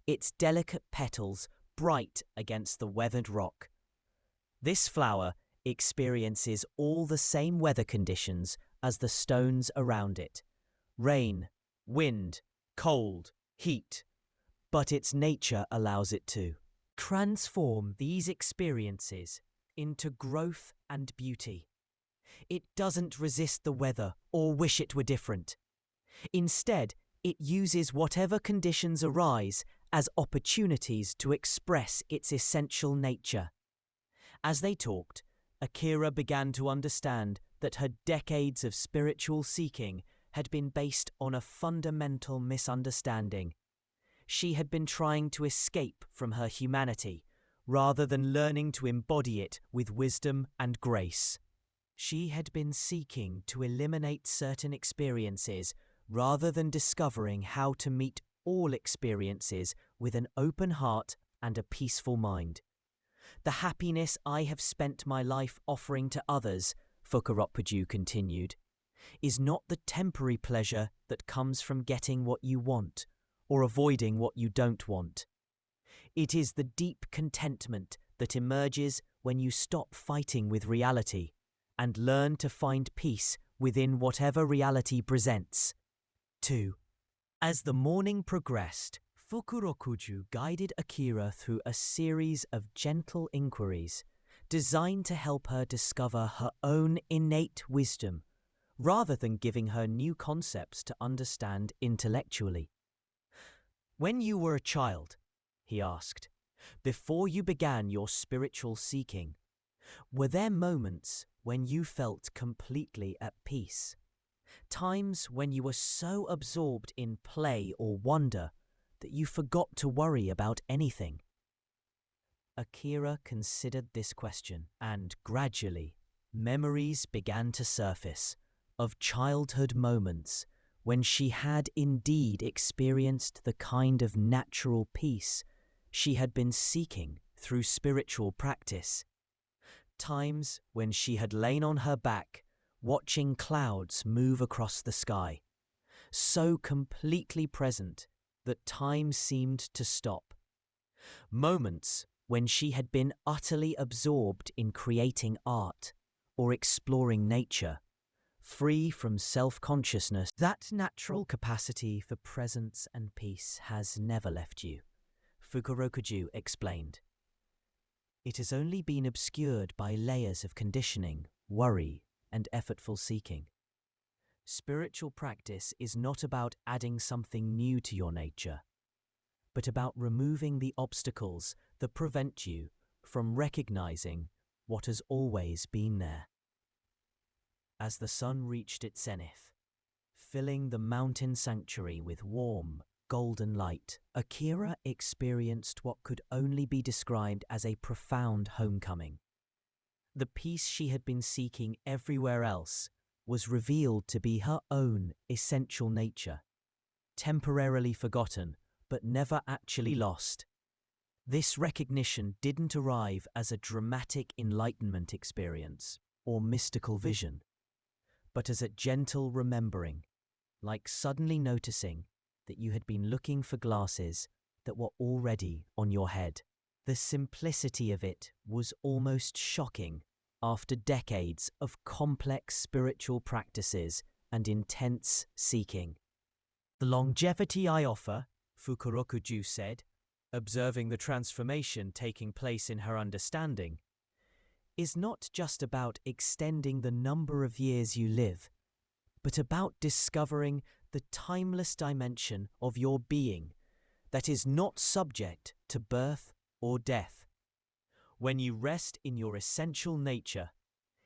its delicate petals bright against the weathered rock. This flower experiences all the same weather conditions as the stones around it: rain, wind, cold, heat. But its nature allows it to transform these experiences into growth and beauty. It doesn't resist the weather or wish it were different. Instead, it uses whatever conditions arise as opportunities to express its essential nature. As they talked, Akira began to understand that her decades of spiritual seeking had been based on a fundamental misunderstanding. She had been trying to escape from her humanity, rather than learning to embody it with wisdom and grace. She had been seeking to eliminate certain experiences rather than discovering how to meet all experiences with an open heart and a peaceful mind. The happiness I have spent my life offering to others, Fukurokuju continued, is not the temporary pleasure that comes from getting what you want or avoiding what you don't want. It is the deep contentment that emerges when you stop fighting with reality and learn to find peace within whatever reality presents. 2. As the morning progressed, Fukurokuju guided Akira through a series of gentle inquiries designed to help her discover her own innate wisdom, rather than giving her new concepts to understand intellectually. When you were a child, he asked, before you began your spiritual seeking, were there moments when you felt completely at peace? Times when you were so absorbed in play or wonder that you forgot to worry about anything? Akira considered this question, and gradually, memories began to surface of childhood moments when she had indeed experienced the kind of natural peace she had been seeking through spiritual practice. Times when she had lain on her back, watching clouds move across the sky, so completely present that time seemed to stop. Moments when she had been utterly absorbed in creating art or exploring nature, free from self-consciousness. That natural capacity for presence and peace has never left you, Fukurokuju explained. It has only been obscured by layers of conditioning, worry, and effortful seeking. Spiritual practice is not about adding something new to your nature, but about removing the obstacles that prevent you from recognizing what has always been there. As the sun reached its zenith, filling the mountain sanctuary with warm, golden light, Akira experienced what could only be described as a profound homecoming. The peace she had been seeking everywhere else was revealed to be her own essential nature, temporarily forgotten but never actually lost. This recognition didn't arrive as a dramatic enlightenment experience or mystical vision, but as a gentle remembering, like suddenly noticing that you had been looking for glasses that were already on your head. The simplicity of it was almost shocking after decades of complex spiritual practices and intense seeking. The longevity I offer, Fukurokuju said, observing the transformation taking place in her understanding, is not just about extending the number of years you live, but about discovering the timeless dimension of your being that is not subject to birth or death. When you rest in your essential nature,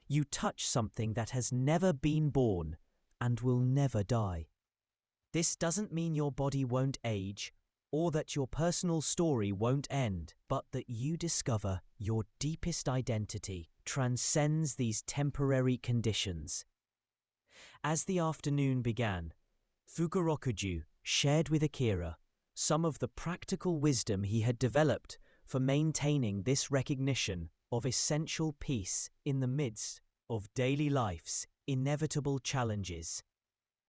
you touch something that has never been born and will never die. This doesn't mean your body won't age or that your personal story won't end, but that you discover your deepest identity transcends these temporary conditions. As the afternoon began, Fukurokuju shared with Akira some of the practical wisdom he had developed for maintaining this recognition of essential peace in the midst of daily life's inevitable challenges.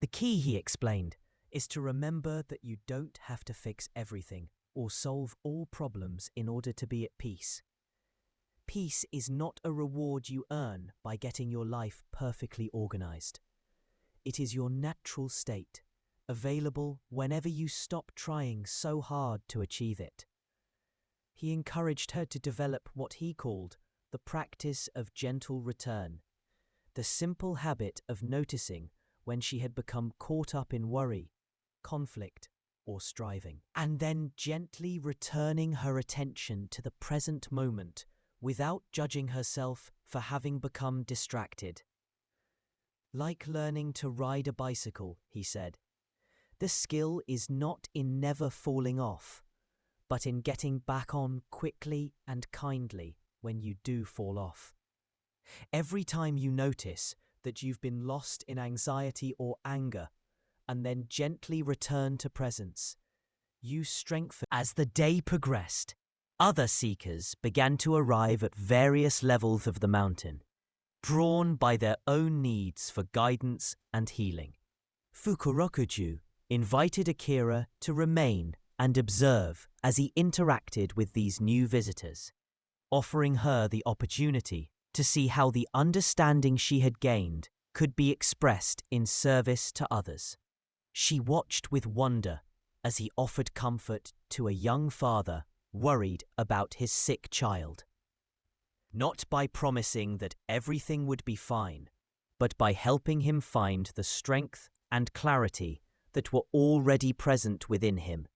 The key, he explained, is to remember that you don't have to fix everything or solve all problems in order to be at peace. Peace is not a reward you earn by getting your life perfectly organized. It is your natural state, available whenever you stop trying so hard to achieve it. He encouraged her to develop what he called the practice of gentle return, the simple habit of noticing when she had become caught up in worry, conflict, or striving, and then gently returning her attention to the present moment without judging herself for having become distracted. Like learning to ride a bicycle, he said. The skill is not in never falling off, but in getting back on quickly and kindly when you do fall off. Every time you notice that you've been lost in anxiety or anger, and then gently return to presence, you strengthen. As the day progressed, other seekers began to arrive at various levels of the mountain, drawn by their own needs for guidance and healing. Fukurokuju invited Akira to remain and observe as he interacted with these new visitors, offering her the opportunity to see how the understanding she had gained could be expressed in service to others. She watched with wonder as he offered comfort to a young father worried about his sick child. Not by promising that everything would be fine, but by helping him find the strength and clarity that were already present within him.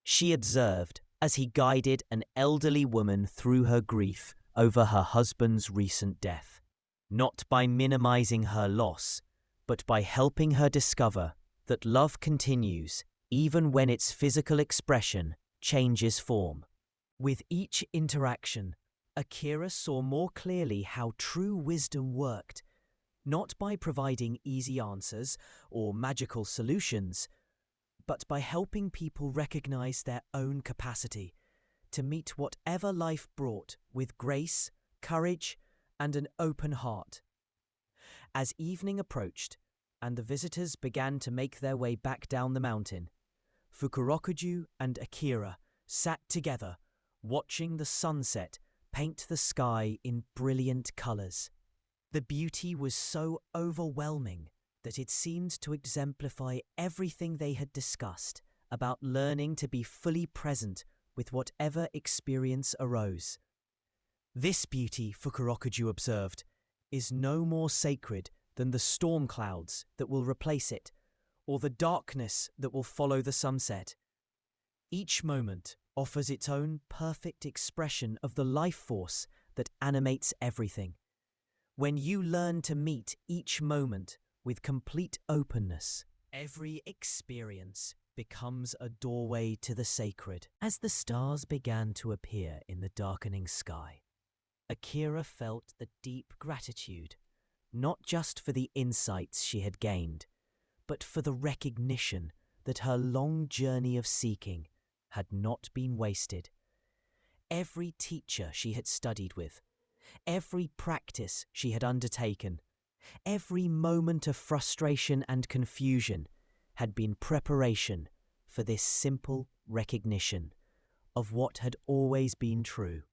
She observed as he guided an elderly woman through her grief over her husband's recent death, not by minimizing her loss, but by helping her discover that love continues even when its physical expression changes form. With each interaction, Akira saw more clearly how true wisdom worked, not by providing easy answers or magical solutions, but by helping people recognize their own capacity to meet whatever life brought with grace, courage, and an open heart. As evening approached and the visitors began to make their way back down the mountain, Fukurokuju and Akira sat together, watching the sunset paint the sky in brilliant colors. The beauty was so overwhelming that it seemed to exemplify everything they had discussed about learning to be fully present with whatever experience arose. This beauty, Fukurokuju observed, is no more sacred than the storm clouds that will replace it, or the darkness that will follow the sunset. Each moment offers its own perfect expression of the life force that animates everything. When you learn to meet each moment with complete openness, every experience becomes a doorway to the sacred. As the stars began to appear in the darkening sky, Akira felt the deep gratitude, not just for the insights she had gained, but for the recognition that her long journey of seeking had not been wasted. Every teacher she had studied with, every practice she had undertaken, every moment of frustration and confusion had been preparation for this simple recognition of what had always been true.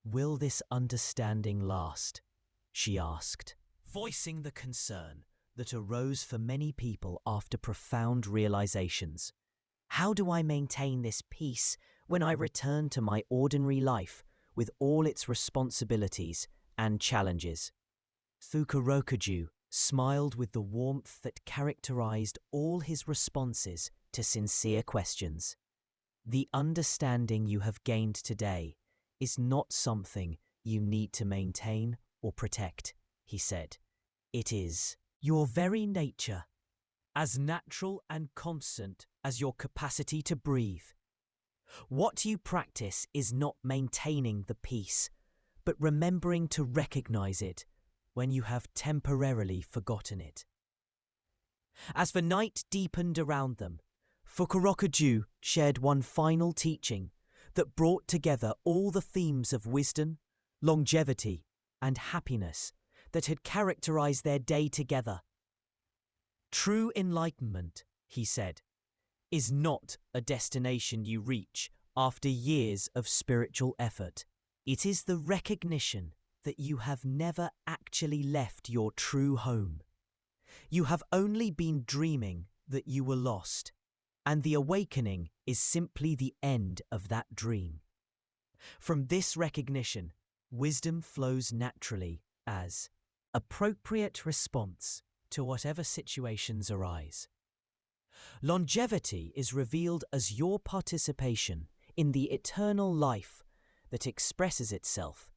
"Will this understanding last?" she asked, voicing the concern that arose for many people after profound realizations. How do I maintain this peace when I return to my ordinary life with all its responsibilities and challenges? Fukurokuju smiled with the warmth that characterized all his responses to sincere questions. The understanding you have gained today is not something you need to maintain or protect, he said. It is your very nature, as natural and constant as your capacity to breathe. What you practice is not maintaining the peace, but remembering to recognize it when you have temporarily forgotten it. As the night deepened around them, Fukurokuju shared one final teaching that brought together all the themes of wisdom, longevity, and happiness that had characterized their day together. True enlightenment, he said, is not a destination you reach after years of spiritual effort. It is the recognition that you have never actually left your true home. You have only been dreaming that you were lost, and the awakening is simply the end of that dream. From this recognition, wisdom flows naturally as appropriate response to whatever situations arise. Longevity is revealed as your participation in the eternal life that expresses itself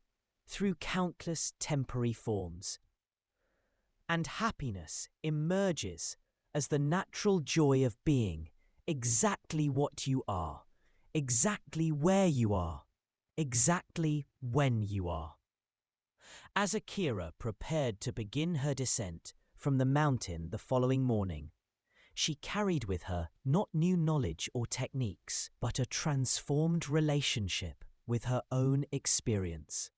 through countless temporary forms. And happiness emerges as the natural joy of being exactly what you are, exactly where you are, exactly when you are. As Akira prepared to begin her descent from the mountain the following morning, she carried with her not new knowledge or techniques, but a transformed relationship with her own experience.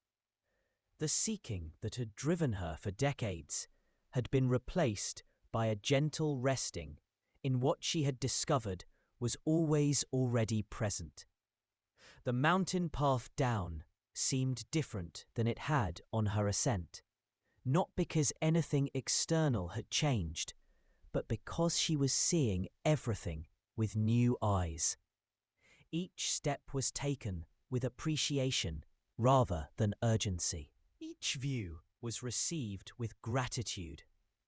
The seeking that had driven her for decades had been replaced by a gentle resting in what she had discovered was always already present. The mountain path down seemed different than it had on her ascent, not because anything external had changed, but because she was seeing everything with new eyes. Each step was taken with appreciation rather than urgency. Each view was received with gratitude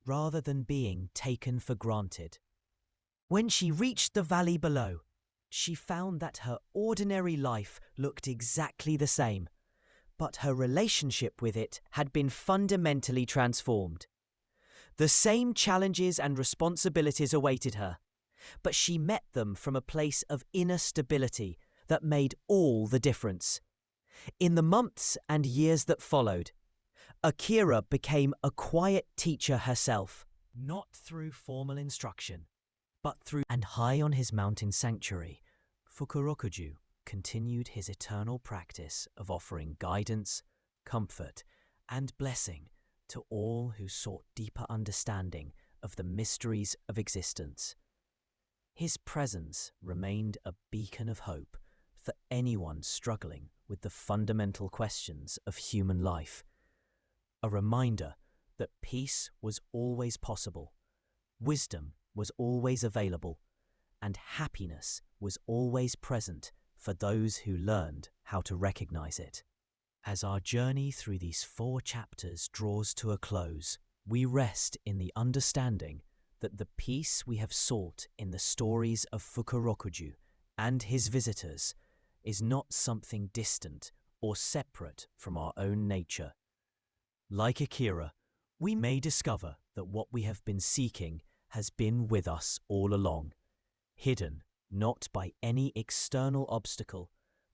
rather than being taken for granted. When she reached the valley below, she found that her ordinary life looked exactly the same, but her relationship with it had been fundamentally transformed. The same challenges and responsibilities awaited her, but she met them from a place of inner stability that made all the difference. In the months and years that followed, Akira became a quiet teacher herself, not through formal instruction, but through and high on his mountain sanctuary, Fukurokuju continued his eternal practice of offering guidance, comfort, and blessing to all who sought deeper understanding of the mysteries of existence. His presence remained a beacon of hope for anyone struggling with the fundamental questions of human life, a reminder that peace was always possible, wisdom was always available, and happiness was always present for those who learned how to recognize it. As our journey through these 4 chapters draws to a close, we rest in the understanding that the peace we have sought in the stories of Fukurokuju and his visitors is not something distant or separate from our own nature. Like Akira, we may discover that what we have been seeking has been with us all along, hidden not by any external obstacle,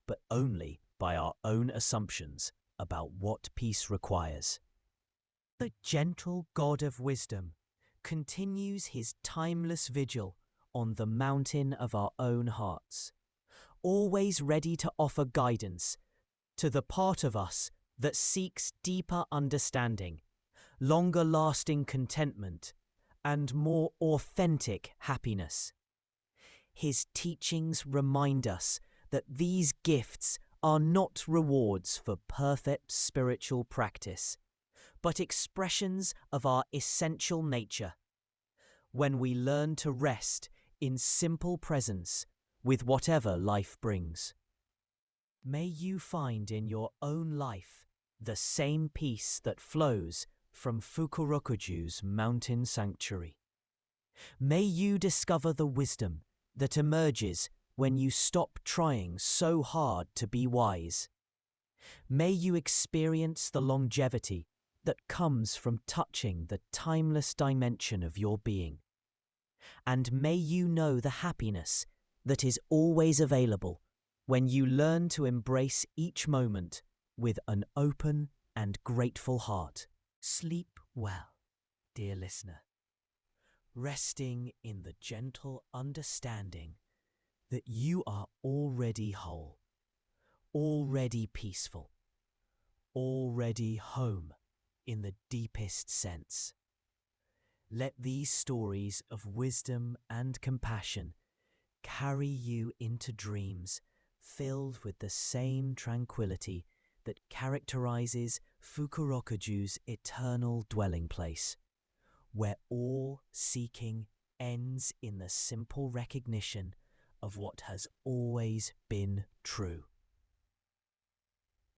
but only by our own assumptions about what peace requires. The gentle God of wisdom continues his timeless vigil on the mountain of our own hearts, always ready to offer guidance to the part of us that seeks deeper understanding, longer-lasting contentment, and more authentic happiness. His teachings remind us that these gifts are not rewards for perfect spiritual practice, but expressions of our essential nature. When we learn to rest in simple presence with whatever life brings. May you find in your own life the same peace that flows from Fukurokuju's mountain sanctuary. May you discover the wisdom that emerges when you stop trying so hard to be wise. May you experience the longevity that comes from touching the timeless dimension of your being. And may you know the happiness that is always available when you learn to embrace each moment with an open and grateful heart. Sleep well, dear listener, resting in the gentle understanding that you are already whole, already peaceful, already home in the deepest sense. Let these stories of wisdom and compassion carry you into dreams filled with the same tranquility that characterizes Fukurokuju's eternal dwelling place, where all seeking ends in the simple recognition of what has always been true.